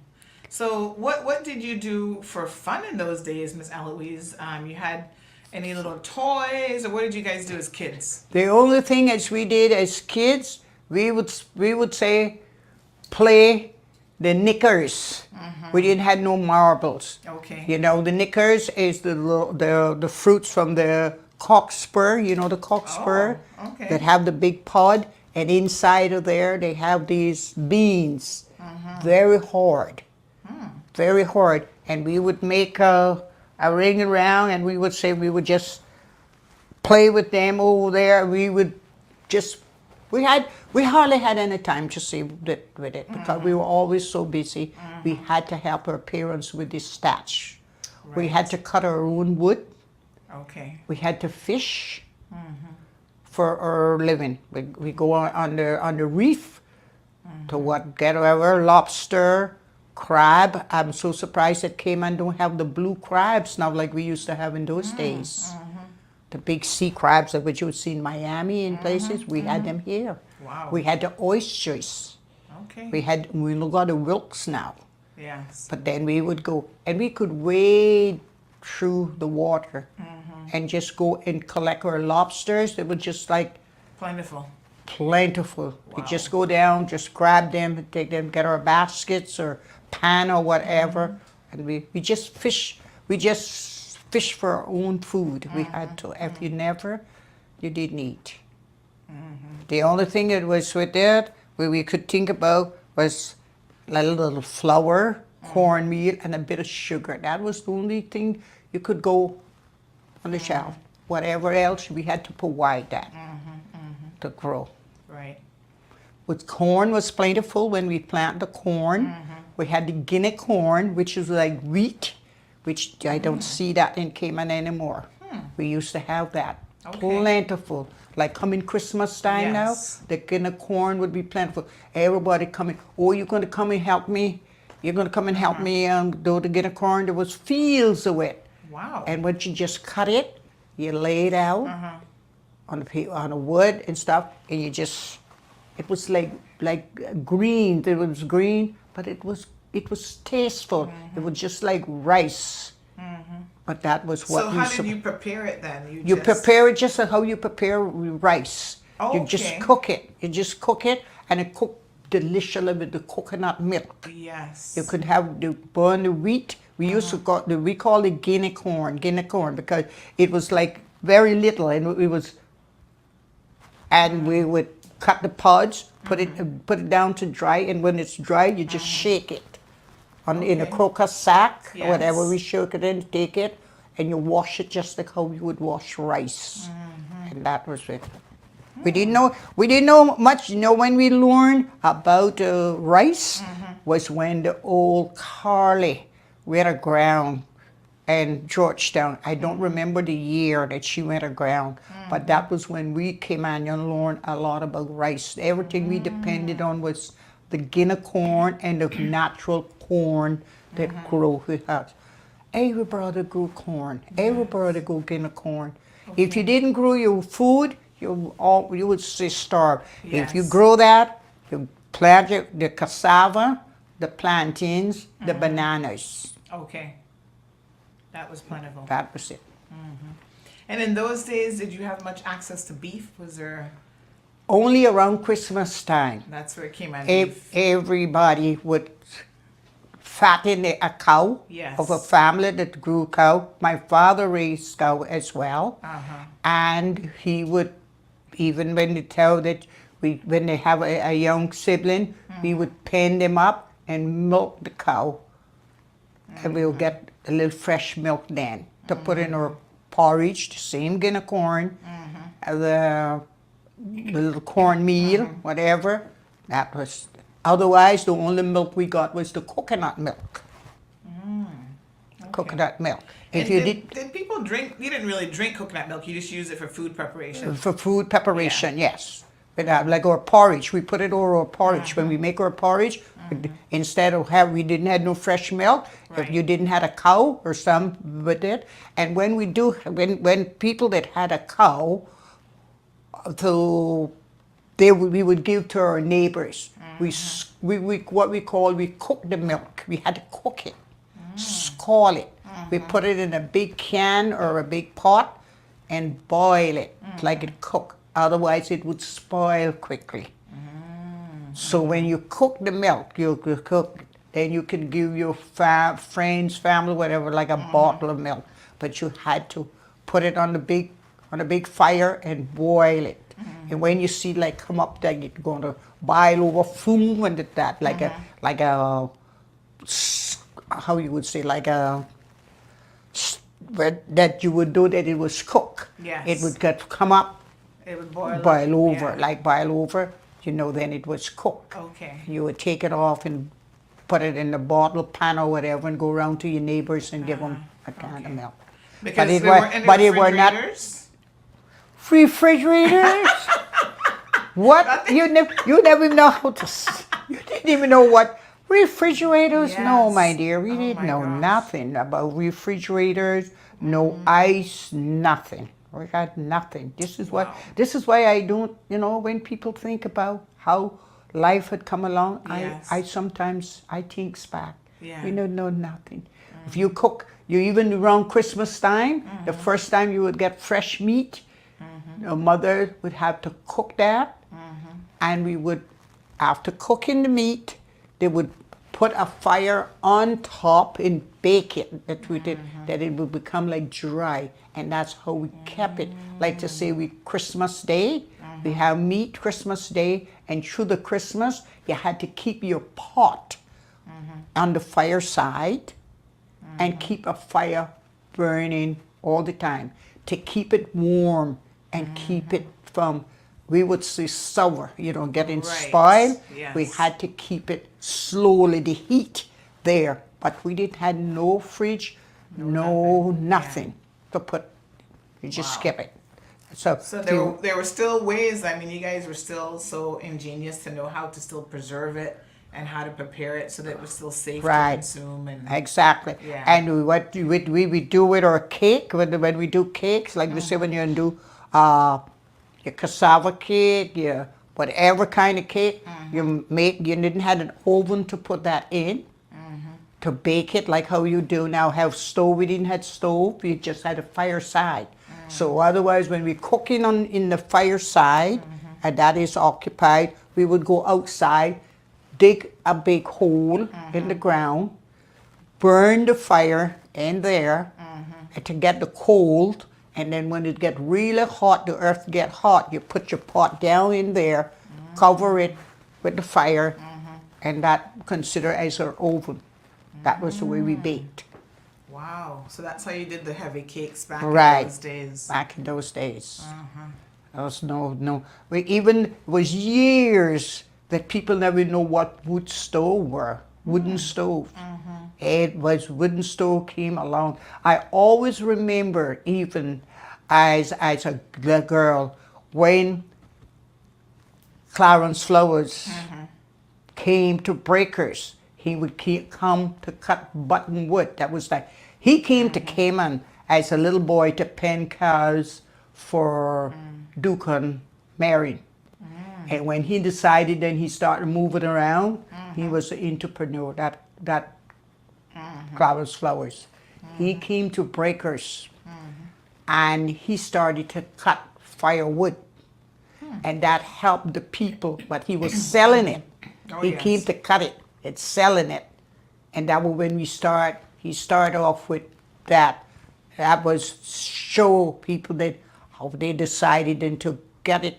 [SPEAKER 2] So what did you do for fun in those days, Miss Eloise? You had any little toys, or what did you guys do as kids?
[SPEAKER 10] The only thing as we did as kids, we would say play the knickers. We didn't have no marbles.
[SPEAKER 2] Okay.
[SPEAKER 10] You know, the knickers is the fruits from the cockspur. You know the cockspur
[SPEAKER 2] okay.
[SPEAKER 10] that have the big pod, and inside of there they have these beans. Very hard, very hard. And we would make a ring around, and we would say we would just play with them over there. We would just, we hardly had any time to see with it because we were always so busy. We had to help our parents with this thatch. We had to cut our own wood.
[SPEAKER 2] Okay.
[SPEAKER 10] We had to fish for our living. We go on the reef to get whatever, lobster, crab. I'm so surprised that Cayman don't have the blue crabs now like we used to have in those days. The big sea crabs that you would see in Miami and places, we had them here.
[SPEAKER 2] Wow.
[SPEAKER 10] We had the oysters.
[SPEAKER 2] Okay.
[SPEAKER 10] We got the wilks now.
[SPEAKER 2] Yes.
[SPEAKER 10] But then we would go, and we could wade through the water and just go and collect our lobsters. They were just like
[SPEAKER 2] Plentiful.
[SPEAKER 10] We just go down, just grab them, take them, get our baskets or pan or whatever, and we just fish. We just fish for our own food. We had to. If you never, you didn't eat. The only thing that was with that, where we could think about was a little flour, cornmeal, and a bit of sugar. That was the only thing you could go on the shelf. Whatever else, we had to provide that to grow.
[SPEAKER 2] Right.
[SPEAKER 10] With corn was plentiful when we plant the corn. We had the Guinea corn, which is like wheat, which I don't see that in Cayman anymore. We used to have that.
[SPEAKER 2] Okay.
[SPEAKER 10] Plentiful. Like coming Christmas time now, the Guinea corn would be plentiful. Everybody coming, oh, you're going to come and help me? You're going to come and help me do the Guinea corn? There was fields of it.
[SPEAKER 2] Wow.
[SPEAKER 10] And once you just cut it, you lay it out on the wood and stuff, and you just, it was like green. It was green, but it was tasteful. It was just like rice. But that was what.
[SPEAKER 2] So how did you prepare it then?
[SPEAKER 10] You prepare it just like how you prepare rice.
[SPEAKER 2] Okay.
[SPEAKER 10] You just cook it. You just cook it, and it cooked deliciously with the coconut milk.
[SPEAKER 2] Yes.
[SPEAKER 10] You could have burn the wheat We used to we called it guinea corn, because it was like very little, and we would cut the pods, put it down to dry, and when it's dry, you just shake it in a crocus sack, or whatever we shake it in, take it, and you wash it just like how you would wash rice, and that was it. We didn't know much. When we learned about rice was when the old Carly went aground in Georgetown. I don't remember the year that she went aground, but that was when we came on and learned a lot about rice. Everything we depended on was the guinea corn and the natural corn that grew with us. Everybody grew corn. Everybody grew guinea corn. If you didn't grow your food, you would stay starved. If you grow that, you plant the cassava, the plantains, the bananas.
[SPEAKER 2] Okay. That was plentiful.
[SPEAKER 10] That was it.
[SPEAKER 2] And in those days, did you have much access to beef? Was there?
[SPEAKER 10] Only around Christmas time.
[SPEAKER 2] That's where it came out. Beef.
[SPEAKER 10] Everybody would fatten a cow of a family that grew cow. My father raised cow as well. And he would, even when they tell that when they have a young sibling, we would pen them up and milk the cow. And we'll get a little fresh milk then to put in our porridge, the same guinea corn, the little cornmeal, whatever. That was. Otherwise, the only milk we got was the coconut milk. Coconut milk.
[SPEAKER 2] If you did people drink? You didn't really drink coconut milk. You just use it for food preparation.
[SPEAKER 10] For food preparation, yes. But like our porridge, we put it over our porridge. When we make our porridge, instead of we didn't have no fresh milk. If you didn't have a cow or some with it, and when when people that had a cow, we would give to our neighbors. We cooked the milk. We had to cook it, scald it. We put it in a big can or a big pot and boil it like it cooked. Otherwise, it would spoil quickly. So when you cook the milk, then you can give your friends, family, whatever, like a bottle of milk. But you had to put it on a big fire and boil it. And when you see like come up there, you're going to boil over foam and that, like a how you would say, like a that you would do that it was cooked.
[SPEAKER 2] Yes.
[SPEAKER 10] It would come up.
[SPEAKER 2] It would boil
[SPEAKER 10] over, boil over. Then it was cooked.
[SPEAKER 2] Okay.
[SPEAKER 10] You would take it off and put it in a bottle, pan or whatever, and go around to your neighbors and give them a can of milk.
[SPEAKER 2] Because there were not
[SPEAKER 10] refrigerators. What? You never know how to. You didn't even know what refrigerators. Yes. No, my dear, we didn't know nothing about refrigerators. No ice, nothing. We got nothing. This is why I don't. When people think about how life had come along, I sometimes think back. Yeah. We don't know nothing. If you cook, even around Christmas time, the first time you would get fresh meat, your mother would have to cook that, and we would, after cooking the meat, they would put a fire on top and bake it, that it would become like dry, and that's how we kept it. Like to say, Christmas Day, we have meat Christmas Day, and through the Christmas, you had to keep your pot on the fireside and keep a fire burning all the time to keep it warm and keep it from, we would say, sour, getting spoiled. Yes. We had to keep it slowly, the heat there. But we didn't have no fridge, nothing to put. You just skip it. So
[SPEAKER 2] there were still ways. I mean, you guys were still so ingenious to know how to still preserve it and how to prepare it so that it was still safe to consume.
[SPEAKER 10] Exactly. Yeah. And what we do with our cake, when we do cakes, like we say, when you do your cassava cake, your whatever kind of cake you make, you didn't have an oven to put that in to bake it like how you do now. Have stove, we didn't have stove, we just had a fireside. So otherwise, when we're cooking in the fireside and that is occupied, we would go outside, dig a big hole in the ground, burn the fire in there and to get the cold. And then when it get really hot, the earth get hot, you put your pot down in there, cover it with the fire, and that considered as our oven. That was the way we baked.
[SPEAKER 2] Wow. So that's how you did the heavy cakes back
[SPEAKER 10] Right.
[SPEAKER 2] in those days.
[SPEAKER 10] Back in those days. There was no. It was years that people never know what wood stove were. Wooden stove. It was wooden stove came along. I always remember, even as a girl, when Clarence Flowers came to Breakers, he would come to cut button wood. That was like, he came to Cayman as a little boy to pen cows for Dukan Mary. And when he decided, then he started moving around. He was an entrepreneur, that Clarence Flowers. He came to Breakers and he started to cut firewood. And that helped the people, but he was selling it. He came to cut it and selling it. And that was when he started off with that. That was show people that how they decided then to get it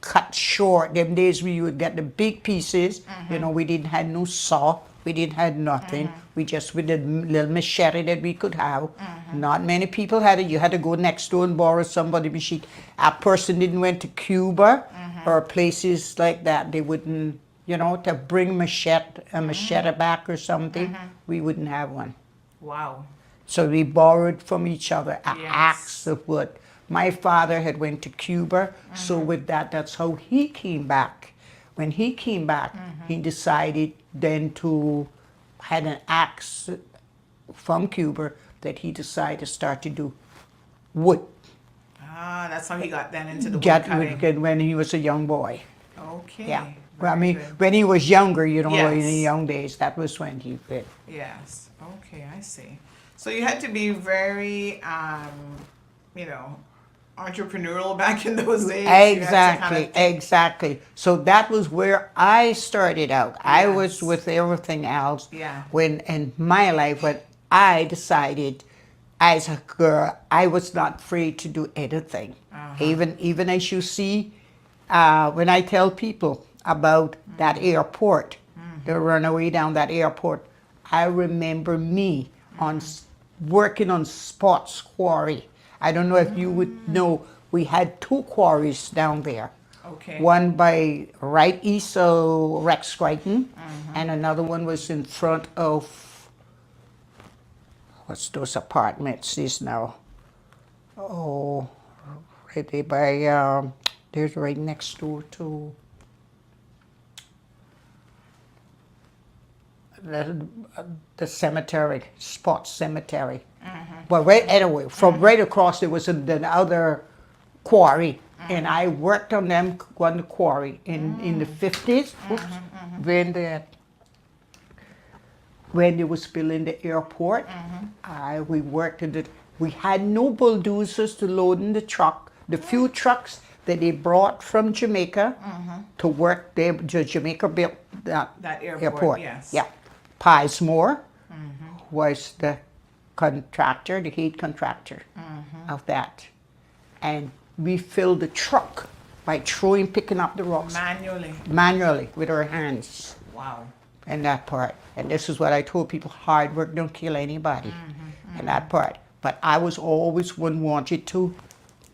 [SPEAKER 10] cut short. Them days we would get the big pieces. You know, we didn't have no saw. We didn't have nothing. We just with the little machete that we could have. Not many people had it. You had to go next door and borrow somebody's machine. A person didn't went to Cuba or places like that. They wouldn't, you know, to bring a machete back or something. We wouldn't have one.
[SPEAKER 2] Wow.
[SPEAKER 10] So we borrowed from each other an axe of wood. My father had went to Cuba, so with that, that's how he came back. When he came back, he decided then to had an axe from Cuba that he decided to start to do wood.
[SPEAKER 2] Ah, that's how he got then into the wood cutting.
[SPEAKER 10] When he was a young boy.
[SPEAKER 2] Okay.
[SPEAKER 10] Yeah. Well, I mean, when he was younger, you know, in the
[SPEAKER 2] Yes.
[SPEAKER 10] young days, that was when he did.
[SPEAKER 2] Yes. Okay, I see. So you had to be very, you know, entrepreneurial back in those days.
[SPEAKER 10] Exactly. So that was where I started out. I was with everything else.
[SPEAKER 2] Yeah.
[SPEAKER 10] When in my life, when I decided as a girl, I was not free to do anything. Even as you see, when I tell people about that airport, the runaway down that airport, I remember me working on Sports Quarry. I don't know if you would know, we had two quarries down there.
[SPEAKER 2] Okay.
[SPEAKER 10] One by right east of Rex Crichton, and another one was in front of, what's those apartments is now? Oh, right there by, there's right next door to the cemetery, Sports Cemetery. Well, anyway, from right across there was another quarry, and I worked on them on the quarry in the 50s when they was building the airport. We worked in we had no bulldozers to load in the truck. The few trucks that they brought from Jamaica to work there, Jamaica built that airport.
[SPEAKER 2] Yes.
[SPEAKER 10] Yeah. Pismore was the contractor, the heat contractor of that. And we filled the truck by picking up the rocks. Manually, with our hands.
[SPEAKER 2] Wow.
[SPEAKER 10] And that part. And this is what I told people, hard work don't kill anybody. And that part. But I was always one wanted to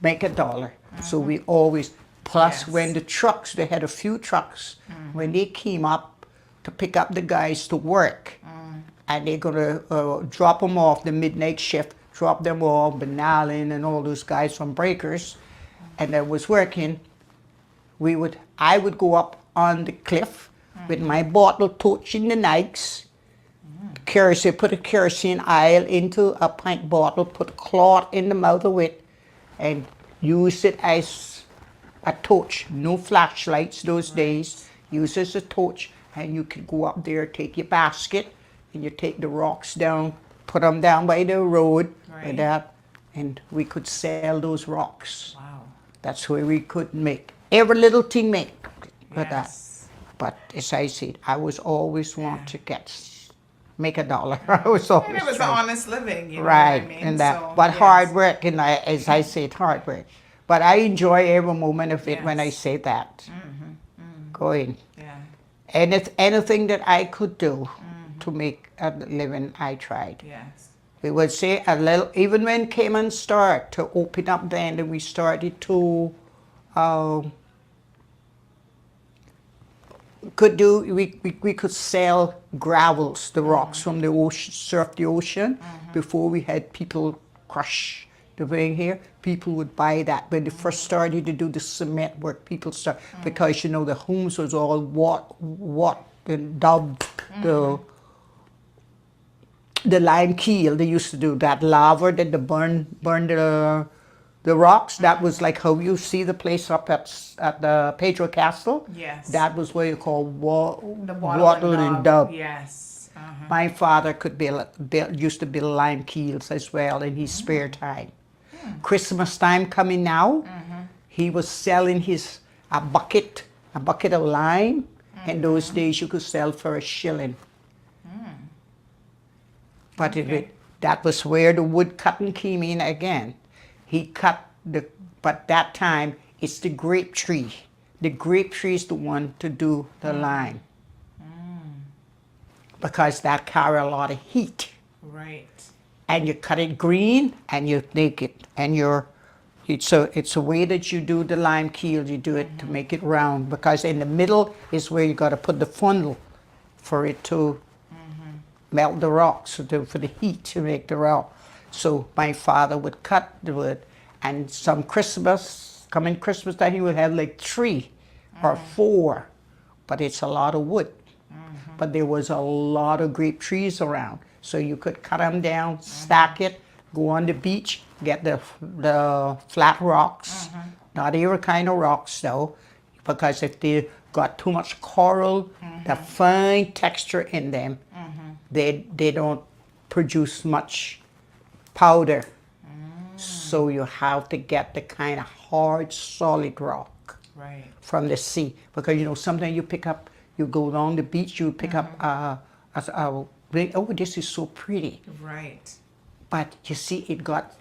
[SPEAKER 10] make a dollar. So we always, plus when the trucks, they had a few trucks, when they came up to pick up the guys to work, and they're gonna drop them off the midnight shift, drop them off, Benalin and all those guys from Breakers, and that was working. I would go up on the cliff with my bottle torch in the nights, kerosene, put a kerosene oil into a pint bottle, put a cloth in the mouth of it, and use it as a torch. No flashlights those days. Use it as a torch, and you could go up there, take your basket, and you take the rocks down, put them down by the road, and we could sell those rocks.
[SPEAKER 2] Wow.
[SPEAKER 10] That's where we could make every little thing with that. But as I said, I was always want to get make $1. I was always
[SPEAKER 2] And it was an
[SPEAKER 10] trying.
[SPEAKER 2] honest living, you know
[SPEAKER 10] Right,
[SPEAKER 2] what I mean?
[SPEAKER 10] and that,
[SPEAKER 2] So,
[SPEAKER 10] but
[SPEAKER 2] yes.
[SPEAKER 10] hard work, and as I say, it's hard work. But I enjoy every moment of it when I
[SPEAKER 2] Yes.
[SPEAKER 10] say that.
[SPEAKER 2] Mm-hmm.
[SPEAKER 10] Going.
[SPEAKER 2] Yeah.
[SPEAKER 10] And it's anything that I could do to make a living, I tried.
[SPEAKER 2] Yes.
[SPEAKER 10] We would say a little, even when Cayman started to open up then we started to we could sell gravels, the rocks from the ocean, surf the ocean. Before we had people crush the thing here, people would buy that. When they first started to do the cement work, people start, because you know the homes was all what and dubbed the lime keel. They used to do that lava that they burn the rocks. That was like how you see the place up at the Pedro Castle.
[SPEAKER 2] Yes.
[SPEAKER 10] That was what you call
[SPEAKER 2] The
[SPEAKER 10] wattle and dub.
[SPEAKER 2] Yes.
[SPEAKER 10] My father could used to build lime keels as well in his spare time. Christmas time coming now, he was selling a bucket of lime. In those days, you could sell for $1. But that was where the wood cutting came in again. He cut but that time it's the grape tree. The grape tree is the one to do the lime. Because that carry a lot of heat.
[SPEAKER 2] Right.
[SPEAKER 10] And you cut it green and you make it, and it's a way that you do the lime keel. You do it to make it round, because in the middle is where you got to put the funnel for it to melt the rocks, for the heat to make the rock. So my father would cut the wood, and coming Christmas time, he would have like 3 or 4, but it's a lot of wood. But there was a lot of grape trees around, so you could cut them down, stack it, go on the beach, get the flat rocks, not every kind of rocks though, because if they got too much coral, the fine texture in them, they don't produce much powder. So you have to get the kind of hard, solid rock from the sea. Because you know, sometimes you go along the beach, you pick up oh, this is so pretty.
[SPEAKER 2] Right.
[SPEAKER 10] But you see, it got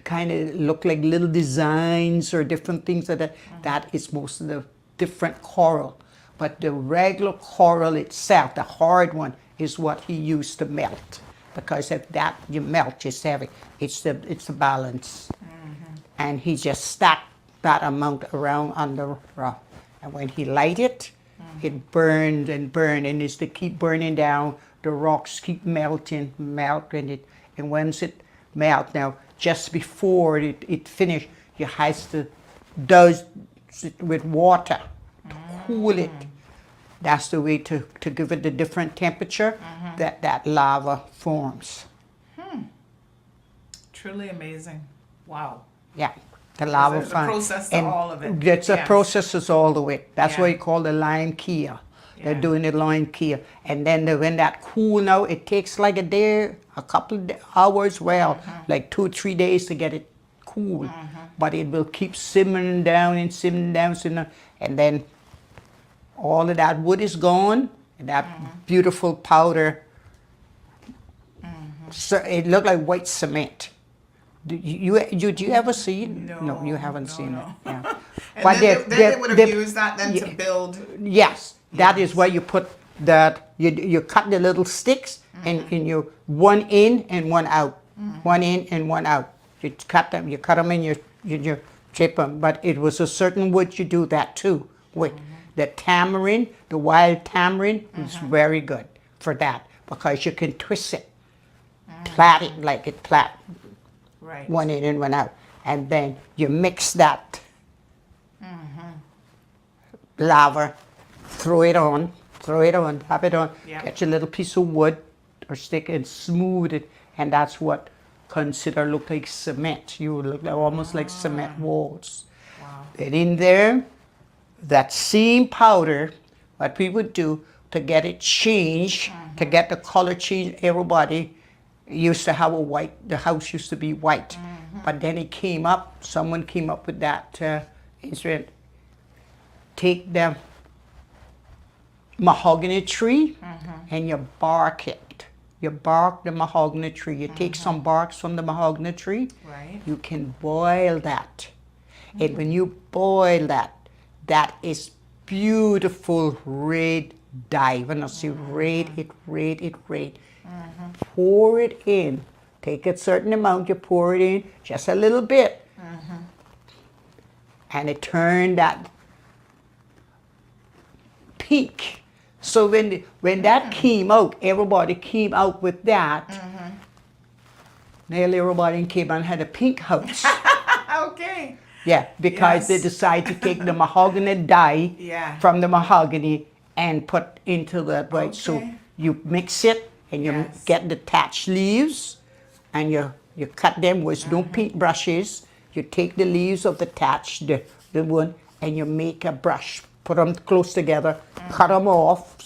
[SPEAKER 10] kind of look like little designs or different things like that. That is most of the different coral. But the regular coral itself, the hard one, is what he used to melt. Because if that you melt, it's heavy. It's the balance. And he just stacked that amount around on the rock. And when he light it, it burned and burned, and as they keep burning down, the rocks keep melting. And once it melts, now just before it finished, you have to douse it with water to cool it. That's the way to give it the different temperature that lava forms.
[SPEAKER 2] Truly amazing. Wow.
[SPEAKER 10] Yeah, the lava
[SPEAKER 2] There's a process to all of it.
[SPEAKER 10] It's a
[SPEAKER 2] Yes.
[SPEAKER 10] process is all the way. That's
[SPEAKER 2] Yeah.
[SPEAKER 10] what you call the lime keel. They're
[SPEAKER 2] Yeah.
[SPEAKER 10] doing the lime keel. And then when that cool now, it takes like a day, a couple of hours, like 2 or 3 days to get it cool. But it will keep simmering down and simmering down. And then all of that wood is gone, and that beautiful powder. So it looked like white cement. Do you ever see it? No, you haven't seen it. Yeah.
[SPEAKER 2] And
[SPEAKER 10] But
[SPEAKER 2] then they would have used that then to build.
[SPEAKER 10] Yes, that is where you put that. You cut the little sticks and you one in and one out, one in and one out. You cut them and you chip them. But it was a certain wood you do that too with. The tamarind, the wild tamarind, is very good for that, because you can twist it, plait it like it plait.
[SPEAKER 2] Right.
[SPEAKER 10] One in and one out. And then you mix that lava, throw it on, tap it on, get your little piece of wood or stick and smooth it, and that's what look like cement. You would look like, almost like cement walls.
[SPEAKER 2] Wow.
[SPEAKER 10] Then in there, that same powder, what we would do to get it changed, to get the color changed, everybody used to have the house used to be white. But then someone came up with that instrument. Take the mahogany tree and you bark it you bark the mahogany tree. You take some barks from the mahogany tree.
[SPEAKER 2] Right.
[SPEAKER 10] You can boil that. And when you boil that, that is beautiful red dye. When I say red, red. Pour it in. Take a certain amount, you pour it in, just a little bit. And it turned that pink. So when that came out, everybody came out with that. Nearly everybody came out and had a pink house.
[SPEAKER 2] Okay.
[SPEAKER 10] Yeah, because they decided to take the mahogany dye from the mahogany and put into the white. So you mix it and you get the thatched leaves and you cut them with no paint brushes. You take the leaves of the thatched, the one, and you make a brush. Put them close together, cut them off,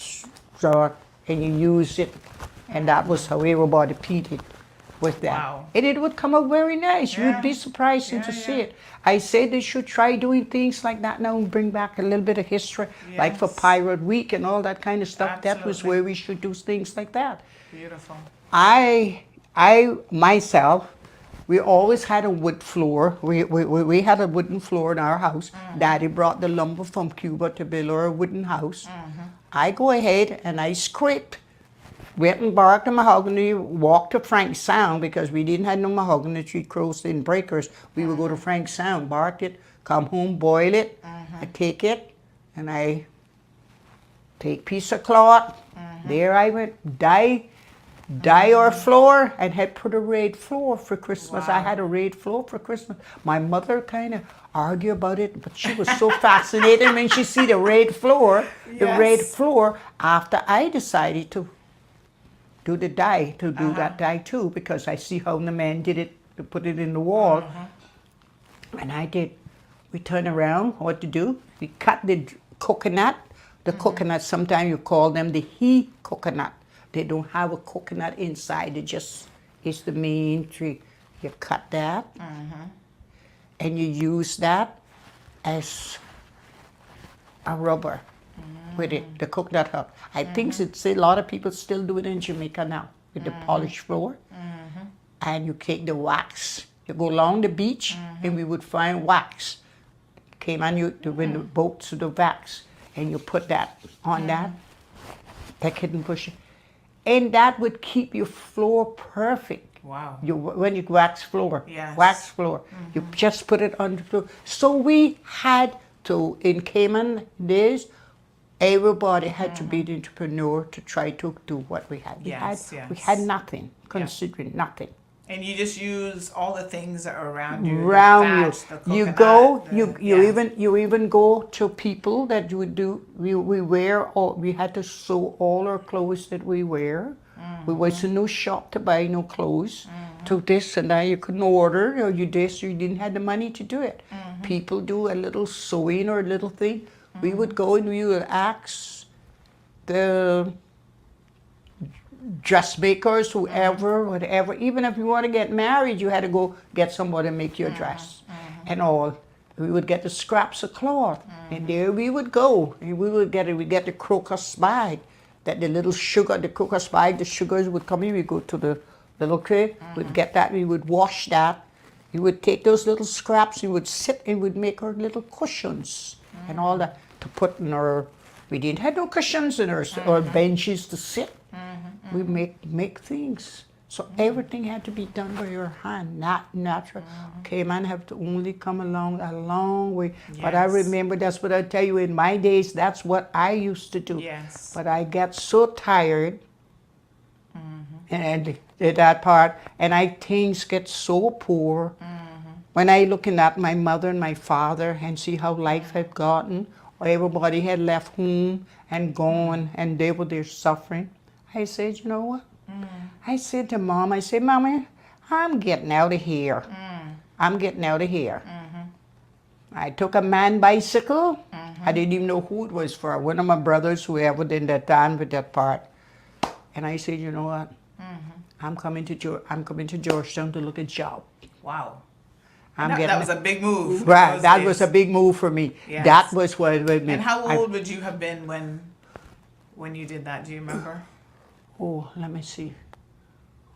[SPEAKER 10] so, and you use it. And that was how everybody painted with that.
[SPEAKER 2] Wow.
[SPEAKER 10] And it would come out very nice. You would be surprised to see it. I say they should try doing things like that now and bring back a little bit of history, like for Pirate Week and all that kind of stuff. That was where we should do things like that.
[SPEAKER 2] Beautiful.
[SPEAKER 10] I myself, we always had a wood floor. We had a wooden floor in our house. Daddy brought the lumber from Cuba to build our wooden house. I go ahead and I scrape. Went and barked the mahogany, walked to Frank Sound because we didn't have no mahogany tree crows and breakers. We would go to Frank Sound, bark it, come home, boil it. I take it and I take piece of cloth. There I went, dye our floor and had put a red floor for Christmas. I had a red floor for Christmas. My mother kind of argued about it, but she was so fascinated when she see the red floor, after I decided to do the dye, to do that dye too, because I see how the man did it, to put it in the wall. And I did. We turn around, what to do? We cut the coconut. The coconut, sometimes you call them the he coconut. They don't have a coconut inside, it just is the main tree. You cut that, and you use that as a rubber with it, the coconut hub. I think a lot of people still do it in Jamaica now with the polished floor. And you take the wax, you go along the beach and we would find wax. Came on you to when the boats to the wax, and you put that on that hidden bush. And that would keep your floor perfect.
[SPEAKER 2] Wow.
[SPEAKER 10] When you wax floor, you just put it on the floor. So we had to, in Cayman days, everybody had to be the entrepreneur to try to do what we had. We had nothing, considering nothing.
[SPEAKER 2] And you just use all the things that are around you.
[SPEAKER 10] You go, you even go to people that you would do. We had to sew all our clothes that we wear. We went to no shop to buy no clothes. To this and that, you couldn't order, or you didn't have the money to do it. People do a little sewing or a little thing. We would go and we would ask the dressmakers, whatever. Even if you want to get married, you had to go get somebody to make your dress and all. We would get the scraps of cloth, and there we would go. And we get the crocus bag, that the little sugar, the crocus bag, the sugars would come in. We go to the little tray, we'd get that, we would wash that. We would take those little scraps, and we would sit and we'd make our little cushions and all that to put in our. We didn't have no cushions in our benches to sit. We make things. So everything had to be done by your hand, not natural. Cayman have to only come along a long way. But I remember, that's what I tell you, in my days, that's what I used to do.
[SPEAKER 2] Yes.
[SPEAKER 10] But I got so tired, and that part, and things get so poor. When I looking at my mother and my father and see how life had gotten, everybody had left home and gone, and they were there suffering. I said, you know what? I said to Mom, I said, Mommy, I'm getting out of here. I'm getting out of here. I took a man bicycle. I didn't even know who it was for. One of my brothers, whoever did that time with that part. And I said, you know what? I'm coming to Georgetown to look at job.
[SPEAKER 2] Wow. That was a big move.
[SPEAKER 10] Right, that was a big move for me.
[SPEAKER 2] Yes.
[SPEAKER 10] That was what it meant.
[SPEAKER 2] And how old would you have been when you did that? Do you remember?
[SPEAKER 10] Oh, let me see.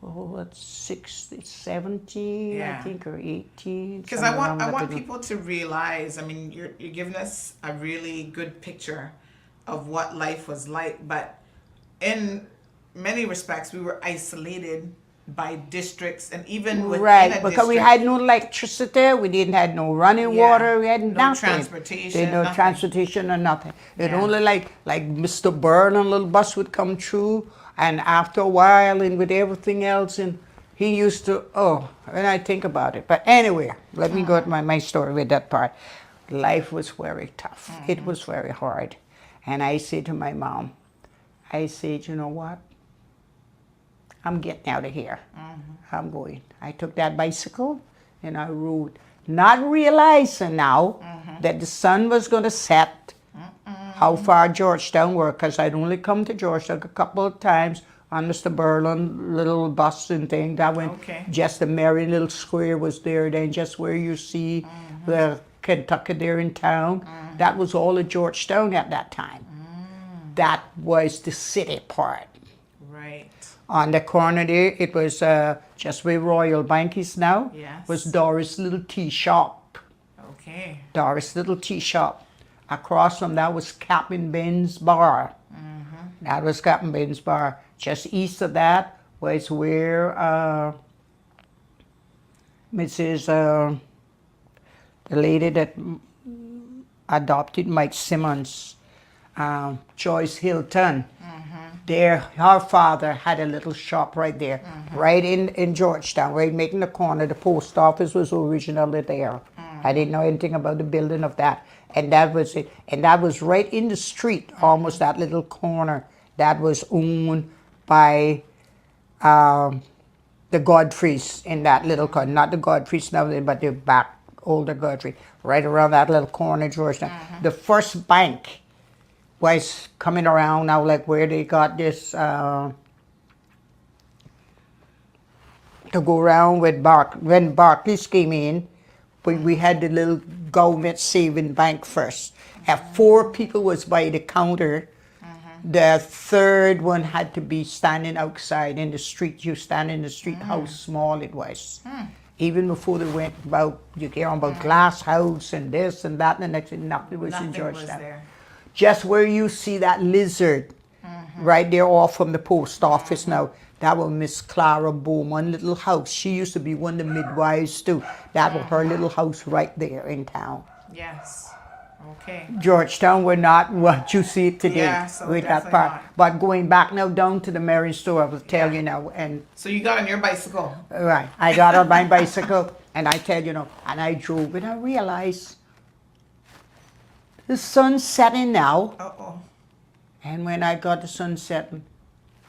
[SPEAKER 10] What's 16, 17, I think, or 18.
[SPEAKER 2] Because I want people to realize, I mean, you're giving us a really good picture of what life was like, but in many respects, we were isolated by districts and even within a
[SPEAKER 10] because we
[SPEAKER 2] district,
[SPEAKER 10] had no electricity, we didn't have no running water, we had
[SPEAKER 2] no
[SPEAKER 10] nothing.
[SPEAKER 2] transportation,
[SPEAKER 10] No
[SPEAKER 2] nothing.
[SPEAKER 10] transportation or nothing. It
[SPEAKER 2] Yeah.
[SPEAKER 10] only like Mr. Byrne, a little bus would come through, and after a while, and with everything else, and he used to, when I think about it. But anyway, let me go to my story with that part. Life was very tough. It was very hard. And I said to my mom, I said, you know what? I'm getting out of here. I'm going. I took that bicycle and I rode, not realizing now that the sun was going to set. How far Georgetown were, because I'd only come to Georgetown a couple of times on Mr. Berlin little bus and thing. That went just the merry little square was there. Then just where you see the Kentucky there in town, that was all of Georgetown at that time. That was the city part.
[SPEAKER 2] Right.
[SPEAKER 10] On the corner there, it was just where Royal Bank is now.
[SPEAKER 2] Yes.
[SPEAKER 10] Was Doris' little tea shop.
[SPEAKER 2] Okay.
[SPEAKER 10] Doris' little tea shop. Across from that was Captain Ben's bar. That was Captain Ben's bar. Just east of that was where Mrs. The lady that adopted Mike Simmons, Joyce Hilton. There, her father had a little shop right there, right in Georgetown, right making the corner. The post office was originally there. I didn't know anything about the building of that. And that was it. And that was right in the street, almost that little corner. That was owned by the Godfreys in that little corner. Not the Godfreys now, but the back older Godfrey, right around that little corner, Georgetown. The first bank was coming around now, like where they got this to go around with when Barclays came in. We had the little government saving bank first. And 4 people was by the counter. The third one had to be standing outside in the street. You stand in the street, how small it was. Even before they went about, you hear about glass house and this and that, and the next thing, nothing was in Georgetown. Just where you see that lizard, right there off from the post office now, that was Miss Clara Bowman little house. She used to be one of the midwives too. That was her little house right there in town.
[SPEAKER 2] Yes. Okay.
[SPEAKER 10] Georgetown were not what you see today
[SPEAKER 2] so
[SPEAKER 10] with that part.
[SPEAKER 2] not.
[SPEAKER 10] But going back now down to the Marion store, I will tell you now. And
[SPEAKER 2] so you got on your bicycle?
[SPEAKER 10] Right. I got on my bicycle and I tell you now, and I drove and I realized the sun's setting now. And when I got the sun setting,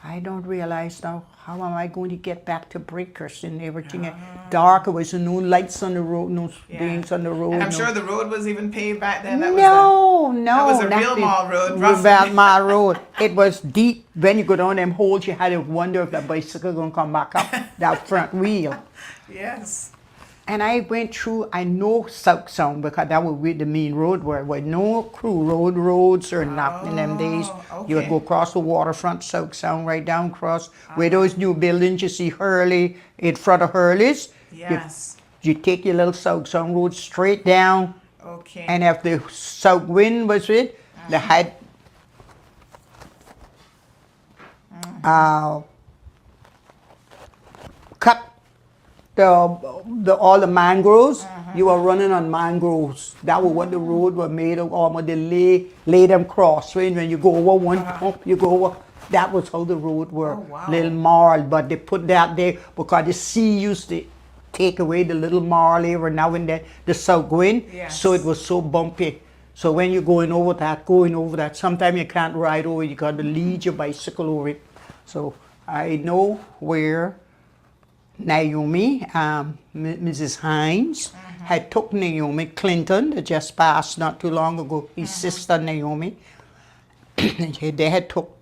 [SPEAKER 10] I don't realize now how am I going to get back to Breakers and everything. Dark, there was no lights on the road, no things on the road.
[SPEAKER 2] And I'm sure the road was even paved back then. That
[SPEAKER 10] No,
[SPEAKER 2] that was a real mall road.
[SPEAKER 10] Real mall road. It was deep. When you go down them holes, you had to wonder if the bicycle going to come back up that front wheel.
[SPEAKER 2] Yes.
[SPEAKER 10] And I went through, I know South Sound because that was where the main road were no crew roads or nothing in them days. You would go across the waterfront, South Sound, right down across where those new buildings you see Hurley, in front of Hurley's.
[SPEAKER 2] Yes.
[SPEAKER 10] You take your little South Sound road straight down.
[SPEAKER 2] Okay.
[SPEAKER 10] And if the south wind was it, they had cut all the mangroves. You were running on mangroves. That was what the road was made of. Almost they lay them cross. When you go over one pump, you go over. That was how the road were. Little marl, but they put that there because the sea used to take away the little marl every now and then, the south wind. So it was so bumpy. So when you're going over that, sometimes you can't ride over. You got to lead your bicycle over it. So I know where Naomi, Mrs. Hines, had took Naomi Clinton, that just passed not too long ago, his sister Naomi. They had took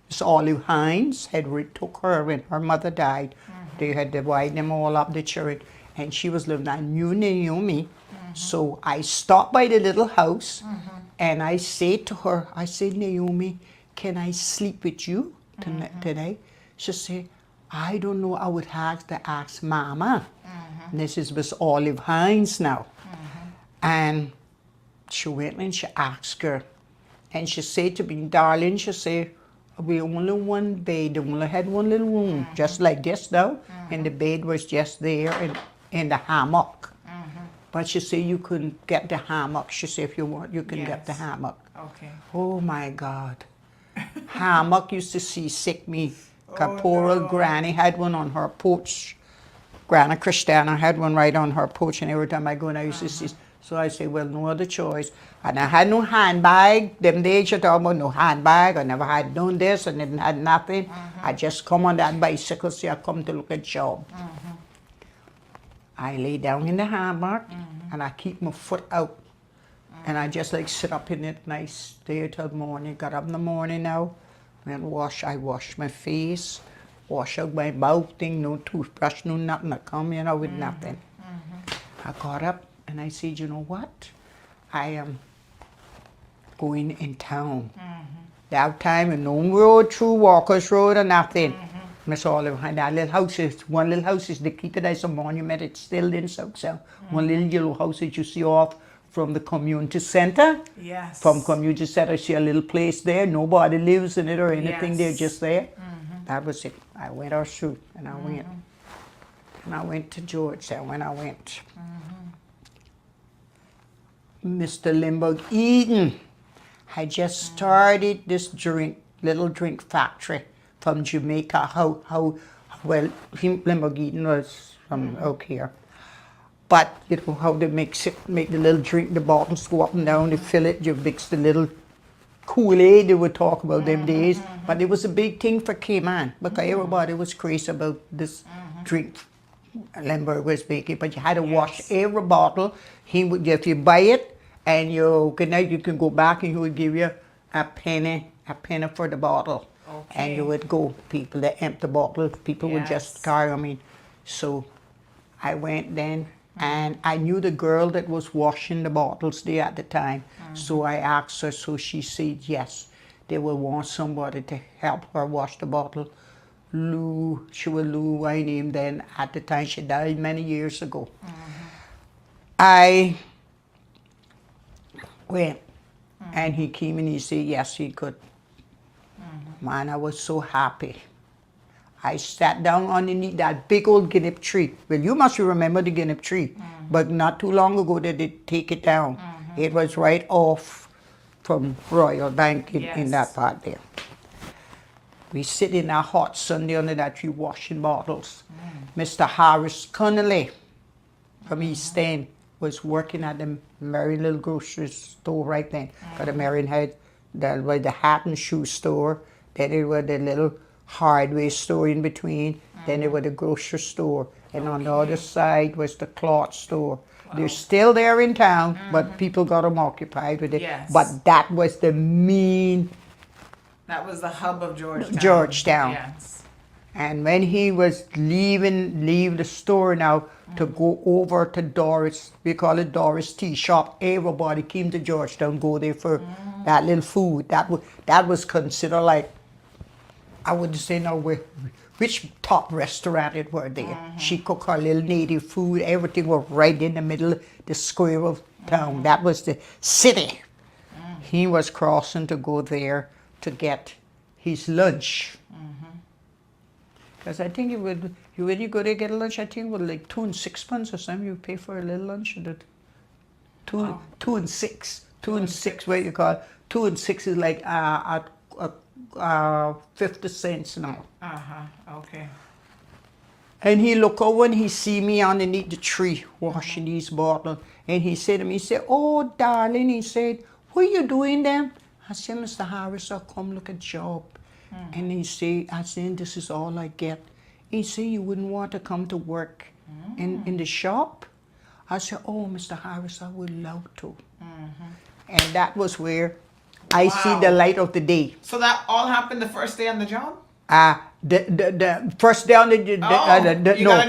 [SPEAKER 10] Miss Olive Hines, took her when her mother died. They had divided them all up, the children, and she was living. I knew Naomi, so I stopped by the little house, and I said to her, I said, Naomi, can I sleep with you tonight? She said, I don't know, I would have to ask Mama. This is Miss Olive Hines now. And she went and she asked her. And she said to me, darling, she said, we only one bed, we only had one little room, just like this now. And the bed was just there in the hammock. But she said you couldn't get the hammock. She said if you want, you can get the hammock.
[SPEAKER 2] Okay.
[SPEAKER 10] Oh my God. Hammock used to see sick me. Poor old Granny had one on her porch. Granny Christiana had one right on her porch, and every time I go in, I used to see. So I say, well, no other choice. And I had no handbag. Them days you talk about no handbag. I never had done this. I didn't have nothing. I just come on that bicycle, see I come to look at job. I lay down in the hammock, and I keep my foot out. And I just like sit up in it nice day till morning. Got up in the morning now, and I wash my face, wash out my mouth thing, no toothbrush, no nothing. I come, with nothing. I got up and I said, you know what? I am going in town. That time, and no road through Walker's Road or nothing. Miss Olive had that little houses. One little house is the Kitadisa Monument. It's still in South. One little yellow house that you see off from the community center.
[SPEAKER 2] Yes.
[SPEAKER 10] From community center, I see a little place there. Nobody lives in it or anything. They're just there. That was it. I went out through, and I went. And I went to Georgetown when I went. Mr. Limburg Eden had just started this little drink factory from Jamaica. Limburg Eden was from out here. But how they make the little drink, the bottles go up and down, they fill it, you mix the little Kool-Aid, they would talk about them days. But it was a big thing for Cayman, because everybody was crazy about this drink Limburg was making. But you had to wash every bottle. He would, if you buy it, and you can go back and he would give you a penny for the bottle. And you would go, people that empty bottles, people would just carry. So I went then, and I knew the girl that was washing the bottles there at the time. So I asked her, so she said yes, they will want somebody to help her wash the bottle. Lou, she was Lou, I named then at the time, she died many years ago. I went, and he came and he said yes, he could. Man, I was so happy. I sat down underneath that big old guinea tree. Well, you must remember the guinea tree, but not too long ago they did take it down. It was right off from Royal Bank in that part there. We sit in a hot Sunday under that tree washing bottles. Mr. Harris Connolly from East End was working at the Marion little grocery store right then. Because the Marion had the hat and shoe store, then it was the little hardware store in between, then it was the grocery store, and on the other side was the cloth store. They're still there in town, but people got them occupied with it. But that was the
[SPEAKER 2] that was the hub of Georgetown.
[SPEAKER 10] Yes. And when he was leave the store now to go over to Doris, we call it Doris Tea Shop. Everybody came to Georgetown, go there for that little food. That was considered like, I would say now which top restaurant it were there. She cooked her little native food. Everything was right in the middle, the square of town. That was the city. He was crossing to go there to get his lunch. Because I think when you go there get a lunch, I think it was like 2 and 6 pence or something. You pay for a little lunch. Two and six. 2 and 6, what you call it. 2 and 6 is like 50 cents now.
[SPEAKER 2] Okay.
[SPEAKER 10] And he look over and he see me underneath the tree washing these bottles. And he said to me, he said, oh, darling, he said, what are you doing there? I said, Mr. Harris, I'll come look at job. And he said, I said, this is all I get. He said, you wouldn't want to come to work in the shop? I said, oh, Mr. Harris, I would love to. And that was where I see the light of the day.
[SPEAKER 2] So that all happened the first day on the job?
[SPEAKER 10] The first day on the
[SPEAKER 2] you got a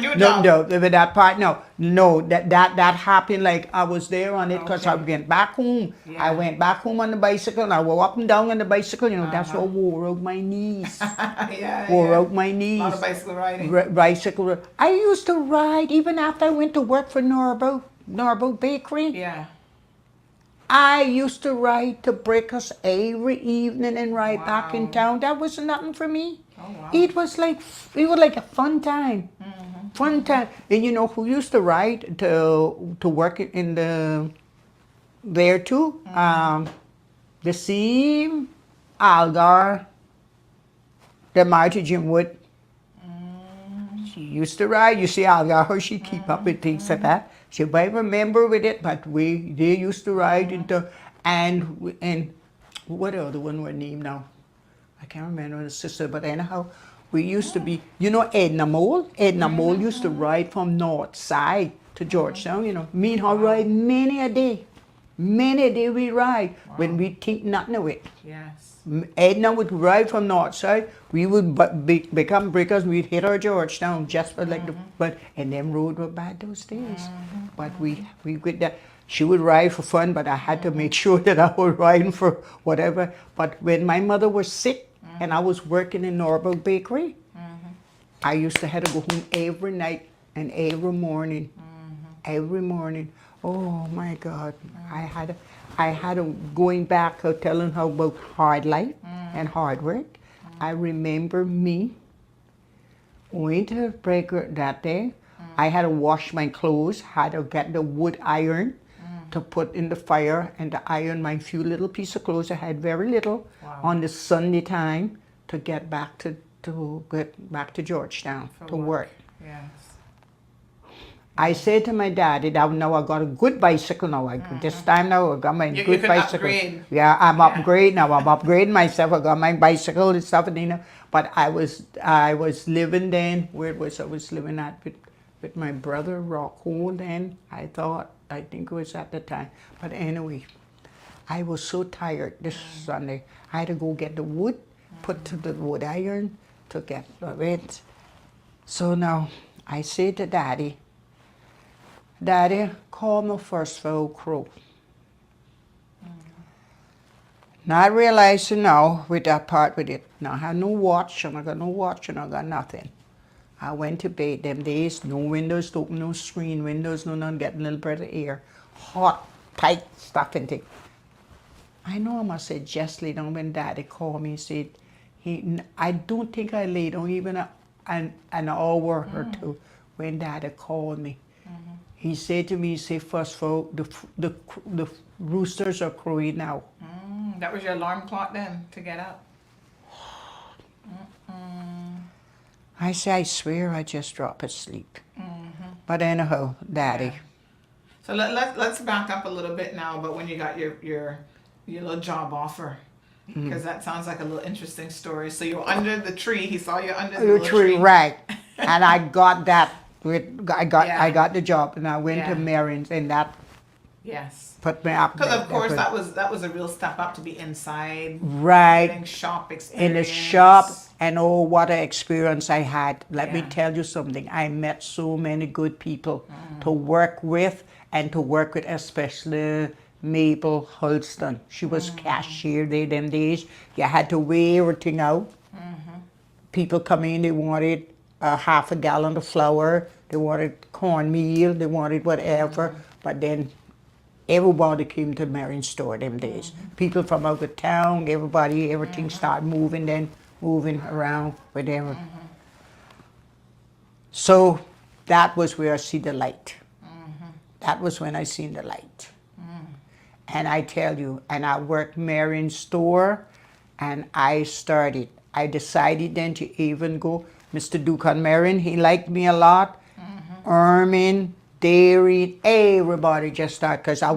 [SPEAKER 2] new job.
[SPEAKER 10] no, that part, no, that happened like I was there on it because I went back home.
[SPEAKER 2] Yeah.
[SPEAKER 10] I went back home on the bicycle and I went up and down on the bicycle, that's what wore out my knees. Wore out my knees.
[SPEAKER 2] A lot of bicycle riding.
[SPEAKER 10] Bicycle. I used to ride even after I went to work for Norbo Bakery.
[SPEAKER 2] Yeah.
[SPEAKER 10] I used to ride to Breakers every evening and ride back in town. That was nothing for me.
[SPEAKER 2] Oh, wow.
[SPEAKER 10] It was like a fun time. Fun time. And you know who used to ride to work in there too? The same Algar, the Marty Jim Wood. She used to ride. You see Algar, she keep up with things like that. She might remember with it, but they used to ride into, and what other one were named now? I can't remember the sister, but anyhow, we used to be, Edna Mole? Edna Mole used to ride from north side to Georgetown, Me and her ride many a day. Many a day we ride when we think nothing of it.
[SPEAKER 2] Yes.
[SPEAKER 10] Edna would ride from north side. We would become Breakers. We'd hit our Georgetown just for like and them roads were bad those days. But we would that. She would ride for fun, but I had to make sure that I was riding for whatever. But when my mother was sick and I was working in Norbo Bakery, I used to have to go home every night and every morning. Every morning. Oh my God. I had a going back telling her about hard life and hard work. I remember me going to the breaker that day. I had to wash my clothes, had to get the wood iron to put in the fire and to iron my few little piece of clothes. I had very little on the Sunday time to get back to Georgetown to work.
[SPEAKER 2] Yes.
[SPEAKER 10] I said to my daddy, now I got a good bicycle now. This time now I got my good bicycle.
[SPEAKER 2] Upgrade.
[SPEAKER 10] Yeah, I'm upgrading now. I'm upgrading myself. I got my bicycle and stuff, but I was living then. Where was I was living at with my brother Rocco then. I think it was at the time. But anyway, I was so tired this Sunday. I had to go get the wood, put to the wood iron to get it. So now I say to Daddy, call me first for Old Crow. Not realizing now with that part with it. Now I had no watch, and I got no watch, and I got nothing. I went to bed them days, no windows to open, no screen windows, no none, getting a little breath of air. Hot, tight stuff and thing. I know I must have just lay down when Daddy called me and said, I don't think I laid down even an hour or two when Daddy called me. He said to me, first of all, the roosters are crowing now.
[SPEAKER 2] That was your alarm clock then to get up?
[SPEAKER 10] I say, I swear I just dropped asleep. But anyhow, Daddy.
[SPEAKER 2] Yeah. So let's back up a little bit now, but when you got your little job offer, because that sounds like a little interesting story. So you were under the tree. He saw you under the little tree.
[SPEAKER 10] Right. And I got that. I got the job, and I went to Marion's, and that put me up.
[SPEAKER 2] Because of course that was a real step up to be inside.
[SPEAKER 10] Right.
[SPEAKER 2] Getting shop experience.
[SPEAKER 10] In the shop, and oh, what an experience I had. Let me tell you something. I met so many good people to work with, and to work with especially Mabel Holston. She was cashier there them days. You had to weigh everything out. People come in, they wanted half a gallon of flour, they wanted cornmeal, they wanted whatever, but then everybody came to Marion's store them days. People from out of town, everything started moving around with them. So that was where I see the light. That was when I seen the light. And I tell you, and I worked Marion's store, and I decided then to even go. Mr. Duke on Marion, he liked me a lot. Ermin, Dairy, everybody just started, because I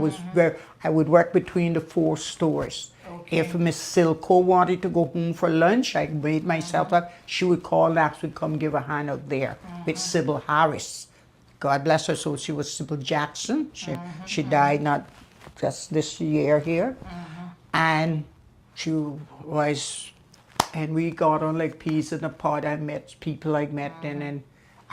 [SPEAKER 10] would work between the 4 stores. If Miss Silko wanted to go home for lunch, I made myself up. She would call Laps, would come give a hand out there with Sybil Harris. God bless her soul. She was Sybil Jackson. She died not just this year here. And she was and we got on like peas in a pod. I met people I met, and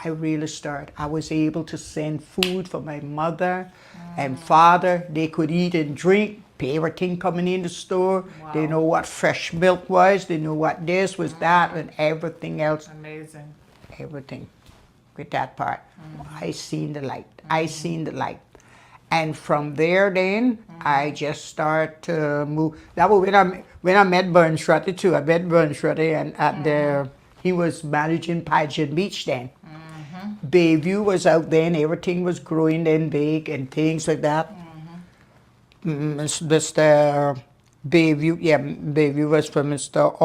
[SPEAKER 10] I really started. I was able to send food for my mother and father. They could eat and drink, pay everything coming in the store.
[SPEAKER 2] Wow.
[SPEAKER 10] They know what fresh milk was. They know what this was, that, and everything else.
[SPEAKER 2] Amazing.
[SPEAKER 10] Everything with that part. I seen the light. I seen the light. And from there then, I just start to move. That was when I met Burn Shredder too. I met Burn Shredder, and at the, he was managing Pageant Beach then. Bayview was out there, and everything was growing then big and things like that. Mr. Bayview, yeah, Bayview was for Mr.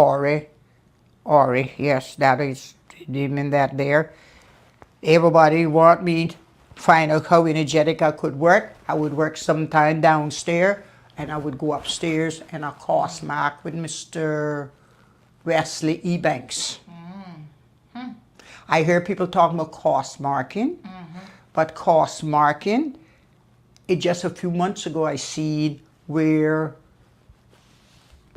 [SPEAKER 10] Ori, yes, that is the name that there. Everybody want me to find out how energetic I could work. I would work sometime downstairs, and I would go upstairs and I course mark with Mr. Wesley Ebanks. I hear people talking about course marking, but course marking, it just a few months ago I seen where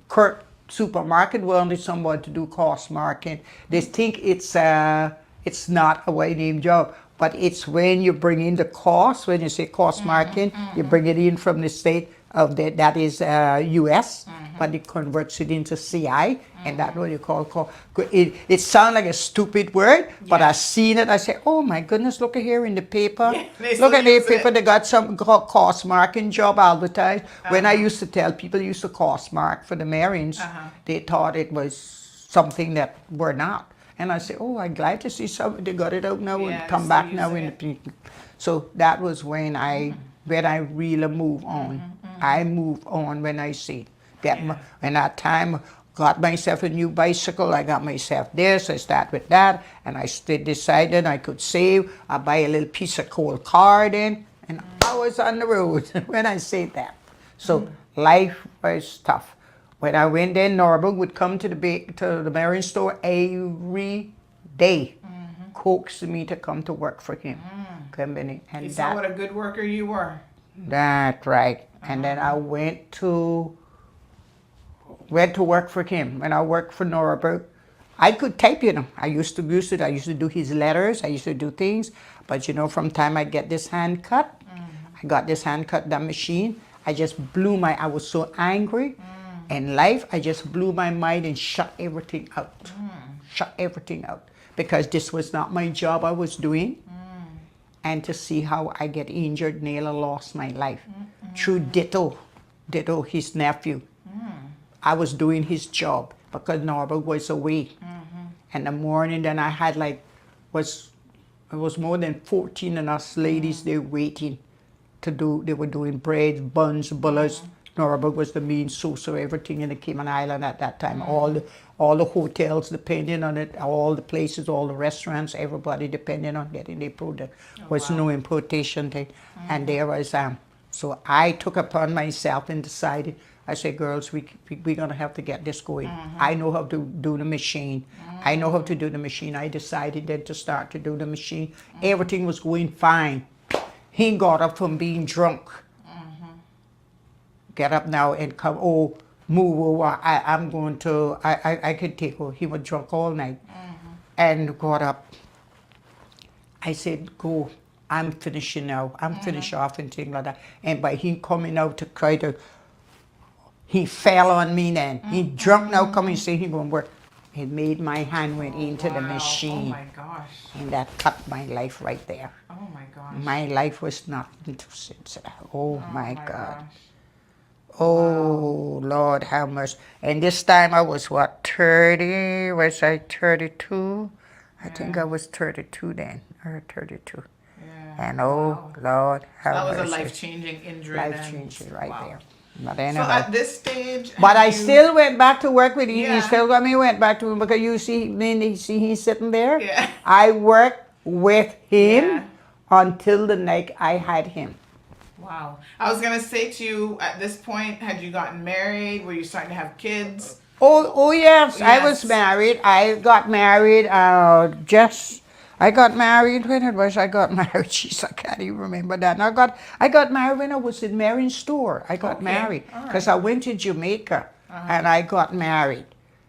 [SPEAKER 10] Kurt Supermarket wanted someone to do course marking. They think it's not a white name job, but it's when you bring in the cost, when you say cost marking, you bring it in from the state of that is US, but it converts it into CI, and that's what you call it sounds like a stupid word, but I seen it, I say, oh my goodness, look at here in the paper. Look at the paper, they got some cost marking job advertised. When I used to tell people used to cost mark for the Marines, they thought it was something that were not. And I say, oh, I'm glad to see some, they got it out now and come back now in the people. So that was when I really move on. I move on when I see that. When that time, got myself a new bicycle, I got myself this, I start with that, and I decided I could save. I buy a little piece of coal car then, and I was on the road when I say that. So life was tough. When I went there, Norberg would come to the Marine store every day, coax me to come to work for him. Company. And
[SPEAKER 2] he saw what a good worker you were.
[SPEAKER 10] That's right. And then I went to work for him. When I worked for Norberg, I could type, I used to use it. I used to do his letters. I used to do things. But from time I get this hand cut, I got this hand cut, that machine, I just I was so angry. In life, I just blew my mind and shut everything out. Shut everything out. Because this was not my job I was doing. And to see how I get injured, Naylor lost my life. Through Ditto, his nephew. I was doing his job because Norbert was away. And the morning then I had it was more than 14 of us ladies there waiting to do, they were doing breads, buns, bullets. Norbert was the main source of everything in the Cayman Island at that time. All the hotels depending on it, all the places, all the restaurants, everybody depending on getting their product. Was no importation thing. And there was, so I took upon myself and decided, I said, girls, we're gonna have to get this going. I know how to do the machine. I know how to do the machine. I decided then to start to do the machine. Everything was going fine. He got up from being drunk. Get up now and come, move over, I'm going to, I could take over. He was drunk all night. And got up. I said, go, I'm finishing now. I'm finished off and things like that. And by him coming out to try to, he fell on me then. He drunk now coming to say he going to work. It made my hand went into the machine.
[SPEAKER 2] Oh my gosh.
[SPEAKER 10] And that cut my life right there.
[SPEAKER 2] Oh my gosh.
[SPEAKER 10] My life was nothing to since that. Oh my God. Gosh. Oh, Lord, how much. And this time I was, 30? Was I 32? I think I was 32 then, or 32. Yeah. And Lord, how much.
[SPEAKER 2] That was a life-changing injury.
[SPEAKER 10] Life-changing right there. But
[SPEAKER 2] anyway. So at this stage...
[SPEAKER 10] But I still went back to work with him. Yeah. He still got me, went back to him, because you see he's sitting there?
[SPEAKER 2] Yeah.
[SPEAKER 10] I worked with him until the night I had him.
[SPEAKER 2] Wow. I was going to say to you, at this point, had you gotten married? Were you starting to have kids?
[SPEAKER 10] Oh yes. I was married. I got married I got married when it was I got married. Jeez, I can't even remember that. And I got married when I was in Marine store. I got married because I went to Jamaica and I got married.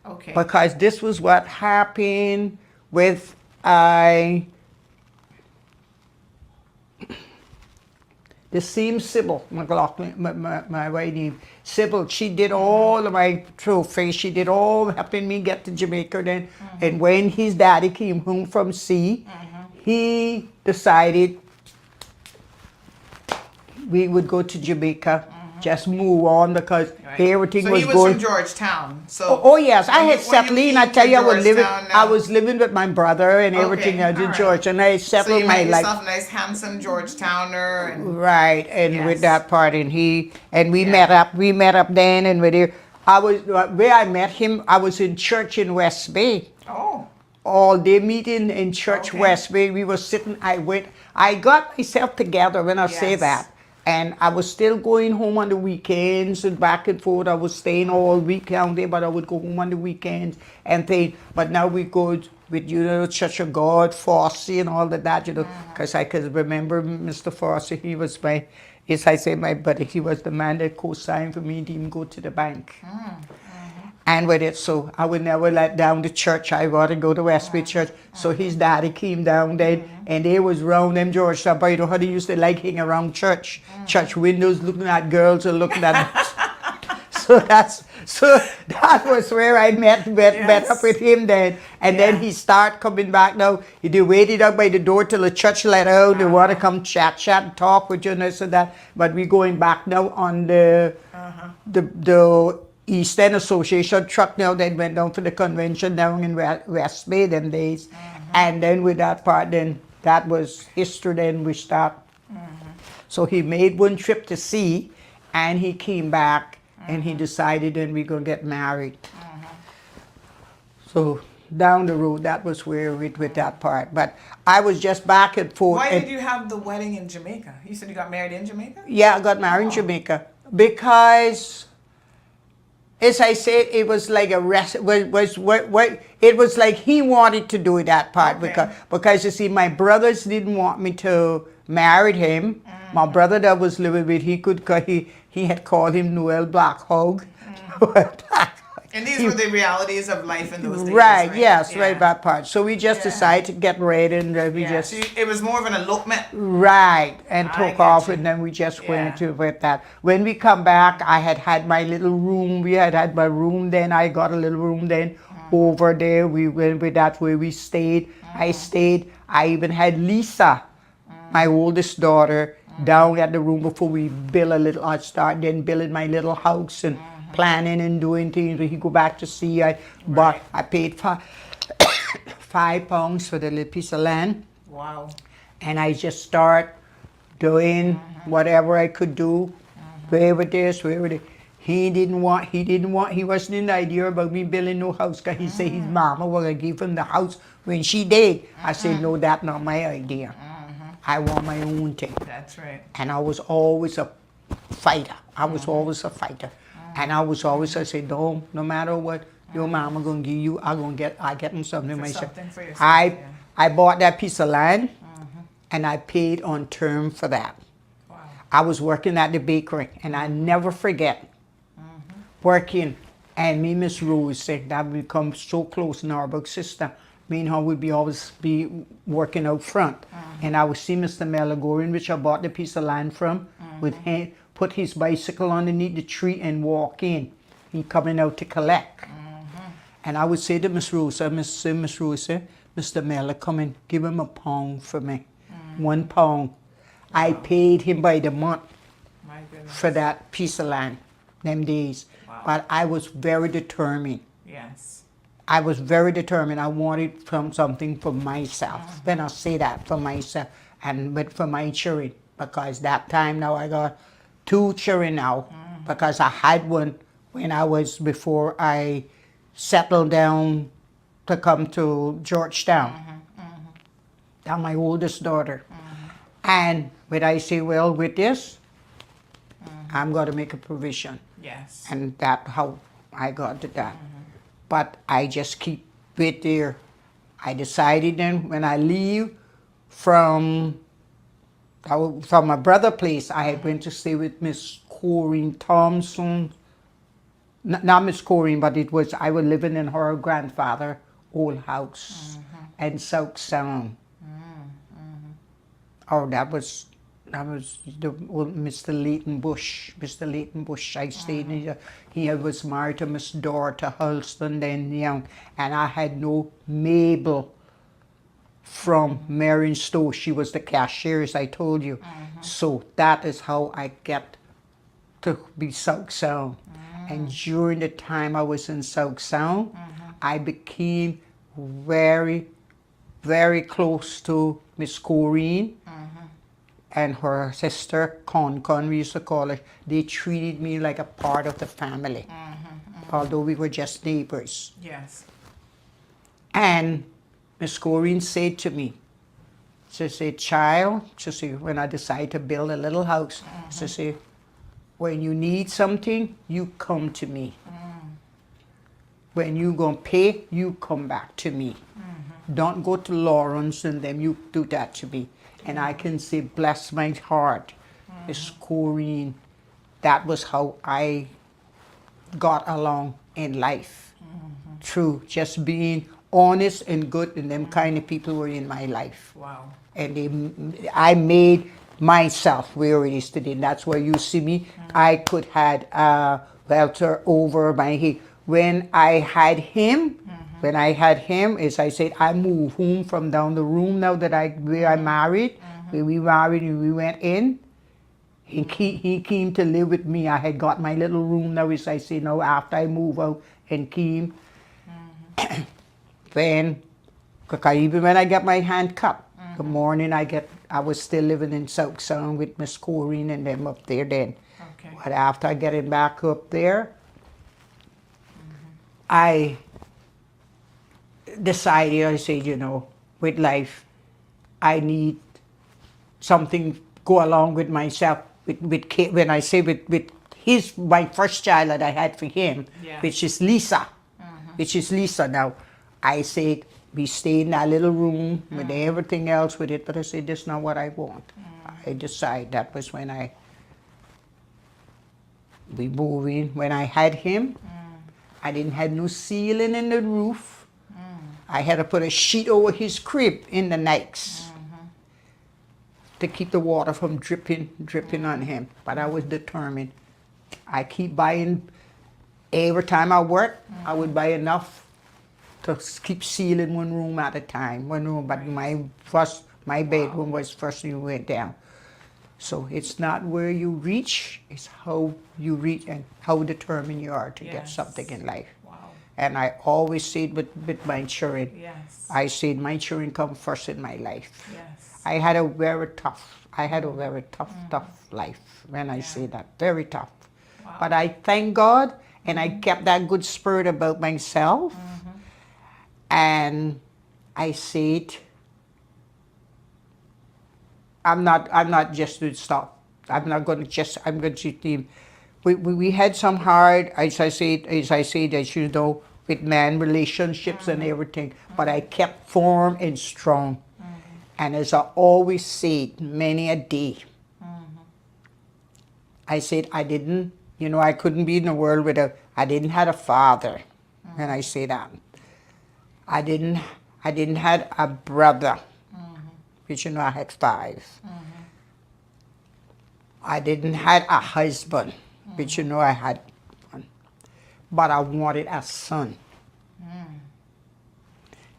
[SPEAKER 2] Okay.
[SPEAKER 10] Because this was what happened with the same Sybil McLaughlin, my white name. Sybil, she did all of my trophies. She did all helping me get to Jamaica then. And when his daddy came home from sea, he decided we would go to Jamaica, just move on because everything was
[SPEAKER 2] So he was
[SPEAKER 10] going.
[SPEAKER 2] from Georgetown. So
[SPEAKER 10] Oh yes, I
[SPEAKER 2] when
[SPEAKER 10] had
[SPEAKER 2] you
[SPEAKER 10] settled in.
[SPEAKER 2] came
[SPEAKER 10] I tell
[SPEAKER 2] to
[SPEAKER 10] you,
[SPEAKER 2] Georgetown
[SPEAKER 10] I
[SPEAKER 2] now-
[SPEAKER 10] was living with my brother and everything.
[SPEAKER 2] Okay,
[SPEAKER 10] I did
[SPEAKER 2] all right.
[SPEAKER 10] George, and I
[SPEAKER 2] So
[SPEAKER 10] settled
[SPEAKER 2] you
[SPEAKER 10] my
[SPEAKER 2] met
[SPEAKER 10] life.
[SPEAKER 2] yourself a nice, handsome Georgetowner, and
[SPEAKER 10] Right, and with
[SPEAKER 2] Yes.
[SPEAKER 10] that part, and we
[SPEAKER 2] Yeah.
[SPEAKER 10] met up. We met up then, and with there, I was where I met him. I was in church in West Bay.
[SPEAKER 2] oh,
[SPEAKER 10] All day meeting in church
[SPEAKER 2] Okay.
[SPEAKER 10] West Bay. We were sitting. I got myself together when I say
[SPEAKER 2] Yes.
[SPEAKER 10] that, and I was still going home on the weekends and back and forth. I was staying all week down there, but I would go home on the weekends and things. But now we go with Church of God, Fossey, and all of that, because I could remember Mr. Fossey. He was my, as I say, my buddy. He was the man that co-signed for me to even go to the bank. And with it, so I would never let down the church. I rather go to West Bay Church. So his daddy came down then, and they was round them Georgetown. But you know how they used to like hanging around church windows, looking at girls and looking at. so that was where I met up with him then, and then he start coming back. Now he waited up by the door till the church let out. They want to come chat and talk with you and this and that. But we going back now on the East End Association truck now. They went down for the convention down in West Bay them days. And then with that part, then that was history. Then we start. So he made one trip to sea, and he came back, and he decided then we're going to get married. So down the road, that was where with that part. But I was just back and forth.
[SPEAKER 2] why
[SPEAKER 10] and-
[SPEAKER 2] did you have the wedding in Jamaica? You said you got married in Jamaica.
[SPEAKER 10] Yeah, I got married in Jamaica because, as I said, it was like a rest. It was like he wanted to do that part because you see, my brothers didn't want me to marry him. My brother that was living with, he had called him Noel Black Hog.
[SPEAKER 2] And these were the realities of life in those days.
[SPEAKER 10] Right, yes,
[SPEAKER 2] Yeah.
[SPEAKER 10] right, that part. So we just decided to get ready, and we
[SPEAKER 2] Yeah,
[SPEAKER 10] just.
[SPEAKER 2] so it was more of an elopement.
[SPEAKER 10] Right, and
[SPEAKER 2] I
[SPEAKER 10] took
[SPEAKER 2] get
[SPEAKER 10] off,
[SPEAKER 2] you.
[SPEAKER 10] and then we just went
[SPEAKER 2] Yeah.
[SPEAKER 10] to with that. When we come back, I had my little room. We had my room then. I got a little room then over there. We went with that where we stayed. I stayed. I even had Lisa, my oldest daughter, down at the room before we build a little. I started then building my little house and planning and doing things. When he go back to sea, I paid £5 for the little piece of land.
[SPEAKER 2] Wow.
[SPEAKER 10] And I just start doing whatever I could do, wherever this, wherever this. He wasn't in the idea about me building no house, because he said his mama was going to give him the house when she did. I said, no, that's not my idea. I want my own thing.
[SPEAKER 2] That's right.
[SPEAKER 10] And I was always a fighter. I was always a fighter. And I said, no matter what your mama gonna give you, I get him something myself.
[SPEAKER 2] Something for yourself,
[SPEAKER 10] I bought that piece of land, and I paid on term for that.
[SPEAKER 2] Wow.
[SPEAKER 10] I was working at the bakery, and I never forget working. And me, Miss Rose, said that we come so close in our big sister. Me and her would always be working out front. And I would see Mr. Melagorian, which I bought the piece of land from, with him, put his bicycle underneath the tree and walk in. He coming out to collect. And I would say to Miss Rosa, Miss Rosa, Mr. Miller, come and give him £1 for me. £1. I paid him by the month
[SPEAKER 2] My goodness.
[SPEAKER 10] for that piece of land, them days. But I was very determined.
[SPEAKER 2] Yes.
[SPEAKER 10] I was very determined. I wanted something for myself. When I say that, for myself, but for my children. Because that time now I got 2 children now. Because I had one before I settled down to come to Georgetown. That's my oldest daughter. And when I say, well, with this, I'm going to make a provision.
[SPEAKER 2] Yes.
[SPEAKER 10] And that's how I got to that. But I just keep it there. I decided then when I leave from my brother's place, I went to stay with Miss Corinne Thompson not Miss Corrine, but I was living in her grandfather old house in South Sound. Oh, that was the old Mr. Leighton Bush. Mr. Leighton Bush. I stayed in. He was married to Miss Dorothy Hulston then young, and I had no Mabel from Marion Stowe. She was the cashier, as I told you. So that is how I get to be South Sound. And during the time I was in South Sound, I became very, very close to Miss Corrine and her sister, Con, we used to call her. They treated me like a part of the family, although we were just neighbors.
[SPEAKER 2] Yes.
[SPEAKER 10] And Miss Corrine said to me, she said, child, she said, when I decided to build a little house, she said, when you need something, you come to me. When you gonna pay, you come back to me. Don't go to Lawrence and then you do that to me. And I can say, bless my heart, Miss Corrine, that was how I got along in life. Through just being honest and good, and them kind of people were in my life.
[SPEAKER 2] Wow.
[SPEAKER 10] And I made myself where it is today. And that's why you see me. I could had welter over my head. When I had him, as I said, I moved home from down the room now that where I married, where we married and we went in. He came to live with me. I had got my little room now, as I say now, after I move out and came. Then, even when I got my hand cut, the morning I was still living in South Sound with Miss Corrine and them up there then.
[SPEAKER 2] Okay.
[SPEAKER 10] But after getting back up there, I decided, I said, with life, I need something go along with myself. When I say with my first child that I had for him, which is Lisa, now. I said, we stayed in that little room with everything else with it, but I said, that's not what I want. I decided that was when we moved in. When I had him, I didn't have no ceiling in the roof. I had to put a sheet over his crib in the nights to keep the water from dripping on him. But I was determined. I keep buying, every time I work, I would buy enough to keep sealing one room at a time. One room, but my bedroom was first you went down. So it's not where you reach, it's how you reach and how determined you are to get something in life.
[SPEAKER 2] Wow.
[SPEAKER 10] And I always say it with my children.
[SPEAKER 2] Yes.
[SPEAKER 10] I said my children come first in my life.
[SPEAKER 2] Yes.
[SPEAKER 10] I had a very tough life when I say that, very tough.
[SPEAKER 2] Wow.
[SPEAKER 10] But I thank God, and I kept that good spirit about myself. And I said, I'm not just to stop. I'm going to we had some hard, as I said, as you know, with man relationships and everything, but I kept firm and strong. And as I always said, many a day, I said I didn't, I couldn't be in the world I didn't have a father. And I say that. I didn't have a brother, which I had 5. I didn't have a husband, which I had 1. But I wanted a son.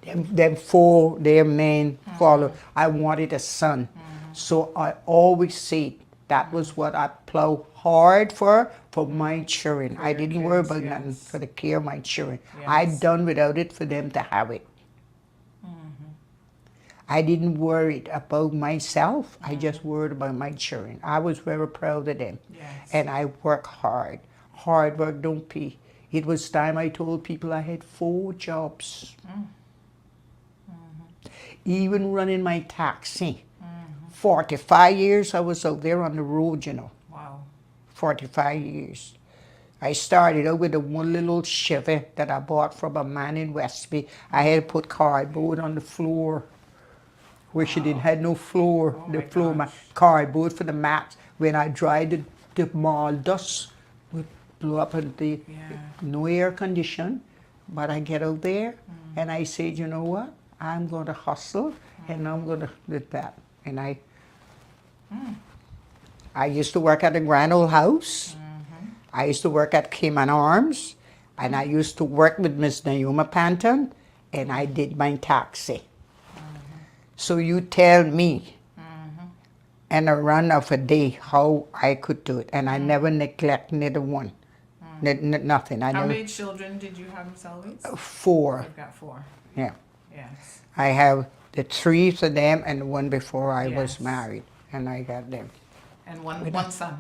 [SPEAKER 10] Them 4, their main follow. I wanted a son. So I always said that was what I plowed hard for my children. I didn't worry about nothing for the care of my children. I done without it for them to have it. I didn't worry about myself. I just worried about my children. I was very proud of them. And I work hard. Hard work don't pay. It was time I told people I had 4 jobs. Even running my taxi. 45 years I was out there on the road,
[SPEAKER 2] Wow.
[SPEAKER 10] 45 years. I started out with one little Chevy that I bought from a man in Westby. I had to put cardboard on the floor where she didn't have no floor. My cardboard for the mats. When I dried the mall dust, blew up in the no air condition, but I get out there and I said, you know what? I'm going to hustle and I'm going to do that. And I used to work at the Grand Old House. I used to work at Cayman Arms, and I used to work with Miss Naomi Panton, and I did my taxi. So you tell me, in a run of a day, how I could do it, and I never neglect neither one, nothing.
[SPEAKER 2] How many children did you have, Miss Eloise?
[SPEAKER 10] 4.
[SPEAKER 2] You've got 4.
[SPEAKER 10] Yeah.
[SPEAKER 2] Yes.
[SPEAKER 10] I have the 3 of them and the one before I was married, and I got them.
[SPEAKER 2] And one son.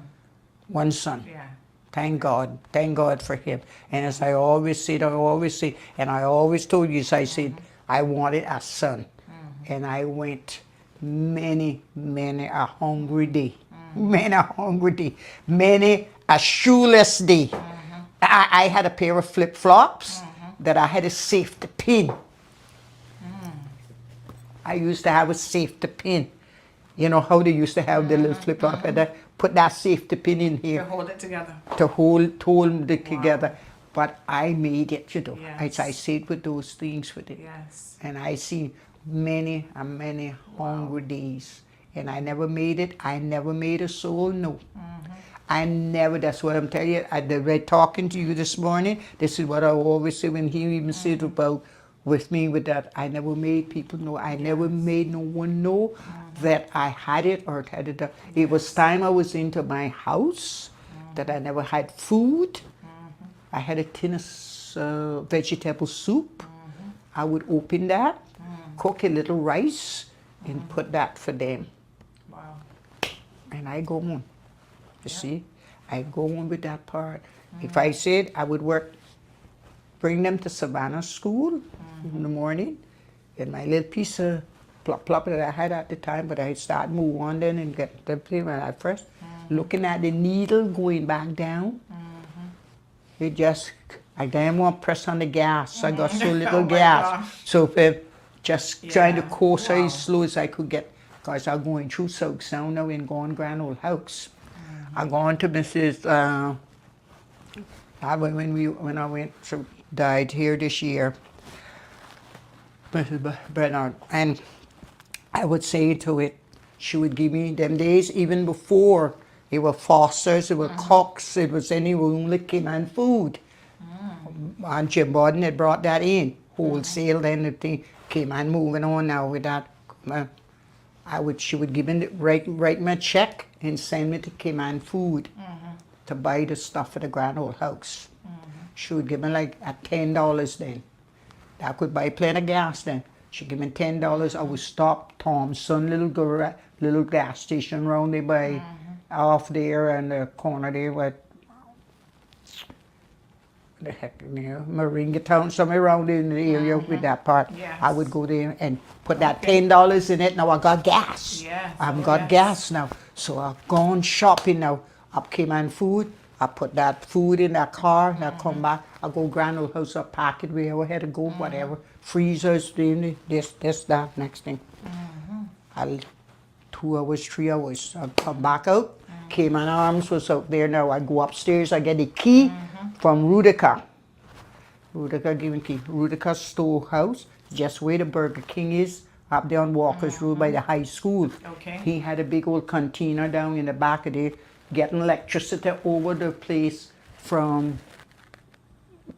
[SPEAKER 10] One son.
[SPEAKER 2] Yeah.
[SPEAKER 10] Thank God for him. And as I always said, and I always told you, I said, I wanted a son. And I went many a hungry day. Many a hungry day. Many a shoeless day. I had a pair of flip-flops that I had a safety pin. I used to have a safety pin. You know how they used to have the little flip-flop and put that safety pin in here.
[SPEAKER 2] To hold it together.
[SPEAKER 10] To hold it together. But I made it, you know.
[SPEAKER 2] Yes.
[SPEAKER 10] I stayed with those things with it.
[SPEAKER 2] Yes.
[SPEAKER 10] And I see many hungry days. And I never made it. I never made a soul know. I never, that's what I'm telling you. I read talking to you this morning. This is what I always say when he even said about with me with that. I never made people know. I never made no one know that I had it or had it. It was time I was into my house that I never had food. I had a tin of vegetable soup. I would open that, cook a little rice, and put that for them.
[SPEAKER 2] Wow.
[SPEAKER 10] And I go on. You see, I go on with that part. If I said I would work, bring them to Savannah School in the morning, and my little piece of plop that I had at the time, but I start move on then and get them when I first looking at the needle going back down. It just, I didn't want to press on the gas. I got so little gas. So just trying to course as slow as I could get, because I'm going through South Sound now and going Grand Old House. I gone to Mrs. When I went, so died here this year, Mrs. Bernard, and I would say to it, she would give me them days even before. It were Fosters, it were Cocks, it was any room that came on food. And Jim Borden had brought that in, wholesale, then the thing came on moving on now with that. She would give me, write me a check and send me to Cayman Food to buy the stuff for the Grand Old House. She would give me like at $10 then. I could buy plenty of gas then. She'd give me $10. I would stop Thompson, little gas station around there by off there and the corner there with the heck, you know, Moringa Town, somewhere around in the area with that part.
[SPEAKER 2] Yes.
[SPEAKER 10] I would go there and put that $10 in it. Now I got gas.
[SPEAKER 2] Yes.
[SPEAKER 10] I've got gas now. So I've gone shopping now. Up Cayman Food. I put that food in that car and I come back. I go Grand Old House, I pack it wherever I had to go, whatever. Freezers, this, that, next thing. I'll 2 hours, 3 hours. I'll come back out. Cayman Arms was out there now. I go upstairs, I get the key from Rudica. Rudica gave me key. Rudica's storehouse, just where the Burger King is, up there on Walker's Road by the high school.
[SPEAKER 2] Okay.
[SPEAKER 10] He had a big old container down in the back of there, getting electricity over the place from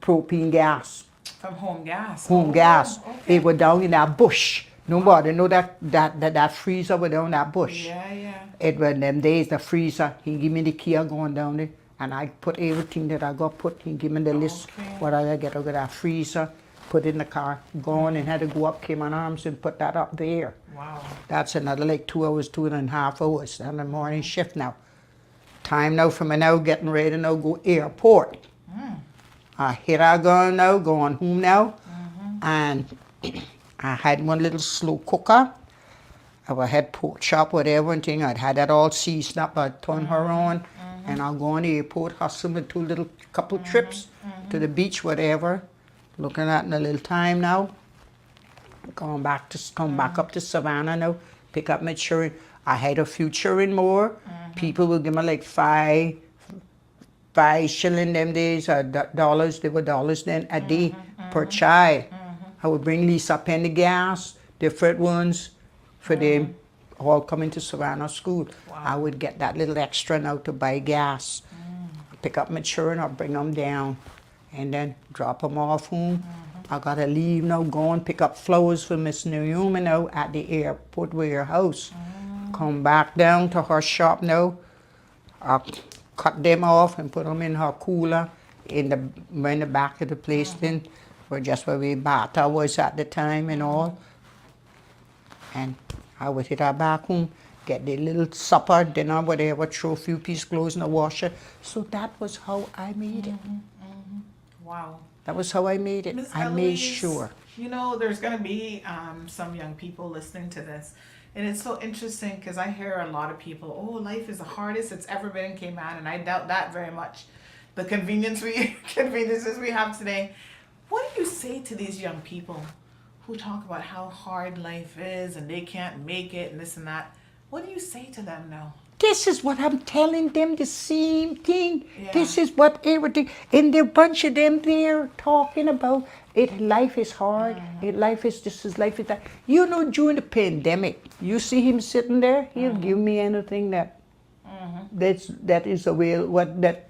[SPEAKER 10] propane gas.
[SPEAKER 2] From home gas.
[SPEAKER 10] Home gas.
[SPEAKER 2] Okay.
[SPEAKER 10] It was down in that bush. Nobody know that freezer was down that bush.
[SPEAKER 2] Yeah.
[SPEAKER 10] It was them days, the freezer. He give me the key, I going down there, and I put everything that I got put. He give me the list, what I get out of that freezer, put in the car, gone, and had to go up Cayman Arms and put that up there.
[SPEAKER 2] Wow.
[SPEAKER 10] That's another like 2 hours, 2.5 hours on the morning shift now. Time now for me now, getting ready to now go airport. Here I go now, going home now, and I had one little slow cooker. I had pork chop, whatever, and thing. I'd had that all seasoned up. I'd turn her on, and I'll go on the airport, hustle with 2 little couple trips to the beach, whatever. Looking at in a little time now. Come back up to Savannah now. Pick up my children. I had a few children more. People will give me like $5 5 shilling them days, dollars, they were dollars then a day per child. I would bring Lisa Pendergast, different ones for them all coming to Savannah School. I would get that little extra now to buy gas. Pick up my children or bring them down and then drop them off home. I gotta leave now, go and pick up flowers for Miss Naomi now at the airport warehouse. Come back down to her shop now. I cut them off and put them in her cooler in the back of the place then, where just where we bata was at the time and all. And I would hit her back home, get the little supper, dinner, whatever, throw a few pieces of clothes in the washer. So that was how I made it.
[SPEAKER 2] Wow.
[SPEAKER 10] That was how I made it.
[SPEAKER 2] Miss
[SPEAKER 10] I made
[SPEAKER 2] Eloise,
[SPEAKER 10] sure.
[SPEAKER 2] You know, there's going to be some young people listening to this. And it's so interesting because I hear a lot of people, oh, life is the hardest it's ever been in Cayman. And I doubt that very much. The conveniences we have today. What do you say to these young people who talk about how hard life is and they can't make it and this and that? What do you say to them now?
[SPEAKER 10] This is what I'm telling them, the same thing.
[SPEAKER 2] Yeah.
[SPEAKER 10] This is what everything, and there bunch of them there talking about it. Life is hard. Life is this, is life is that. You know, during the pandemic, you see him sitting there. He'll give me anything that that is a way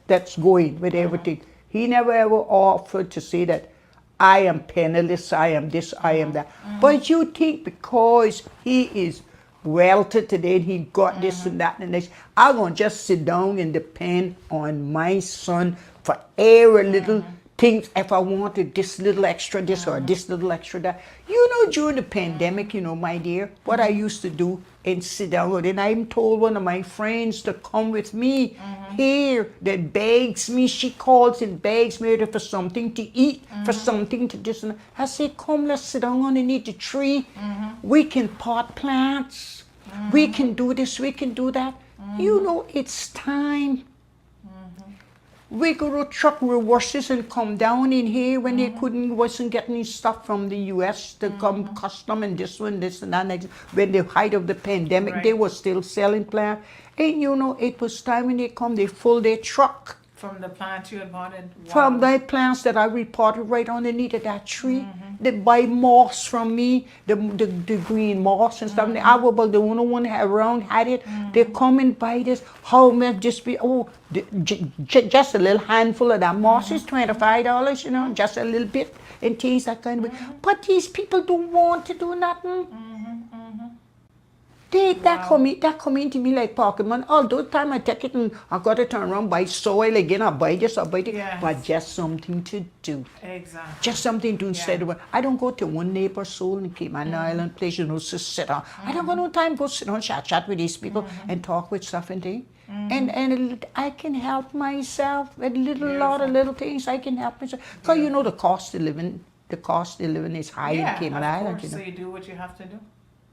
[SPEAKER 10] that's going with everything. He never ever offered to say that I am penniless, I am this, I am that. But you think because he is wealthy today, he got this and that and this, I'm going to just sit down and depend on my son for every little thing. If I wanted this little extra this or this little extra that. You know, during the pandemic, you know, my dear, what I used to do and sit down with, and I told one of my friends to come with me here that begs me, she calls and begs me for something to eat, for something to this and that. I say, come, let's sit down underneath the tree. We can pot plants. We can do this, we can do that. You know, it's time. We go to truck reverses and come down in here when they wasn't getting any stuff from the US to come custom and this one, this and that. When the height of the pandemic, they were still selling plants. And you know, it was time when they come, they fill their truck.
[SPEAKER 2] From the plant you had bought it? Wow.
[SPEAKER 10] From the plants that I reported right underneath of that tree. They buy moss from me, the green moss and stuff. I was about the only one around had it. They come and buy this. How much just be, just a little handful of that moss is $25, you know, just a little bit and things that kind of way. But these people don't want to do nothing. That come into me like Pokemon. All those time I take it and I got to turn around, buy soil again, I buy this, I buy that. But just something to do.
[SPEAKER 2] Exactly.
[SPEAKER 10] Just something to instead of, I don't go to one neighbor's soul and keep my island place, you know, to sit down. I don't got no time to go sit down, chat with these people and talk with stuff and things. And I can help myself with lot of little things. I can help myself. Because you know the cost of living is high in Cayman Island. You know.
[SPEAKER 2] So you do what you have to do.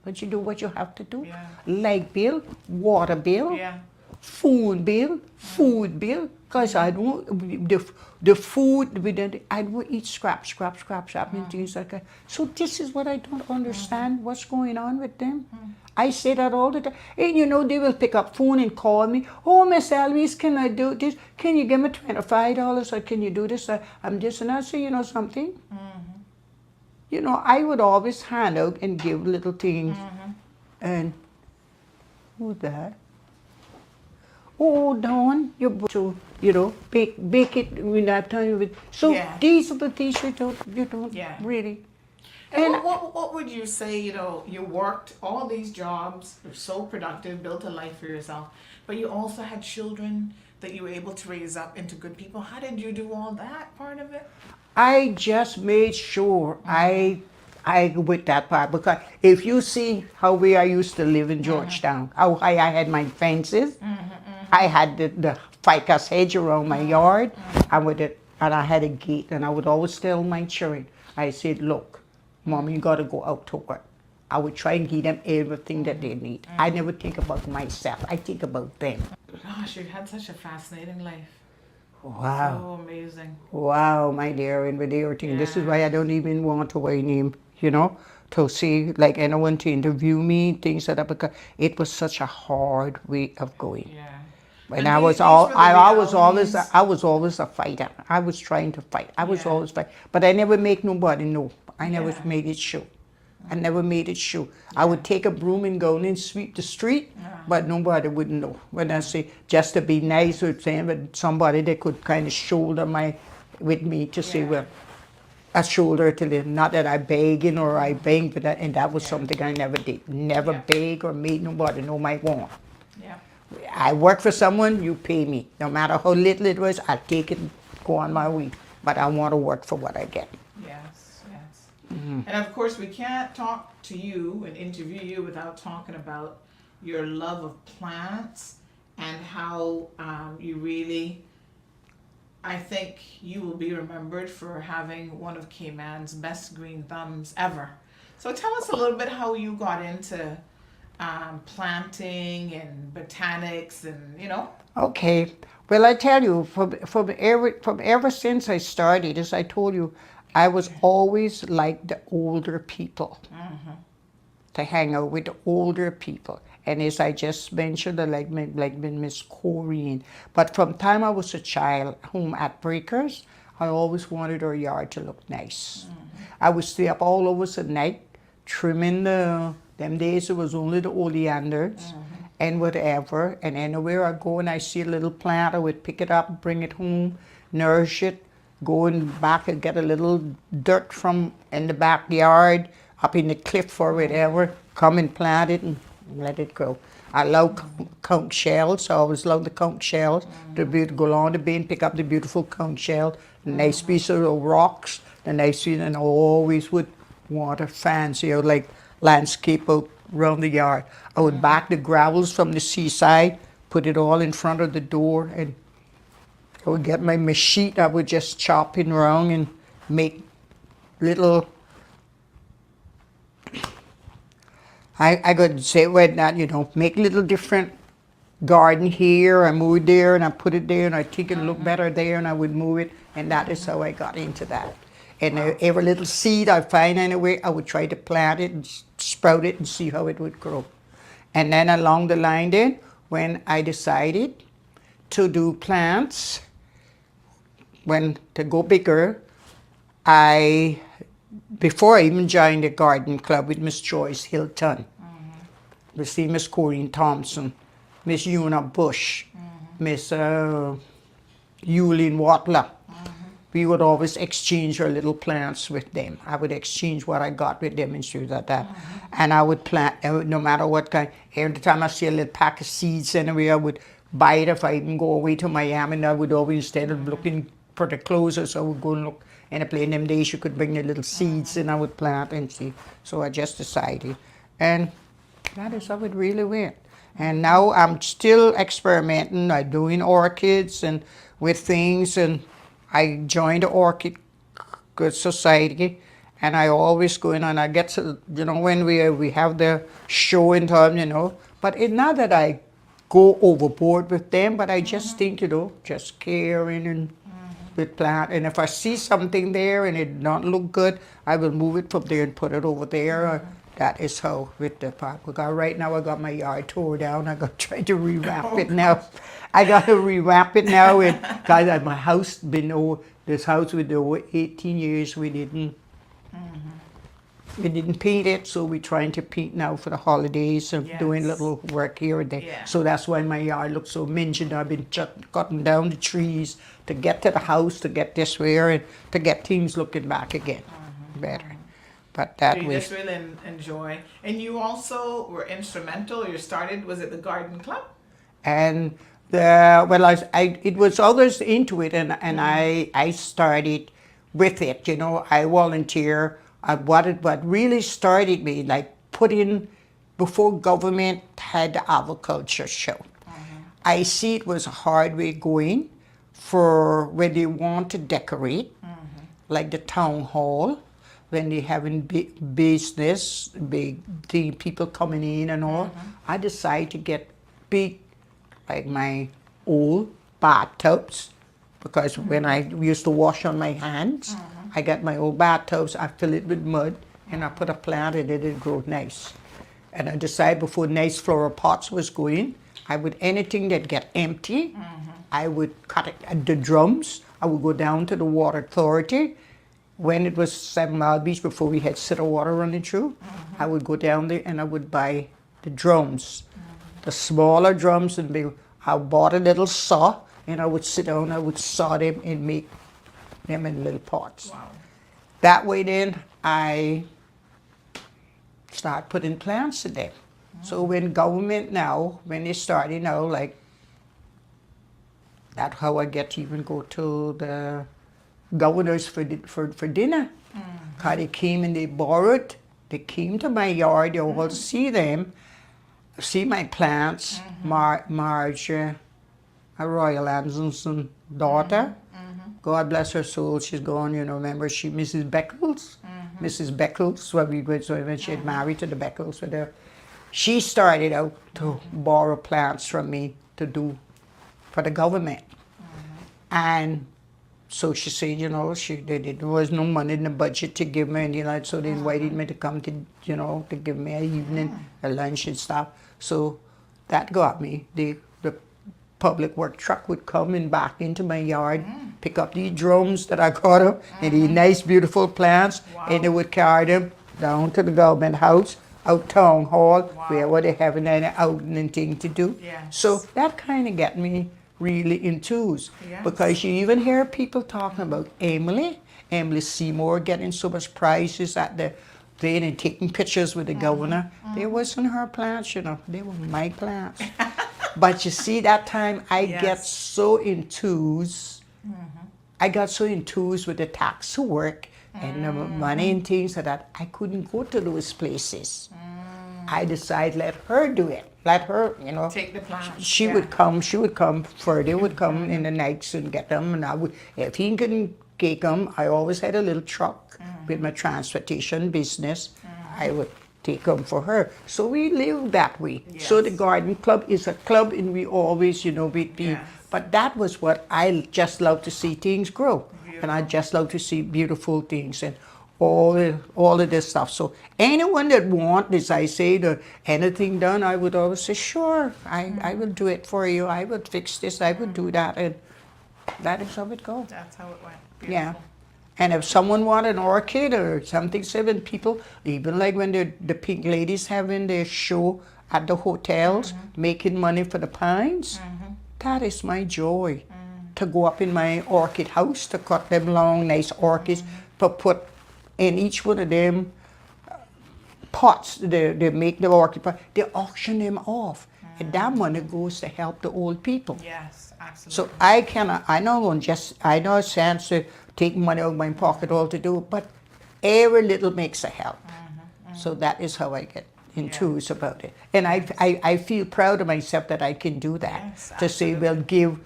[SPEAKER 10] But you do what you have to do. Light bill, water bill, food bill. Because I don't, the food, I don't eat scrap, and things like that. So this is what I don't understand, what's going on with them. I say that all the time. And you know, they will pick up phone and call me. Oh, Miss Eloise, can I do this? Can you give me $25 or can you do this? I'm this and I say, you know something? You know, I would always hand out and give little things. And who's that? Oh, Dawn, you're to, you know, bake it when I have time with. So these are the things you don't really.
[SPEAKER 2] And what would you say, you know, you worked all these jobs, you're so productive, built a life for yourself, but you also had children that you were able to raise up into good people. How did you do all that part of it?
[SPEAKER 10] I just made sure I with that part, because if you see how I used to live in Georgetown, how high I had my fences, I had the ficus hedge around my yard, and I had a gate, and I would always tell my children, I said, look, Mom, you got to go out to work. I would try and give them everything that they need. I never think about myself. I think about them.
[SPEAKER 2] Gosh, you've had such a fascinating life.
[SPEAKER 10] Wow.
[SPEAKER 2] So amazing.
[SPEAKER 10] Wow, my dear, and with everything. This is why I don't even want to wear name, you know, to see, like, anyone to interview me, things like that, because it was such a hard way of going. And I was always a fighter. I was trying to fight. I was always fight, but I never make nobody know. I never made it show. I never made it show. I would take a broom and go in and sweep the street, but nobody would know. When I say just to be nice with them, but somebody that could kind of shoulder with me to say, well, a shoulder to them. Not that I begging or I beg, but that was something I never did. Never beg or made nobody know my want.
[SPEAKER 2] Yeah.
[SPEAKER 10] I work for someone, you pay me. No matter how little it was, I'll take it and go on my way. But I want to work for what I get.
[SPEAKER 2] Yes, yes. And of course, we can't talk to you and interview you without talking about your love of plants and how you really, I think you will be remembered for having one of Cayman's best green thumbs ever. So tell us a little bit how you got into planting and botanics and, you know.
[SPEAKER 10] Okay. Well, I tell you, from ever since I started, as I told you, I was always like the older people, to hang out with the older people. And as I just mentioned, I like Miss Corrine. But from time I was a child, home at Breakers, I always wanted our yard to look nice. I would stay up all over the night, trimming them days it was only the oleanders and whatever. And anywhere I go and I see a little plant, I would pick it up, bring it home, nourish it, going back and get a little dirt from in the backyard, up in the cliff or whatever, come and plant it and let it grow. I love conch shells. I always love the conch shells. To go along the bin, pick up the beautiful conch shell, the nice piece of rocks, the nice piece, and I always would want a fancy or like landscape out around the yard. I would back the gravels from the seaside, put it all in front of the door, and I would get my machete. I would just chop it around and make little. I could say with that, you know, make little different garden here, I move it there, and I put it there, and I think it'll look better there, and I would move it, and that is how I got into that. And every little seed I find anywhere, I would try to plant it and sprout it and see how it would grow. And then along the line then, when I decided to do plants, to go bigger, before I even joined the garden club with Miss Joyce Hilton, Miss Corrine Thompson, Miss Una Bush, Miss Yulin Watler, we would always exchange our little plants with them. I would exchange what I got with them and things like that. And I would plant, no matter what kind. Every time I see a little pack of seeds anyway, I would buy it. If I even go away to Miami, and I would always, instead of looking for the closers, I would go and look in a place. In them days, you could bring the little seeds and I would plant and see. So I just decided. And that is how it really went. And now I'm still experimenting. I'm doing orchids and with things, and I joined the Orchid Society, and I always go in and I get to, you know, when we have the show in time, you know, but it's not that I go overboard with them, but I just think, you know, just caring and with plant, and if I see something there and it not look good, I will move it from there and put it over there. That is how with the park. Because right now I got my yard tore down. I got to try to rewrap it now. I got to rewrap it now. And guys, my house this house with over 18 years we didn't paint it, so we're trying to paint now for the holidays and doing little work here and there. So that's why my yard looks so mentioned. I've been cutting down the trees to get to the house, to get this way, and to get things looking back again better. But that
[SPEAKER 2] so you just really enjoy. And you also were instrumental. You started, was it the garden club?
[SPEAKER 10] And it was always into it, and I started with it. You know, I volunteer. What really started me, like putting before government had the agriculture show. I see it was a hard way going for when they want to decorate, like the town hall, when they having big business, big people coming in and all. I decided to get big, like my old bathtubs, because when I used to wash on my hands, I got my old bathtubs, I fill it with mud, and I put a plant in it, it grew nice. And I decided before nice flower pots was going, I would anything that get empty, I would cut it at the drums. I would go down to the water authority. When it was 7 Mile Beach, before we had city water running through, I would go down there and I would buy the drums, the smaller drums, and I bought a little saw, and I would sit down, I would saw them and make them in little pots.
[SPEAKER 2] Wow.
[SPEAKER 10] That way then I start putting plants in them. So when government now, when they started now, like, that's how I get to even go to the governors for dinner. Because they came and they borrowed, they came to my yard, they all see them, see my plants, Marge, a Royal Anson's daughter. God bless her soul, she's gone, you know, remember Mrs. Beckles? Mrs. Beckles, when she had married to the Beckles with her. She started out to borrow plants from me to do for the government. And so she said, you know, there was no money in the budget to give me, and, you know, so they invited me to come to, you know, to give me an evening, a lunch and stuff. So that got me. The public work truck would come and back into my yard, pick up these drums that I got up, and these nice, beautiful plants, and they would carry them down to the government house, out town hall, where they having an outing thing to do.
[SPEAKER 2] Yes.
[SPEAKER 10] So that kind of got me really enthused, because you even hear people talking about Emily Seymour getting so much prizes at the thing and taking pictures with the governor. They wasn't her plants, you know, they were my plants. But you see, that time I get so enthused. I got so enthused with the tax work and the money and things like that I couldn't go to those places. I decided let her do it. Let her, you know.
[SPEAKER 2] Take the plants.
[SPEAKER 10] She would come, Ferdy would come in the nights and get them, and I would, if he couldn't get them, I always had a little truck with my transportation business. I would take them for her. So we lived that way. So the garden club is a club, and we always, you know, we'd be, but that was what I just love to see things grow. And I just love to see beautiful things and all of this stuff. So anyone that want, as I say, anything done, I would always say, sure, I will do it for you. I would fix this, I would do that. And that is how it goes.
[SPEAKER 2] That's how it went.
[SPEAKER 10] Yeah. And if someone want an orchid or something, seven people, even like when the Pink Ladies having their show at the hotels, making money for the pines, that is my joy. To go up in my orchid house, to cut them long, nice orchids, to put in each one of them pots, they make the orchid pot, they auction them off. And that money goes to help the old people.
[SPEAKER 2] Yes, absolutely.
[SPEAKER 10] So I know a sense to take money out of my pocket all to do it, but every little makes a help. So that is how I get enthused about it. And I feel proud of myself that I can do that.
[SPEAKER 2] Yes,
[SPEAKER 10] to say, well, give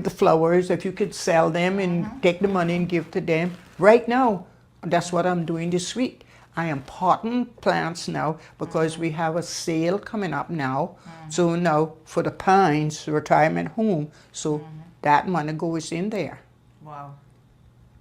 [SPEAKER 10] the flowers, if you could sell them and take the money and give to them. Right now, that's what I'm doing this week. I am potting plants now because we have a sale coming up now. So now for the Pines retirement home, so that money goes in there.
[SPEAKER 2] Wow.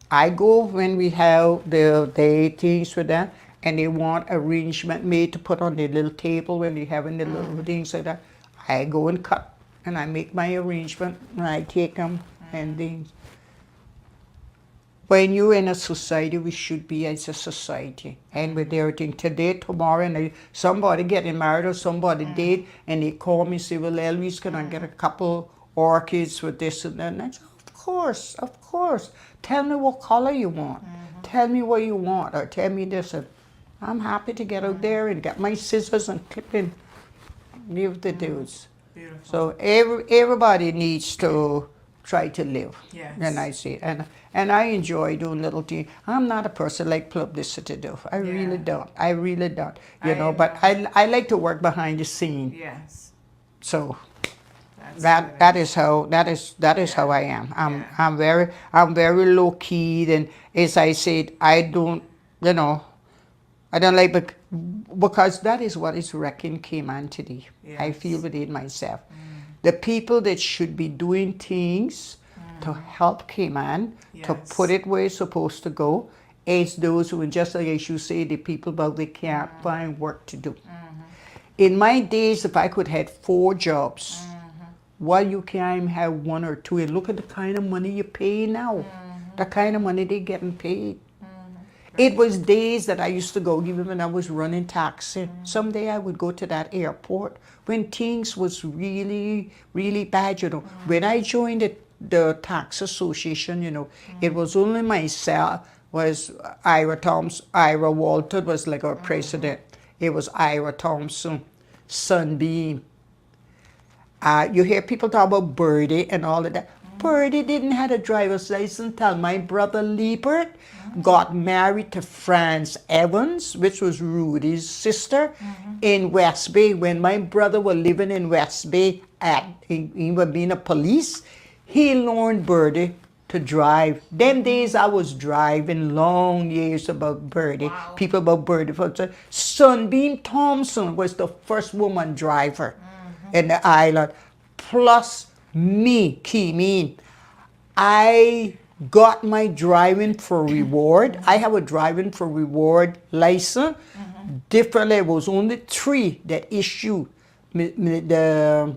[SPEAKER 10] I go when we have the things for that, and they want arrangement made to put on the little table when they having the little things like that. I go and cut, and I make my arrangement, and I take them and things. When you're in a society, we should be as a society, and with everything. Today, tomorrow, and somebody getting married or somebody did, and they call me and say, well, Elvis, can I get a couple orchids with this and that? And I say, of course. Tell me what color you want. Tell me what you want, or tell me this. And I'm happy to get out there and get my scissors and clip and give the dudes.
[SPEAKER 2] Beautiful.
[SPEAKER 10] So everybody needs to try to live.
[SPEAKER 2] Yes.
[SPEAKER 10] And I see, and I enjoy doing little things. I'm not a person like publicity do. I really don't. You know, but I like to work behind the scene.
[SPEAKER 2] Yes.
[SPEAKER 10] So that is how how I am. I'm very low key, and as I said, I don't like because that is what is wrecking Cayman today.
[SPEAKER 2] Yes.
[SPEAKER 10] I feel within myself. The people that should be doing things to help Cayman, to put it where it's supposed to go, is those who, just like as you say, the people about they can't find work to do. In my days, if I could have 4 jobs, well, you can't even have 1 or 2. And look at the kind of money you pay now. The kind of money they getting paid. It was days that I used to go, even when I was running taxi. Someday I would go to that airport when things was really, really bad, you know. When I joined the tax association, you know, it was only myself, was Ira Thompson, Ira Walton was like our president. It was Ira Thompson, Sunbeam. You hear people talk about Birdie and all of that. Birdie didn't have a driver's license until my brother Liebert got married to Franz Evans, which was Rudy's sister, in West Bay. When my brother was living in West Bay, he was being a police, he learned Birdie to drive. Them days I was driving long years about Birdie. People about Birdie. Sunbeam Thompson was the first woman driver in the island. Plus me, Kimeen. I got my driving for reward. I have a driving for reward license. Different levels, only 3 that issued the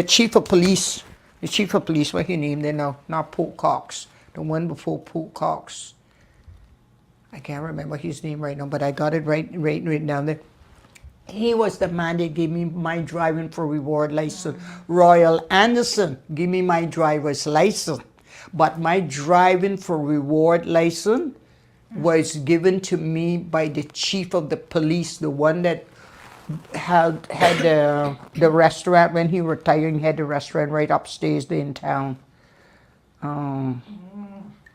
[SPEAKER 10] chief of police. The chief of police, what he named there now? Not Pope Cox. The one before Pope Cox. I can't remember his name right now, but I got it right down there. He was the man that gave me my driving for reward license. Royal Anderson gave me my driver's license. But my driving for reward license was given to me by the chief of the police, the one that had the restaurant when he retired. He had the restaurant right upstairs there in town. I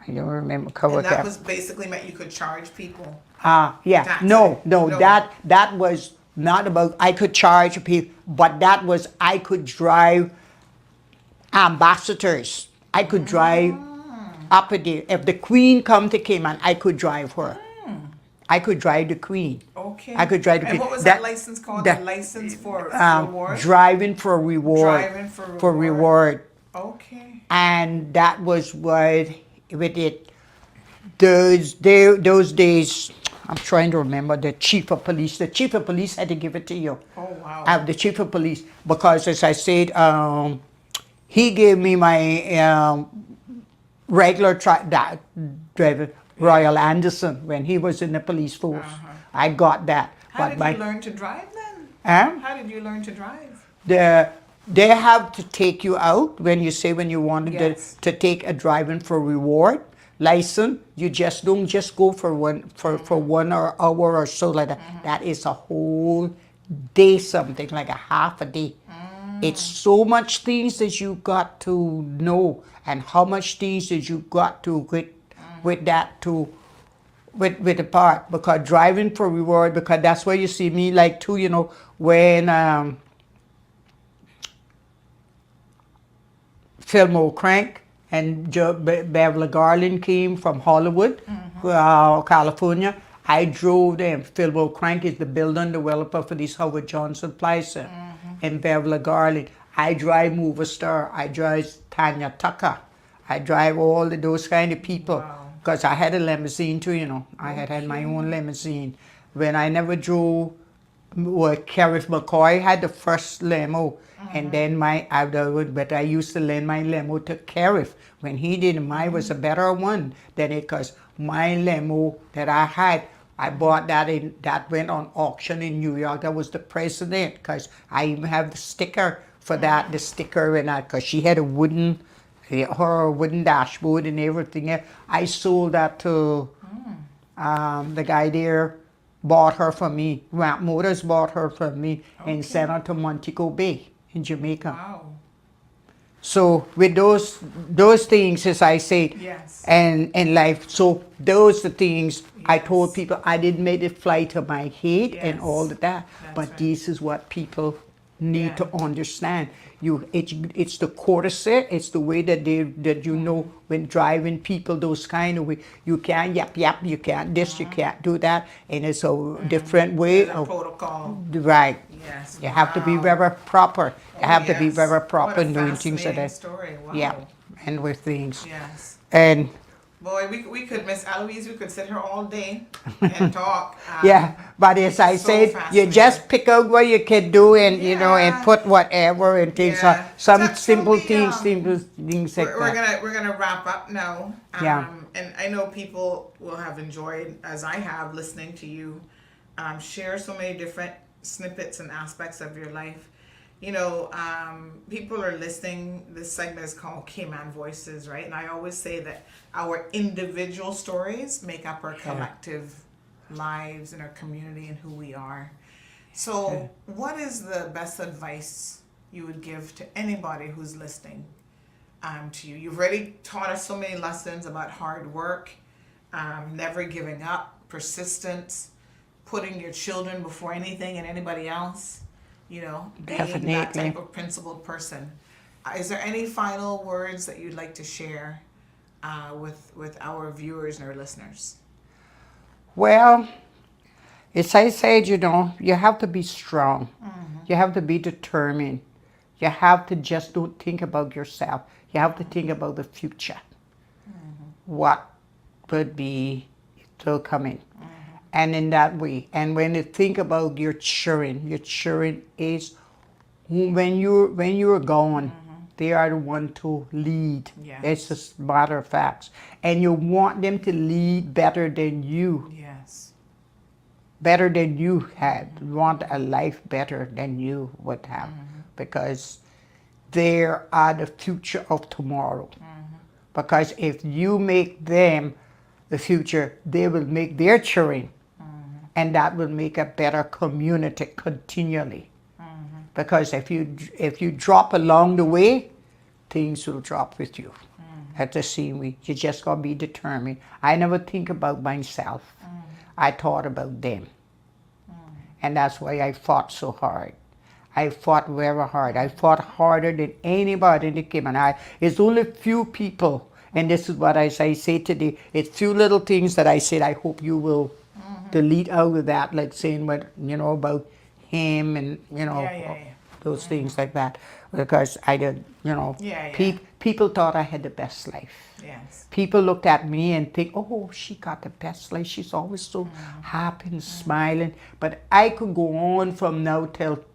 [SPEAKER 10] don't remember.
[SPEAKER 2] And that was basically meant you could charge people.
[SPEAKER 10] Yeah.
[SPEAKER 2] Taxi.
[SPEAKER 10] No. That was not about I could charge people, but that was I could drive ambassadors. I could drive up there. If the Queen come to Cayman, I could drive her. I could drive the Queen.
[SPEAKER 2] Okay.
[SPEAKER 10] I could drive the Queen.
[SPEAKER 2] And what was that license called? The license for reward?
[SPEAKER 10] Driving for reward.
[SPEAKER 2] Driving for reward.
[SPEAKER 10] For reward.
[SPEAKER 2] Okay.
[SPEAKER 10] And that was what with it. Those days, I'm trying to remember the chief of police. The chief of police had to give it to you.
[SPEAKER 2] Oh wow.
[SPEAKER 10] The chief of police, because as I said, he gave me my regular driver, Royal Anderson, when he was in the police force. I got that.
[SPEAKER 2] How did you learn to drive then? How did you learn to drive?
[SPEAKER 10] They have to take you out when you wanted to take a driving for reward license. You just don't just go for 1 hour or so like that. That is a whole day, something like a half a day. It's so much things that you got to know, and how much things that you got to with the part, because driving for reward, because that's where you see me like too, you know, when Fillmore Crank and Beverly Garland came from Hollywood, California. I drove them. Fillmore Crank is the building developer for this Howard Johnson Plaza. And Beverly Garland. I drive Mover Star. I drive Tanya Tucker. I drive all of those kind of people. Because I had a limousine too, you know. I had my own limousine. When I never drove, Kerriff McCoy had the first limo. And then but I used to lend my limo to Kerriff. When he did, mine was a better one than it, because my limo that I had, I bought that went on auction in New York. That was the president, because I even have the sticker for that, the sticker and that, because she had her wooden dashboard and everything. I sold that to the guy there, bought her from me. Ramp Motors bought her from me and sent her to Montego Bay in Jamaica.
[SPEAKER 2] Wow.
[SPEAKER 10] So with those things, as I said, and in life, so those are the things I told people. I didn't make it fly to my head and all of that, but this is what people need to understand. It's the courtesy, it's the way that you know when driving people those kind of way. You can't yap, you can't this, you can't do that, and it's a different way of
[SPEAKER 2] protocol.
[SPEAKER 10] Right.
[SPEAKER 2] Yes.
[SPEAKER 10] You have to be very proper. You have to be very proper
[SPEAKER 2] What a
[SPEAKER 10] in doing things like that.
[SPEAKER 2] Story. Wow.
[SPEAKER 10] Yeah, and with things.
[SPEAKER 2] Yes.
[SPEAKER 10] And
[SPEAKER 2] Boy, we could, Miss Eloise, we could sit here all day and talk.
[SPEAKER 10] Yeah, but as I
[SPEAKER 2] so
[SPEAKER 10] said, you
[SPEAKER 2] fascinating.
[SPEAKER 10] just pick out what you can do and, you know, and
[SPEAKER 2] Yeah.
[SPEAKER 10] put whatever and things.
[SPEAKER 2] Yeah.
[SPEAKER 10] Some
[SPEAKER 2] Tell
[SPEAKER 10] simple
[SPEAKER 2] me,
[SPEAKER 10] things, simple things like that.
[SPEAKER 2] we're gonna wrap up now.
[SPEAKER 10] Yeah.
[SPEAKER 2] And I know people will have enjoyed, as I have, listening to you share so many different snippets and aspects of your life. You know, people are listening. This segment is called K-Man Voices, right? And I always say that our individual stories make up our collective lives and our community and who we are. So, what is the best advice you would give to anybody who's listening to you? You've already taught us so many lessons about hard work, never giving up, persistence, putting your children before anything and anybody else. You know, being that type of principled person. Is there any final words that you'd like to share with our viewers and our listeners?
[SPEAKER 10] Well, as I said, you know, you have to be strong. You have to be determined. You have to just don't think about yourself. You have to think about the future. What would be still coming. And in that way, and when you think about your children is when you're gone, they are the one to lead.
[SPEAKER 2] Yes.
[SPEAKER 10] It's just a matter of facts. And you want them to lead better than you.
[SPEAKER 2] Yes.
[SPEAKER 10] Better than you had. You want a life better than you would have. Because they are the future of tomorrow. Because if you make them the future, they will make their children. And that will make a better community continually. Because if you drop along the way, things will drop with you. At the same way, you just gotta be determined. I never think about myself. I thought about them. And that's why I fought so hard. I fought very hard. I fought harder than anybody in the Cayman. It's only few people, and this is what I say today. It's few little things that I said I hope you will delete out of that, like saying what, you know, about him and, you know, those things like that. Because I did, you know, people thought I had the best life.
[SPEAKER 2] Yes.
[SPEAKER 10] People looked at me and think, oh, she got the best life. She's always so happy and smiling. But I could go on from now till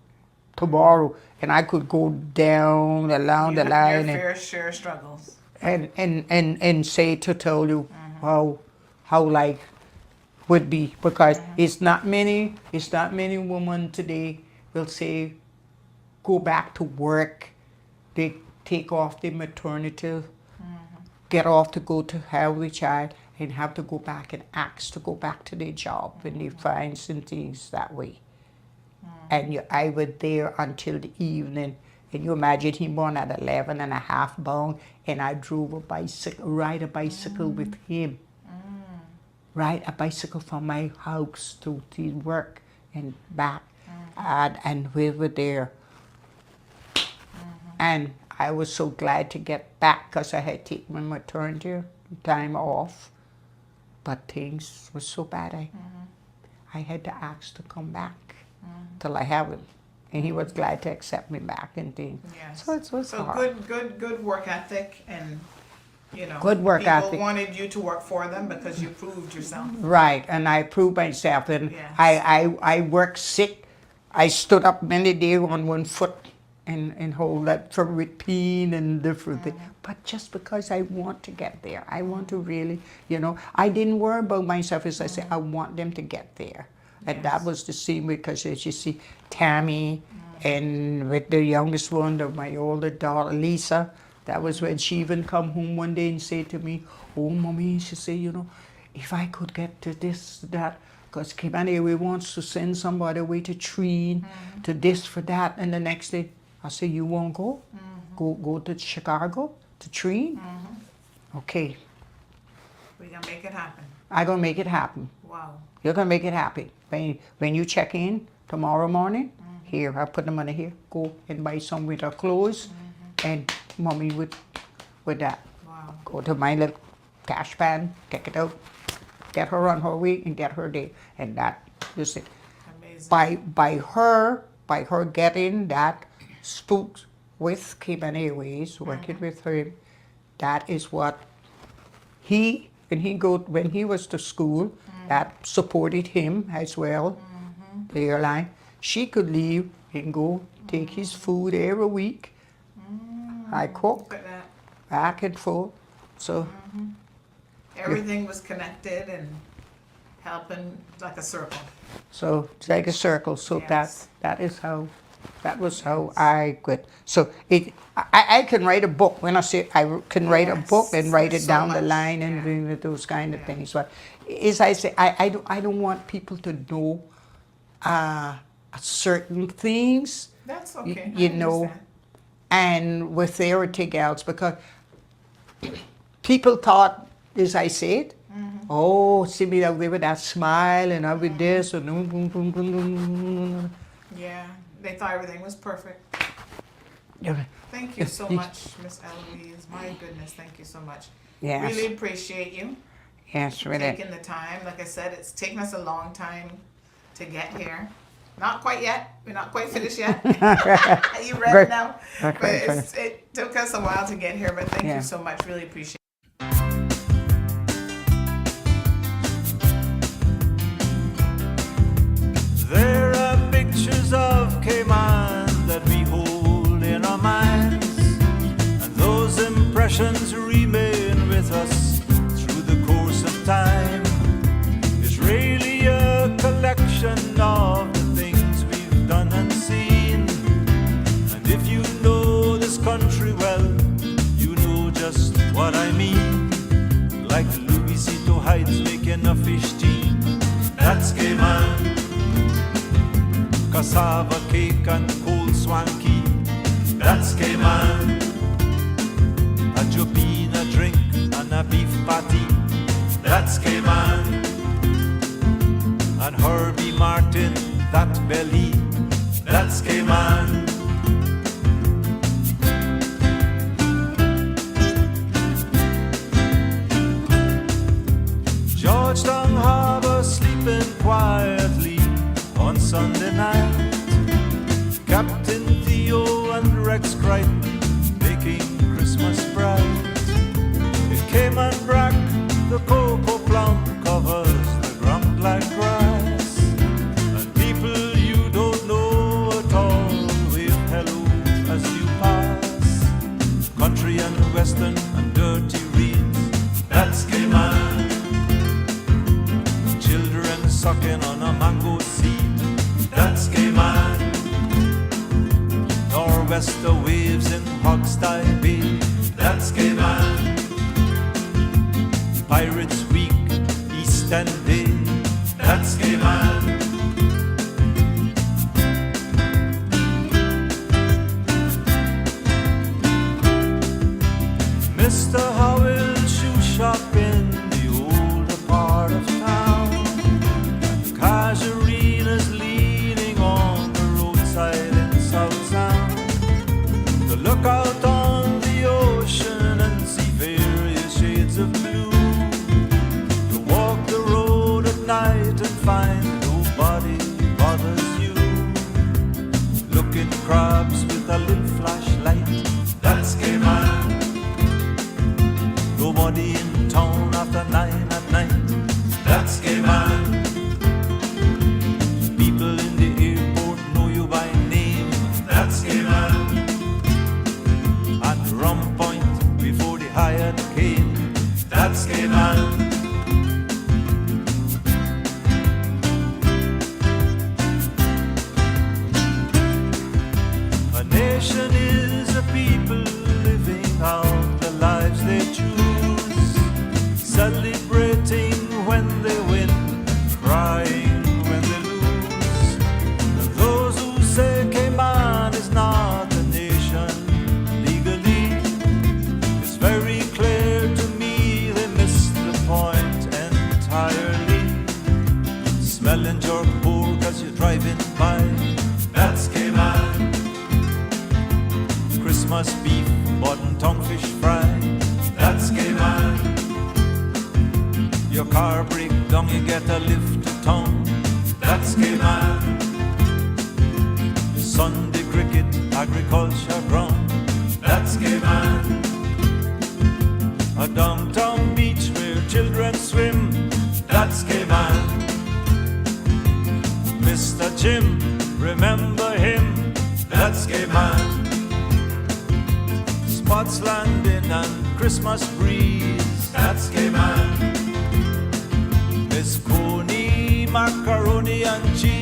[SPEAKER 10] tomorrow, and I could go down along the line.
[SPEAKER 2] Your fair share of struggles.
[SPEAKER 10] And say to tell you how life would be, because it's not many women today will say go back to work. They take off the maternity, get off to go to have the child, and have to go back and ask to go back to their job when they find some things that way. And I was there until the evening. And you imagine he born at 11 and a half bound, and I drove ride a bicycle with him. Ride a bicycle from my house to his work and back. And we were there. And I was so glad to get back because I had taken my maternity time off. But things were so bad, I had to ask to come back till I have him. And he was glad to accept me back and things.
[SPEAKER 2] Yes.
[SPEAKER 10] So it was hard.
[SPEAKER 2] Good work ethic, and you know,
[SPEAKER 10] Good work ethic.
[SPEAKER 2] People wanted you to work for them because you proved yourself.
[SPEAKER 10] Right, and I proved myself. And
[SPEAKER 2] Yes.
[SPEAKER 10] I worked sick. I stood up many days on one foot and hold that with pain and different things. But just because I want to get there, I want to really, you know, I didn't worry about myself. As I said, I want them to get there. And that was the same because as you see, Tammy and with the youngest one, my older daughter, Lisa, that was when she even come home one day and said to me, oh, Mommy, she said, you know, if I could get to this, that, because Kibane wants to send somebody away to train, to this, for that, and the next day, I said, you won't go? Go to Chicago to train? Okay.
[SPEAKER 2] We're going to make it happen.
[SPEAKER 10] I'm going to make it happen.
[SPEAKER 2] Wow.
[SPEAKER 10] You're going to make it happen. When you check in tomorrow morning, here, I put the money here, go and buy some winter clothes, and Mommy with that.
[SPEAKER 2] Wow.
[SPEAKER 10] Go to my little cash pan, take it out, get her on her way, and get her there. And that is it.
[SPEAKER 2] Amazing.
[SPEAKER 10] By her getting that spooked with Cayman Airways, working with her, that is what he when he was to school, that supported him as well. The airline. She could leave and go take his food every week. I cook back and forth. So
[SPEAKER 2] Everything was connected and helping like a circle.
[SPEAKER 10] so it's like a circle. So
[SPEAKER 2] Yes.
[SPEAKER 10] that was how I could. So I can write a book. When I say I can write a book and write it
[SPEAKER 2] so
[SPEAKER 10] down the
[SPEAKER 2] much,
[SPEAKER 10] line and doing those kind of things. But as I say, I don't want people to know certain things.
[SPEAKER 2] That's okay.
[SPEAKER 10] You
[SPEAKER 2] I
[SPEAKER 10] know,
[SPEAKER 2] understand.
[SPEAKER 10] and with everything else, because people thought, as I said, oh, see me out there with that smile and I'll be this and
[SPEAKER 2] Yeah, they thought everything was perfect.
[SPEAKER 10] yeah.
[SPEAKER 2] Thank you so much, Miss Eloise. My goodness, thank you so much.
[SPEAKER 10] Yes.
[SPEAKER 2] Really appreciate you
[SPEAKER 10] Yes, really.
[SPEAKER 2] taking the time. Like I said, it's taken us a long time to get here. Not quite yet. We're not quite finished yet. You read
[SPEAKER 10] Great.
[SPEAKER 2] now?
[SPEAKER 10] Not
[SPEAKER 2] But
[SPEAKER 10] quite finished.
[SPEAKER 2] it took us a while to get here, but thank
[SPEAKER 10] Yeah.
[SPEAKER 2] you so much. Really appreciate it.
[SPEAKER 11] There are pictures of Cayman that we hold in our minds, and those impressions remain with us through the course of time. It's really a collection of the things we've done and seen, and if you know this country well, you know just what I mean. Like Louisito Heights making a fish tea, that's Cayman. Cassava cake and cold swanky, that's Cayman. A jupina drink and a beef patty, that's Cayman. And Herbie Martin, that belly, that's Cayman. Georgetown Harbor sleeping quietly on Sunday night. Captain Theo and Rex Crichton making Christmas bright. It came and brack, the cocoa plum covers the ground like grass. And people you don't know at all wave hello as you pass. Country and western and dirty reeds, that's Cayman. Children sucking on a mango seed, that's Cayman. Nor'wester waves in Hogstye Bay, that's Cayman. Pirates Week, East End Day, that's Cayman. Mr. Howell's shoe shop in the older part of town. Casuarina's leaning on the roadside in South Sound. To look out on the ocean and see various shades of blue. To walk the road at night and find nobody bothers you. Looking crabs with a little flashlight, that's Cayman. Nobody in town after 9 at night, that's Cayman. People in the airport know you by name, that's Cayman. At Rum Point before the Hyatt came, that's Cayman. A nation is a people living out the lives they choose, celebrating when they win, crying when they lose. And those who say Cayman is not a nation legally, it's very clear to me they missed the point entirely. Smelling jerk pork as you're driving by, that's Cayman. Christmas beef, button tonguefish fry, that's Cayman. Your car break down, you get a lift to town, that's Cayman. Sunday cricket, agriculture ground, that's Cayman. A downtown beach where children Jim, remember him, that's gay man. Spots landing and Christmas breeze, that's gay man. Miss Coney, macaroni and cheese.